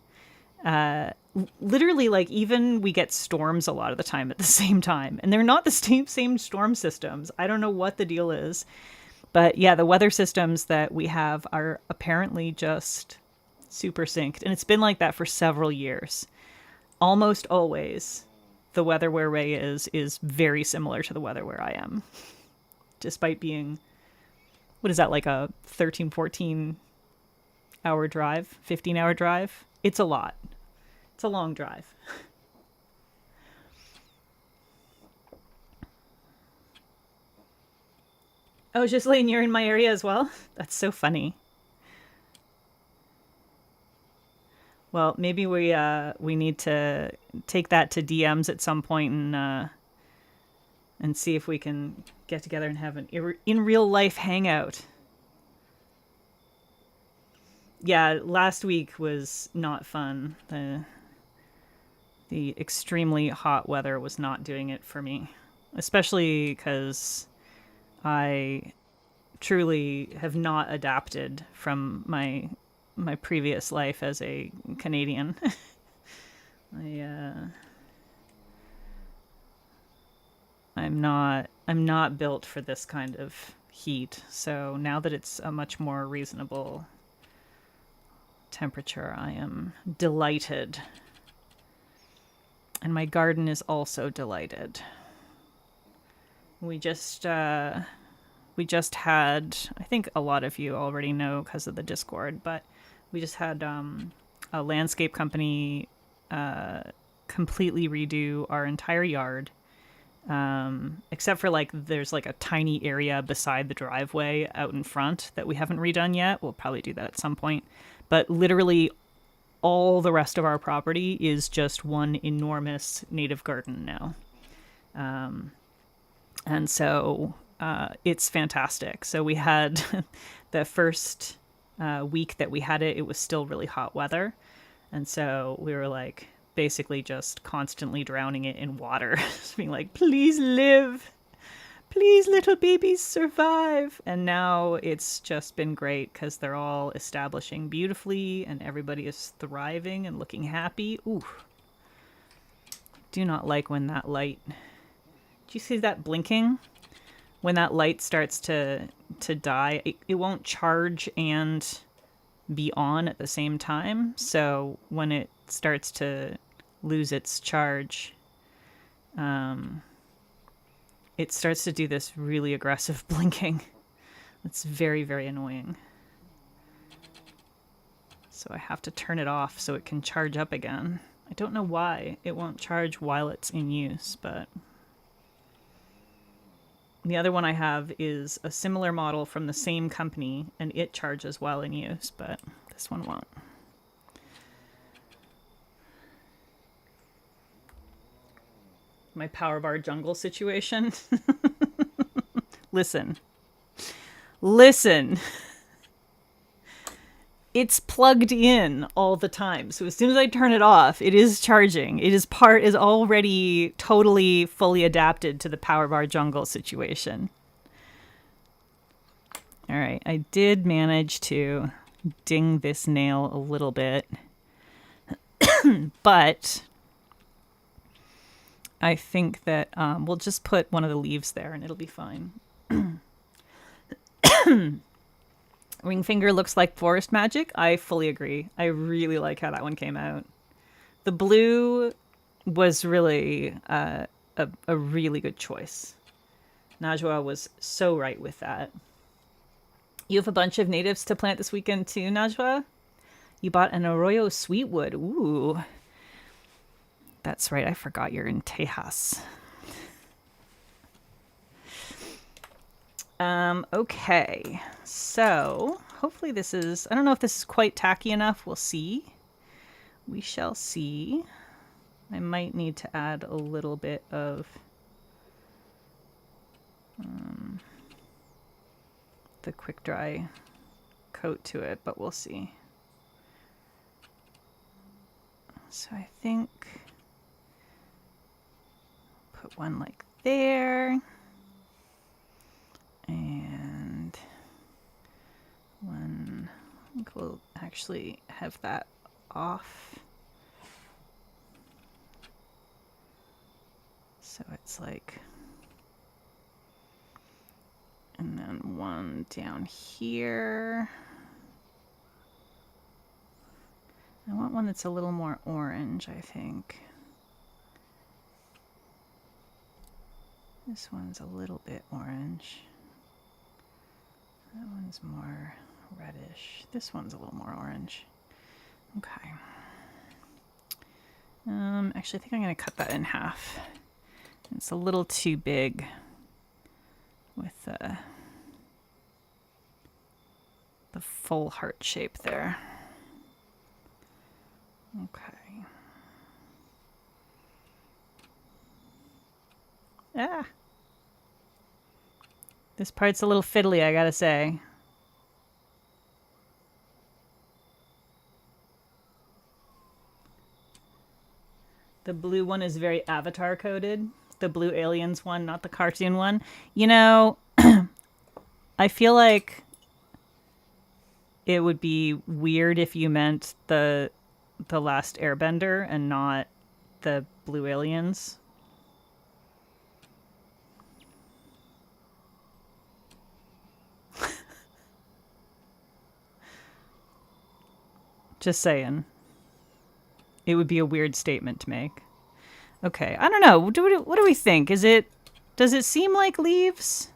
Literally, like, even we get storms a lot of the time at the same time, and they're not the same storm systems. I don't know what the deal is, but yeah, the weather systems that we have are apparently just super synced, and it's been like that for several years. Almost always, the weather where Ray is very similar to the weather where I am, despite being, what is that, like a 13, 14 hour drive, 15-hour drive? It's a lot. It's a long drive. Oh, Ghislaine, you're in my area as well? That's so funny. Well, maybe we need to take that to DMs at some point and see if we can get together and have an in real life hangout. Yeah, last week was not fun. The extremely hot weather was not doing it for me, especially because I truly have not adapted from my previous life as a Canadian. I I'm not built for this kind of heat. So now that it's a much more reasonable temperature, I am delighted. And my garden is also delighted. We just had, I think a lot of you already know because of the Discord, but we just had a landscape company completely redo our entire yard. Except for like there's like a tiny area beside the driveway out in front that we haven't redone yet. We'll probably do that at some point. But literally all the rest of our property is just one enormous native garden now. And so it's fantastic. So we had the first week that we had it, it was still really hot weather. And so we were like basically just constantly drowning it in water. Just being like, please live. Please, little babies, survive. And now it's just been great because they're all establishing beautifully and everybody is thriving and looking happy. Ooh. Do not like when that light... Do you see that blinking? When that light starts to die, it won't charge and be on at the same time. So when it starts to lose its charge, it starts to do this really aggressive blinking. It's very, very annoying. So I have to turn it off so it can charge up again. I don't know why it won't charge while it's in use, but... The other one I have is a similar model from the same company, and it charges while in use, but this one won't. My power bar jungle situation. Listen. Listen. It's plugged in all the time. So as soon as I turn it off, it is charging. It is already totally fully adapted to the power bar jungle situation. All right, I did manage to ding this nail a little bit. But I think that we'll just put one of the leaves there and it'll be fine. Ring finger looks like forest magic. I fully agree. I really like how that one came out. The blue was really a really good choice. Najwa was so right with that. You have a bunch of natives to plant this weekend too, Najwa? You bought an Arroyo Sweetwood. Ooh. That's right. I forgot you're in Tejas. Okay. So hopefully this is, I don't know if this is quite tacky enough. We'll see. We shall see. I might need to add a little bit of the quick dry coat to it, but we'll see. So I think put one like there, and one, I think we'll actually have that off. So it's like, and then one down here. I want one that's a little more orange, I think. This one's a little bit orange. That one's more reddish. This one's a little more orange. Okay. Actually, I think I'm going to cut that in half. It's a little too big with the full heart shape there. Okay. Ah. This part's a little fiddly, I gotta say. The blue one is very Avatar coded. The Blue Aliens one, not the cartoon one. You know, I feel like it would be weird if you meant the Last Airbender and not the Blue Aliens. Just saying. It would be a weird statement to make. Okay, I don't know. What do we think? Does it seem like leaves?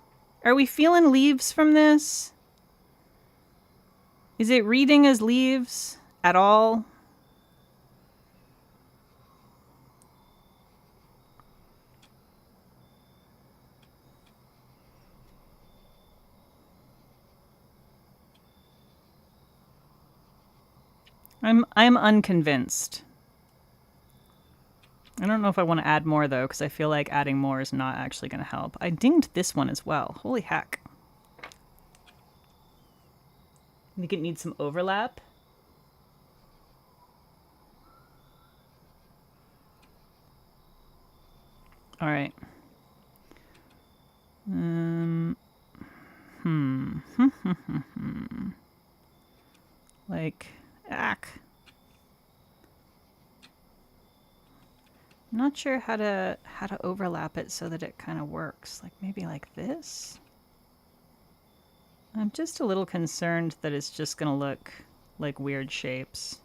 Are we feeling leaves from this? Is it reading as leaves at all? I'm unconvinced. I don't know if I want to add more though, because I feel like adding more is not actually going to help. I dinged this one as well. Holy heck. I think it needs some overlap. All right. Like, ack. I'm not sure how to overlap it so that it kind of works. Like maybe like this. I'm just a little concerned that it's just going to look like weird shapes.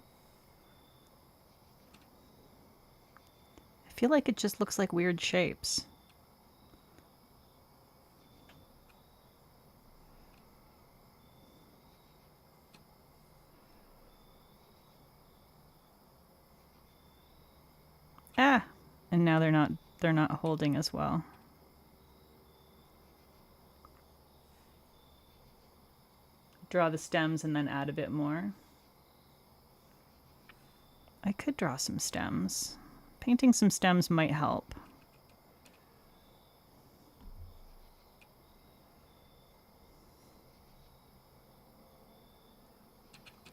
I feel like it just looks like weird shapes. Ah, and now they're not holding as well. Draw the stems and then add a bit more. I could draw some stems. Painting some stems might help.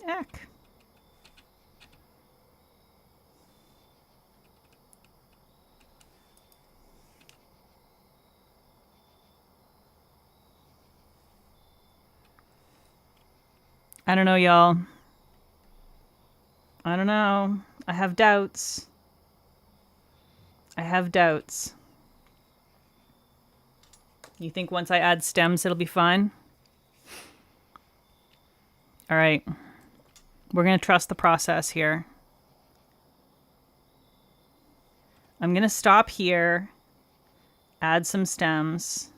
heck? I don't know, y'all. I don't know. I have doubts. I have doubts. You think once I add stems, it'll be fine? All right. We're going to trust the process here. I'm going to stop here, add some stems,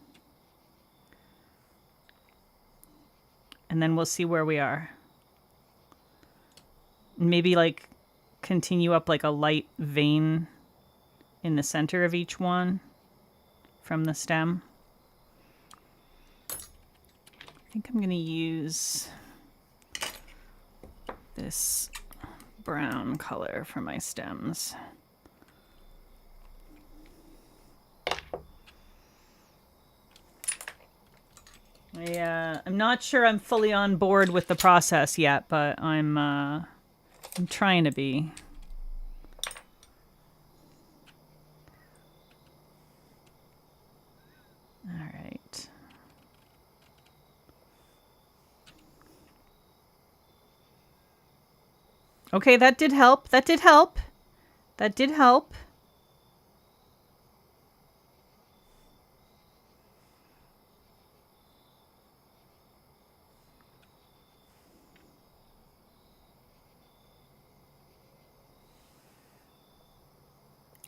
and then we'll see where we are. Maybe like continue up like a light vein in the center of each one from the stem. I think I'm going to use this brown color for my stems. I'm not sure I'm fully on board with the process yet, but I'm trying to be. All right. Okay, that did help. That did help. That did help.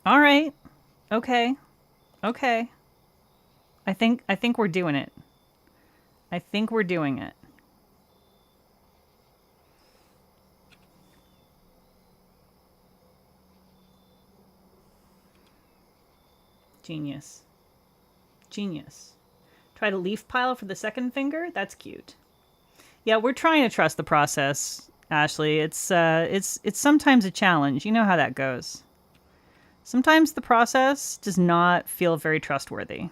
All right. Okay. Okay. I think we're doing it. I think we're doing it. Genius. Genius. Try to leaf pile for the second finger? That's cute. Yeah, we're trying to trust the process, Ashley. It's sometimes a challenge. You know how that goes. Sometimes the process does not feel very trustworthy.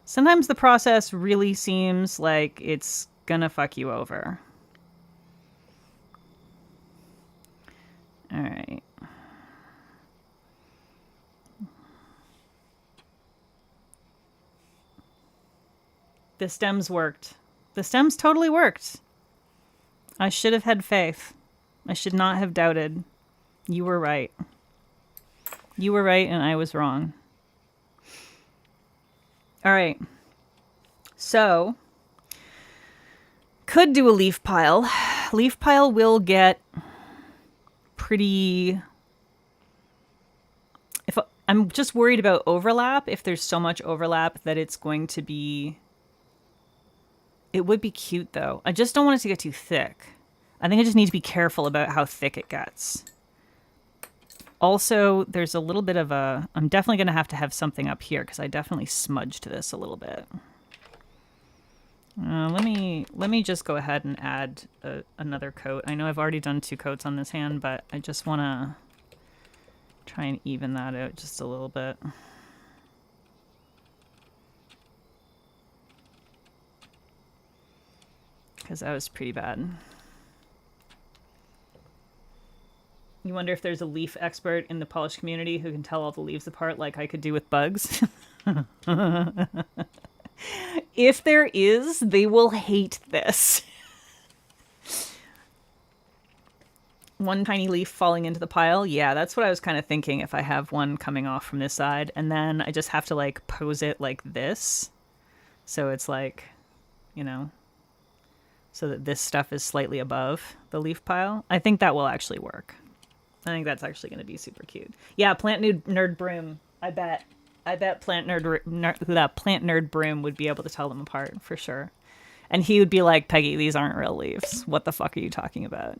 Sometimes the process really seems like it's gonna fuck you over. All right. The stems worked. The stems totally worked. I should have had faith. I should not have doubted. You were right. You were right and I was wrong. All right. So, could do a leaf pile. Leaf pile will get pretty... I'm just worried about overlap. If there's so much overlap that it's going to be... It would be cute, though. I just don't want it to get too thick. I think I just need to be careful about how thick it gets. Also, there's a little bit of a... I'm definitely going to have something up here because I definitely smudged this a little bit. Let me just go ahead and add another coat. I know I've already done 2 coats on this hand, but I just want to try and even that out just a little bit. Because that was pretty bad. You wonder if there's a leaf expert in the polish community who can tell all the leaves apart like I could do with bugs? If there is, they will hate this. One tiny leaf falling into the pile. Yeah, that's what I was kind of thinking if I have one coming off from this side. And then I just have to like pose it like this. So it's like, you know, so that this stuff is slightly above the leaf pile. I think that will actually work. I think that's actually going to be super cute. Yeah, Plant Nerd Broom. I bet Plant Nerd Broom would be able to tell them apart for sure. And he would be like, Peggy, these aren't real leaves. What the fuck are you talking about?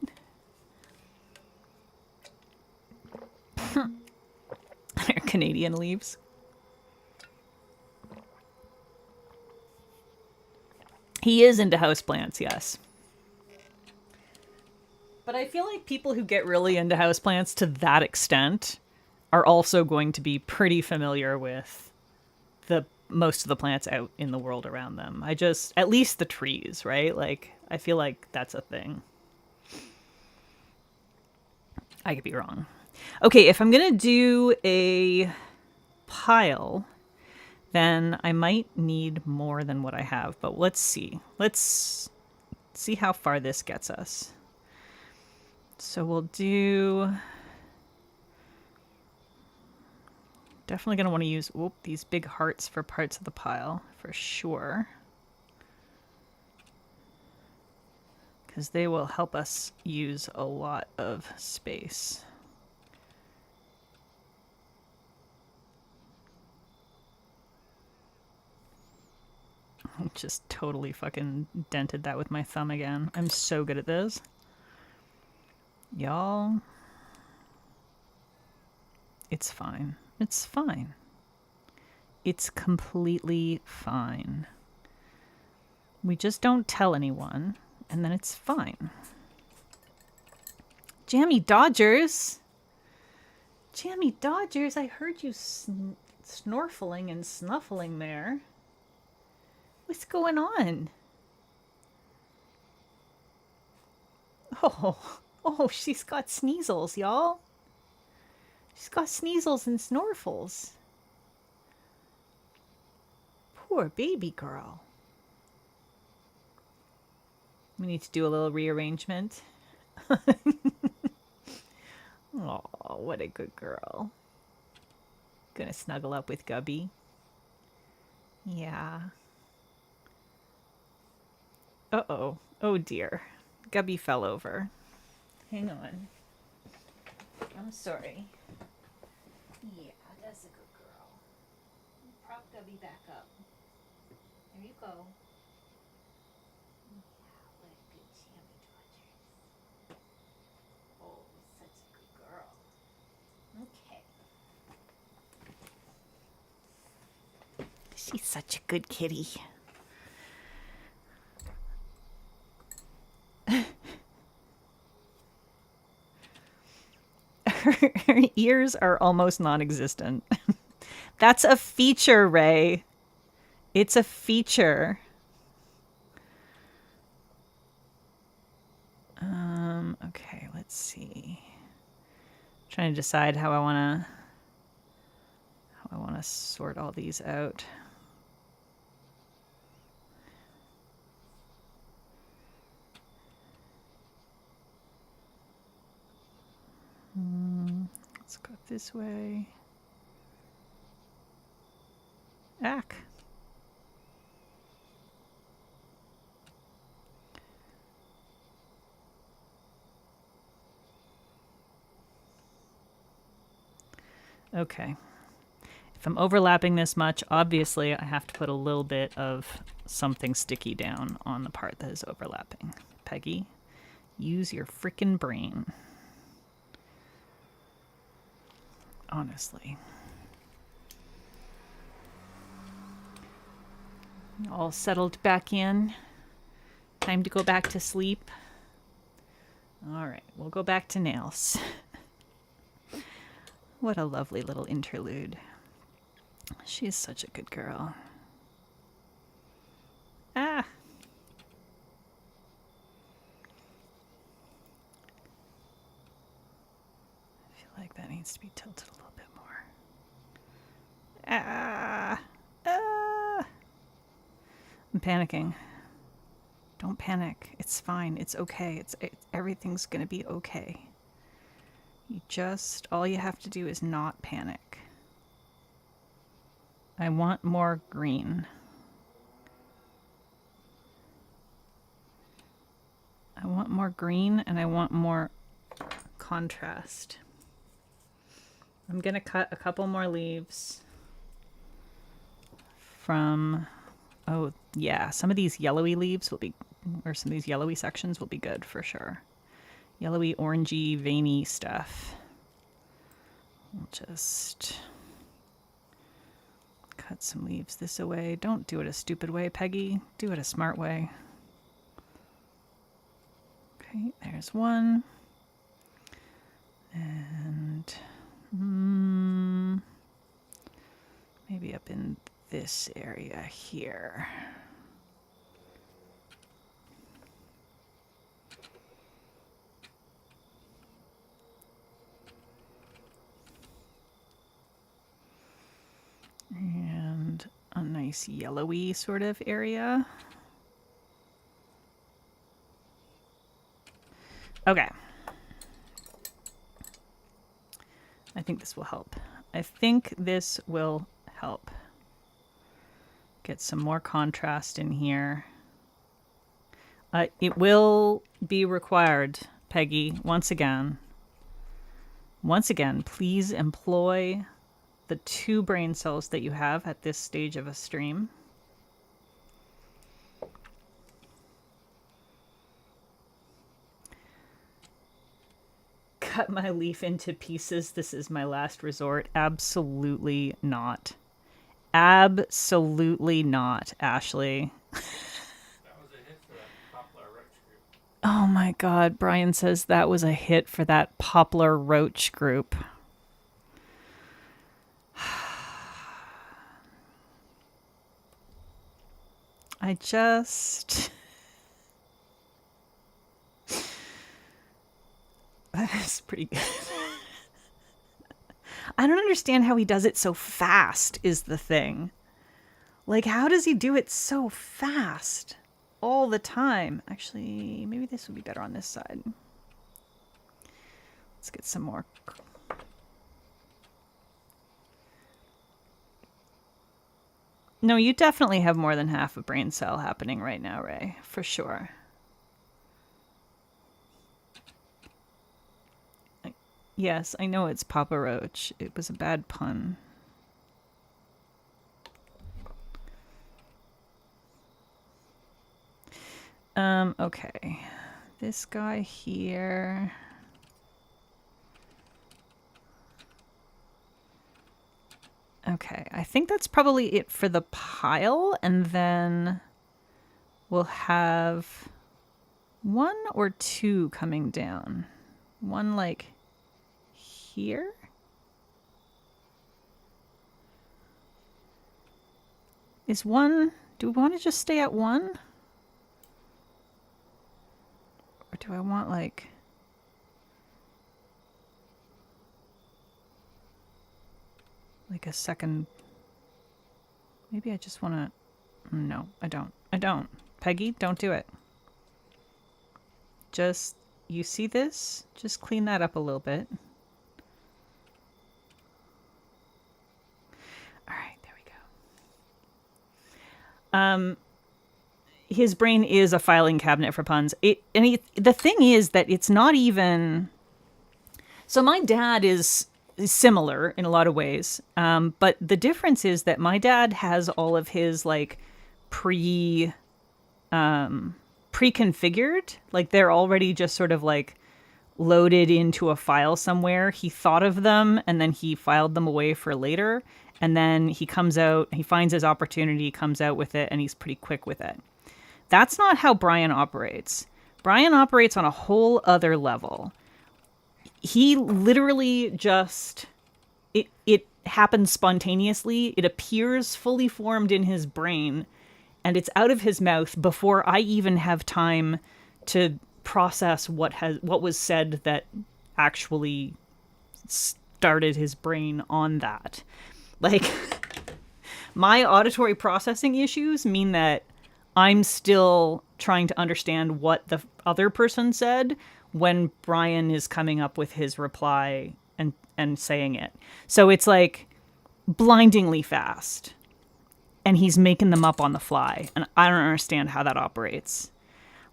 They're Canadian leaves. He is into houseplants, yes. But I feel like people who get really into houseplants to that extent are also going to be pretty familiar with most of the plants out in the world around them. At least the trees, right? Like, I feel like that's a thing. I could be wrong. Okay, if I'm going to do a pile, then I might need more than what I have. But let's see. Let's see how far this gets us. So we'll do... Definitely going to want to use these big hearts for parts of the pile, for sure. Because they will help us use a lot of space. I just totally fucking dented that with my thumb again. I'm so good at this. Y'all. It's fine. It's fine. It's completely fine. We just don't tell anyone, and then it's fine. Jammy Dodgers! Jammy Dodgers, I heard you snorfling and snuffling there. What's going on? Oh, she's got sneezels, y'all. She's got sneezels and snorfles. Poor baby girl. We need to do a little rearrangement. Oh, what a good girl. Gonna snuggle up with Gubby. Yeah. Uh-oh. Oh dear. Gubby fell over. Hang on. I'm sorry. Yeah, that's a good girl. Prop Gubby back up. There you go. Yeah, what a good Jammy Dodgers. Oh, such a good girl. Okay. She's such a good kitty. Her ears are almost non-existent. That's a feature, Ray. It's a feature. Okay, let's see. Trying to decide how I want to sort all these out. Let's go this way. Ack. Okay. If I'm overlapping this much, obviously I have to put a little bit of something sticky down on the part that is overlapping. Peggy, use your frickin' brain. Honestly. All settled back in. Time to go back to sleep. All right, we'll go back to nails. What a lovely little interlude. She's such a good girl. Ah! I feel like that needs to be tilted a little bit more. Ah! Ah! I'm panicking. Don't panic. It's fine. It's okay. Everything's gonna be okay. All you have to do is not panic. I want more green. I want more green and I want more contrast. I'm gonna cut a couple more leaves from, oh yeah, some of these yellowy leaves will be, or some of these yellowy sections will be good for sure. Yellowy, orangey, veiny stuff. We'll just cut some leaves this away. Don't do it a stupid way, Peggy. Do it a smart way. Okay, there's one. And maybe up in this area here. nice yellowy sort of area. Okay. I think this will help. I think this will help. Get some more contrast in here. It will be required, Peggy, once again. Once again, please employ the 2 brain cells that you have at this stage of a stream. Cut my leaf into pieces. This is my last resort. Absolutely not. Absolutely not, Ashley. Oh my God, Brian says that was a hit for that poplar roach group. I just... That's pretty good. I don't understand how he does it so fast, is the thing. Like, how does he do it so fast? All the time. Actually, maybe this would be better on this side. Let's get some more. No, you definitely have more than half a brain cell happening right now, Ray. For sure. Yes, I know it's Papa Roach. It was a bad pun. Okay. This guy here. Okay, I think that's probably it for the pile, and then we'll have 1 or 2 coming down. One like here. Is 1, do we want to just stay at 1? Or do I want like... like a second... Maybe I just want to... No, I don't. I don't. Peggy, don't do it. Just... You see this? Just clean that up a little bit. Alright, there we go. His brain is a filing cabinet for puns. The thing is that it's not even... So my dad is similar in a lot of ways. But the difference is that my dad has all of his like pre-configured, like they're already just sort of like loaded into a file somewhere. He thought of them and then he filed them away for later. And then he comes out, he finds his opportunity, comes out with it, and he's pretty quick with it. That's not how Brian operates. Brian operates on a whole other level. He literally just, it happens spontaneously. It appears fully formed in his brain, and it's out of his mouth before I even have time to process what was said that actually started his brain on that. Like, my auditory processing issues mean that I'm still trying to understand what the other person said when Brian is coming up with his reply and saying it. So it's like blindingly fast. And he's making them up on the fly. And I don't understand how that operates.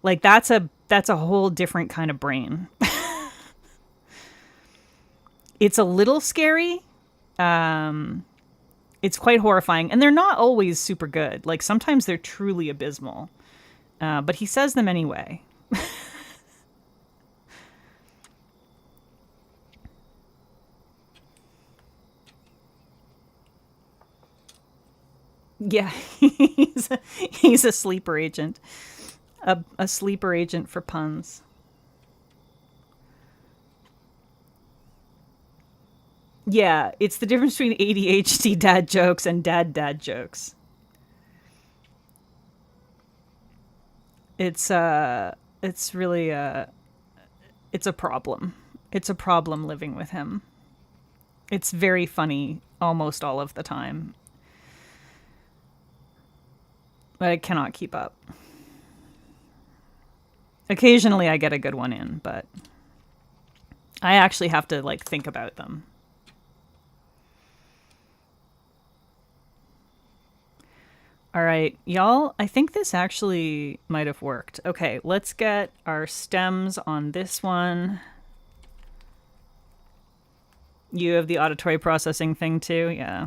Like, that's a whole different kind of brain. It's a little scary. It's quite horrifying. And they're not always super good. Like, sometimes they're truly abysmal. But he says them anyway. Yeah, he's a sleeper agent. A sleeper agent for puns. Yeah, it's the difference between ADHD dad jokes and dad jokes. It's really it's a problem. It's a problem living with him. It's very funny almost all of the time. But I cannot keep up. Occasionally I get a good one in, but I actually have to like think about them. All right, y'all, I think this actually might have worked. Okay, let's get our stems on this one. You have the auditory processing thing too? Yeah.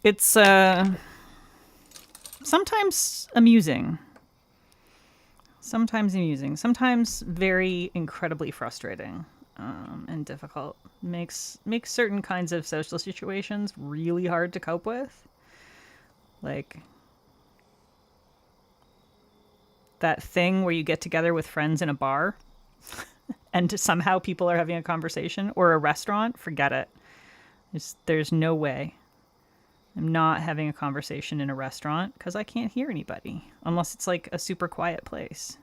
It's sometimes amusing. Sometimes very incredibly frustrating and difficult. Makes certain kinds of social situations really hard to cope with. Like that thing where you get together with friends in a bar and somehow people are having a conversation, or a restaurant. Forget it. There's no way. I'm not having a conversation in a restaurant because I can't hear anybody unless it's like a super quiet place.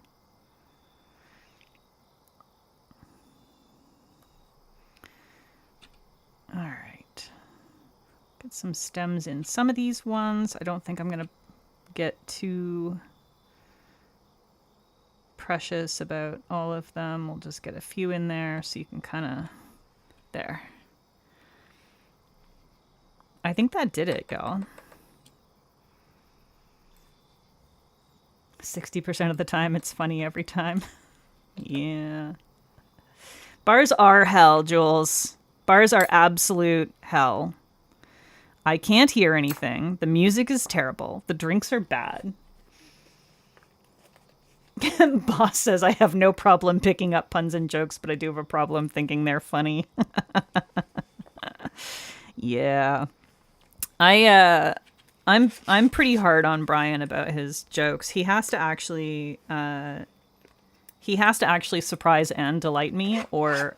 All right. Get some stems in some of these ones. I don't think I'm going to get too precious about all of them. We'll just get a few in there so you can kind of... There. I think that did it, y'all. 60% of the time, it's funny every time. Yeah. Bars are hell, Jules. Bars are absolute hell. I can't hear anything. The music is terrible. The drinks are bad. Boss says, I have no problem picking up puns and jokes, but I do have a problem thinking they're funny. Yeah. I'm pretty hard on Brian about his jokes. He has to actually surprise and delight me, or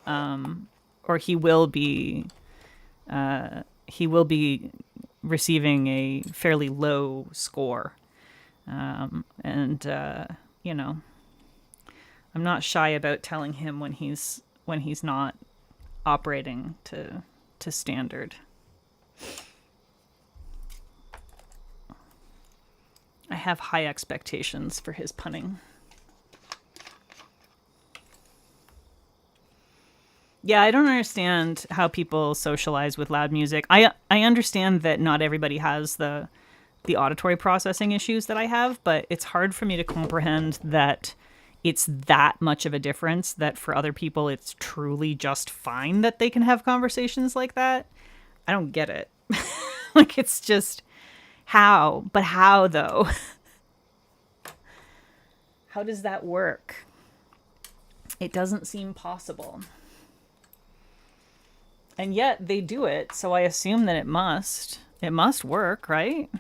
he will be receiving a fairly low score. You know, I'm not shy about telling him when he's not operating to standard. I have high expectations for his punning. Yeah, I don't understand how people socialize with loud music. I understand that not everybody has the auditory processing issues that I have, but it's hard for me to comprehend that it's that much of a difference, that for other people it's truly just fine that they can have conversations like that. I don't get it. Like, it's just... How? But how, though? How does that work? It doesn't seem possible. And yet they do it, so I assume that it must work, right?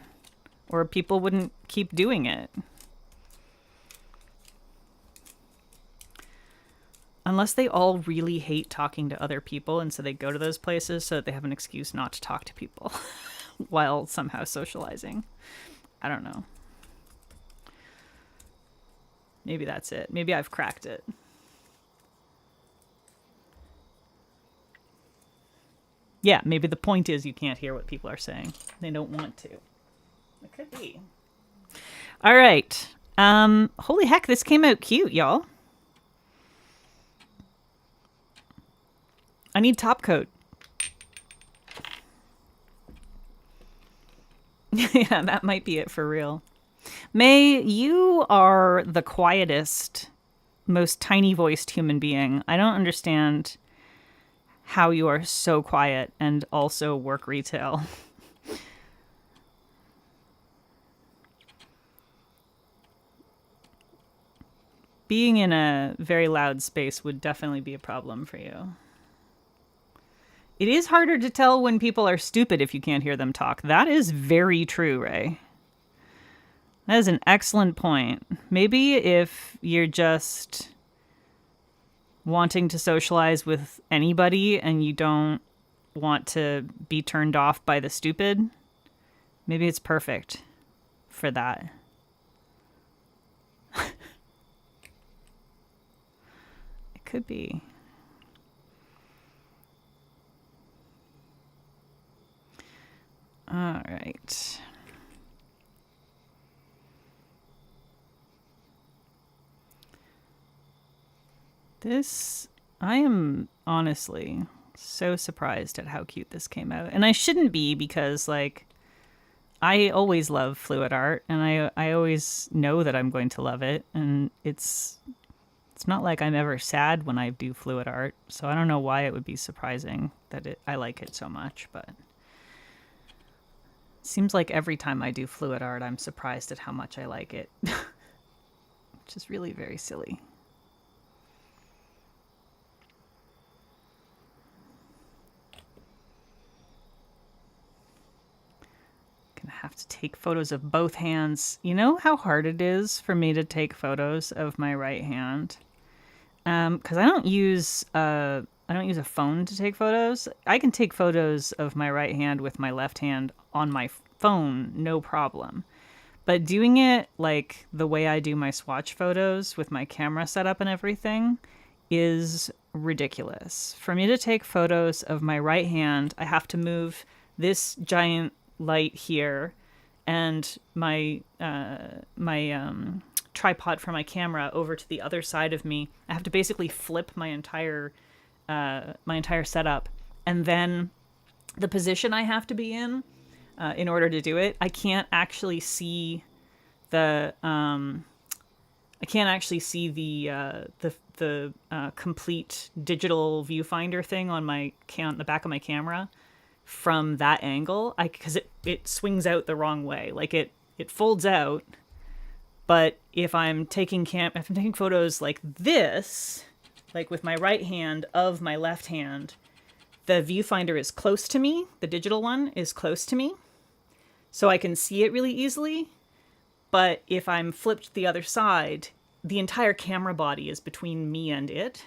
Or people wouldn't keep doing it. Unless they all really hate talking to other people, and so they go to those places so that they have an excuse not to talk to people while somehow socializing. I don't know. Maybe that's it. Maybe I've cracked it. Yeah, maybe the point is you can't hear what people are saying. They don't want to. It could be. All right. Holy heck, this came out cute, y'all. I need top coat. Yeah, that might be it for real. May, you are the quietest, most tiny-voiced human being. I don't understand how you are so quiet and also work retail. Being in a very loud space would definitely be a problem for you. It is harder to tell when people are stupid if you can't hear them talk. That is very true, Ray. That is an excellent point. Maybe if you're just wanting to socialize with anybody and you don't want to be turned off by the stupid, maybe it's perfect for that. It could be. All right. I am honestly so surprised at how cute this came out. And I shouldn't be, because like I always love fluid art, and I always know that I'm going to love it, and it's not like I'm ever sad when I do fluid art. So I don't know why it would be surprising that I like it so much, but it seems like every time I do fluid art I'm surprised at how much I like it. Which is really very silly. Have to take photos of both hands. You know how hard it is for me to take photos of my right hand? Because I don't use a phone to take photos. I can take photos of my right hand with my left hand on my phone, no problem. But doing it like the way I do my swatch photos with my camera setup and everything is ridiculous. For me to take photos of my right hand, I have to move this giant light here and my tripod for my camera over to the other side of me. I have to basically flip my entire setup, and then the position I have to be in order to do it. I can't actually see the complete digital viewfinder thing on the back of my camera from that angle, because it swings out the wrong way. Like it folds out, but if I'm taking photos like this, like with my right hand of my left hand, the viewfinder is close to me. The digital one is close to me, so I can see it really easily. But if I'm flipped the other side, the entire camera body is between me and it,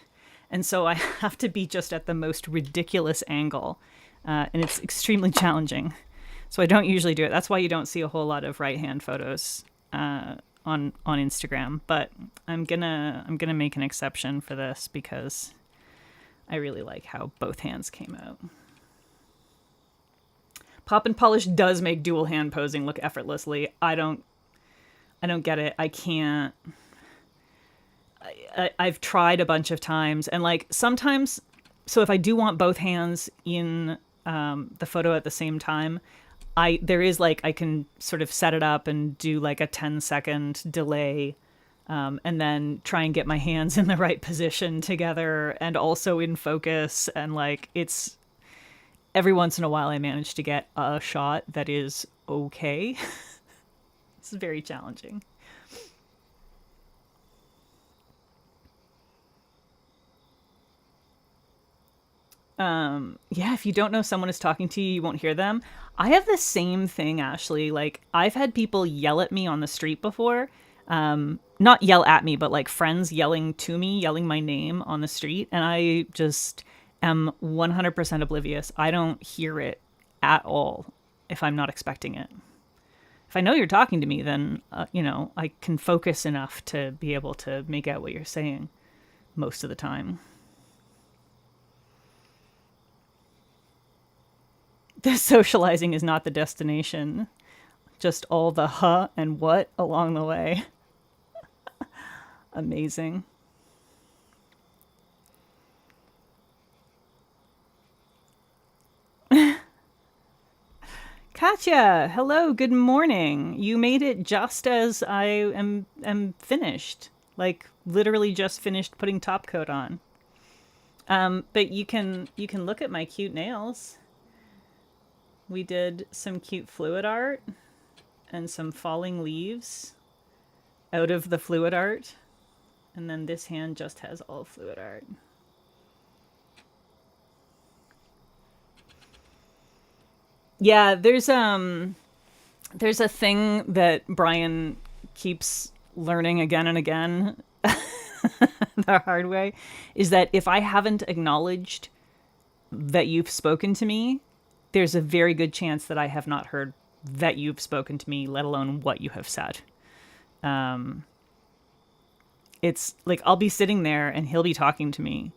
and so I have to be just at the most ridiculous angle. And it's extremely challenging. So I don't usually do it. That's why you don't see a whole lot of right-hand photos on Instagram. But I'm gonna make an exception for this because I really like how both hands came out. Pop and Polish does make dual hand posing look effortlessly. I don't get it. I can't. I've tried a bunch of times, and like sometimes. So if I do want both hands in the photo at the same time, I can sort of set it up and do like a 10-second delay, and then try and get my hands in the right position together and also in focus. And like it's every once in a while I manage to get a shot that is okay. It's very challenging. Yeah, if you don't know someone is talking to you, you won't hear them. I have the same thing, Ashley. Like, I've had people yell at me on the street before. Not yell at me, but like friends yelling to me, yelling my name on the street. And I just am 100% oblivious. I don't hear it at all if I'm not expecting it. If I know you're talking to me, then, I can focus enough to be able to make out what you're saying most of the time. The socializing is not the destination, just all the huh and what along the way. Amazing. Katya, hello, good morning. You made it just as I am finished. Like literally just finished putting top coat on. But you can look at my cute nails. We did some cute fluid art and some falling leaves out of the fluid art. And then this hand just has all fluid art. Yeah, there's a thing that Brian keeps learning again and again the hard way, is that if I haven't acknowledged that you've spoken to me, there's a very good chance that I have not heard that you've spoken to me, let alone what you have said. It's like I'll be sitting there and he'll be talking to me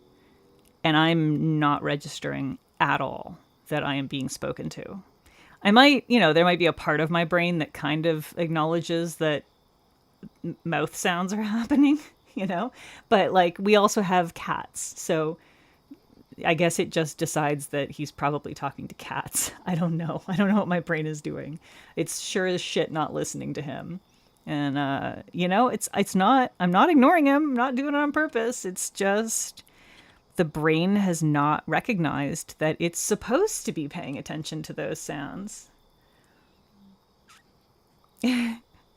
and I'm not registering at all that I am being spoken to. I might, there might be a part of my brain that kind of acknowledges that mouth sounds are happening, but like we also have cats. So I guess it just decides that he's probably talking to cats. I don't know. I don't know what my brain is doing. It's sure as shit not listening to him. And it's not. I'm not ignoring him. I'm not doing it on purpose. It's just the brain has not recognized that it's supposed to be paying attention to those sounds.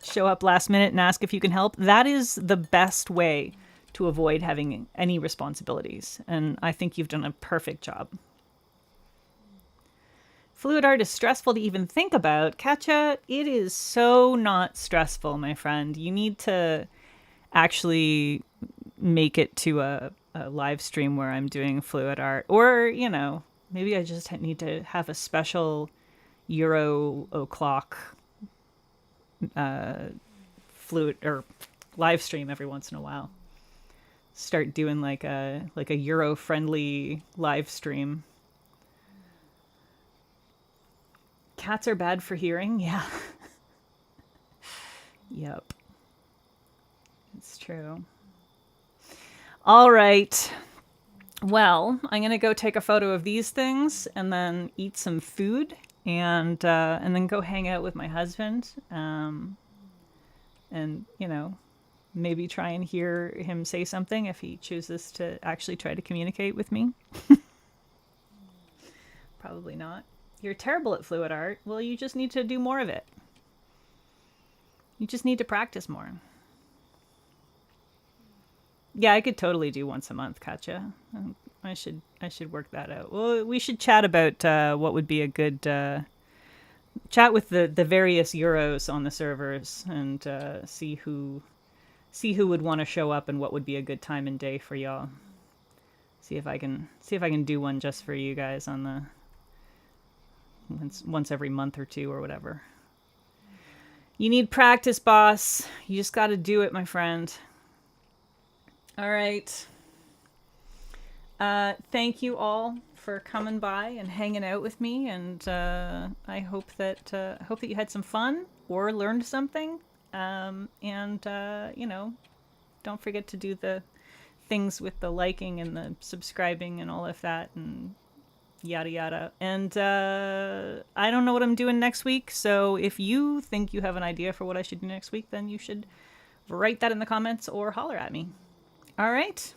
Show up last minute and ask if you can help. That is the best way to avoid having any responsibilities. And I think you've done a perfect job. Fluid art is stressful to even think about. Katja, it is so not stressful, my friend. You need to actually make it to a live stream where I'm doing fluid art. Or, maybe I just need to have a special Euro o'clock fluid or live stream every once in a while. Start doing like a Euro friendly live stream. Cats are bad for hearing. Yeah. Yep. It's true. All right. Well, I'm gonna go take a photo of these things and then eat some food and then go hang out with my husband. And maybe try and hear him say something if he chooses to actually try to communicate with me. Probably not. You're terrible at fluid art. Well, you just need to do more of it. You just need to practice more. Yeah, I could totally do once a month, Katja. I should work that out. Well, we should chat about what would be a good chat with the various Euros on the servers and see who would want to show up and what would be a good time and day for y'all. See if I can do one just for you guys on the once every month or two or whatever. You need practice, boss. You just got to do it, my friend. All right. Thank you all for coming by and hanging out with me, and I hope that you had some fun or learned something. Don't forget to do the things with the liking and the subscribing and all of that and yada yada. And I don't know what I'm doing next week, so if you think you have an idea for what I should do next week, then you should write that in the comments or holler at me. All right.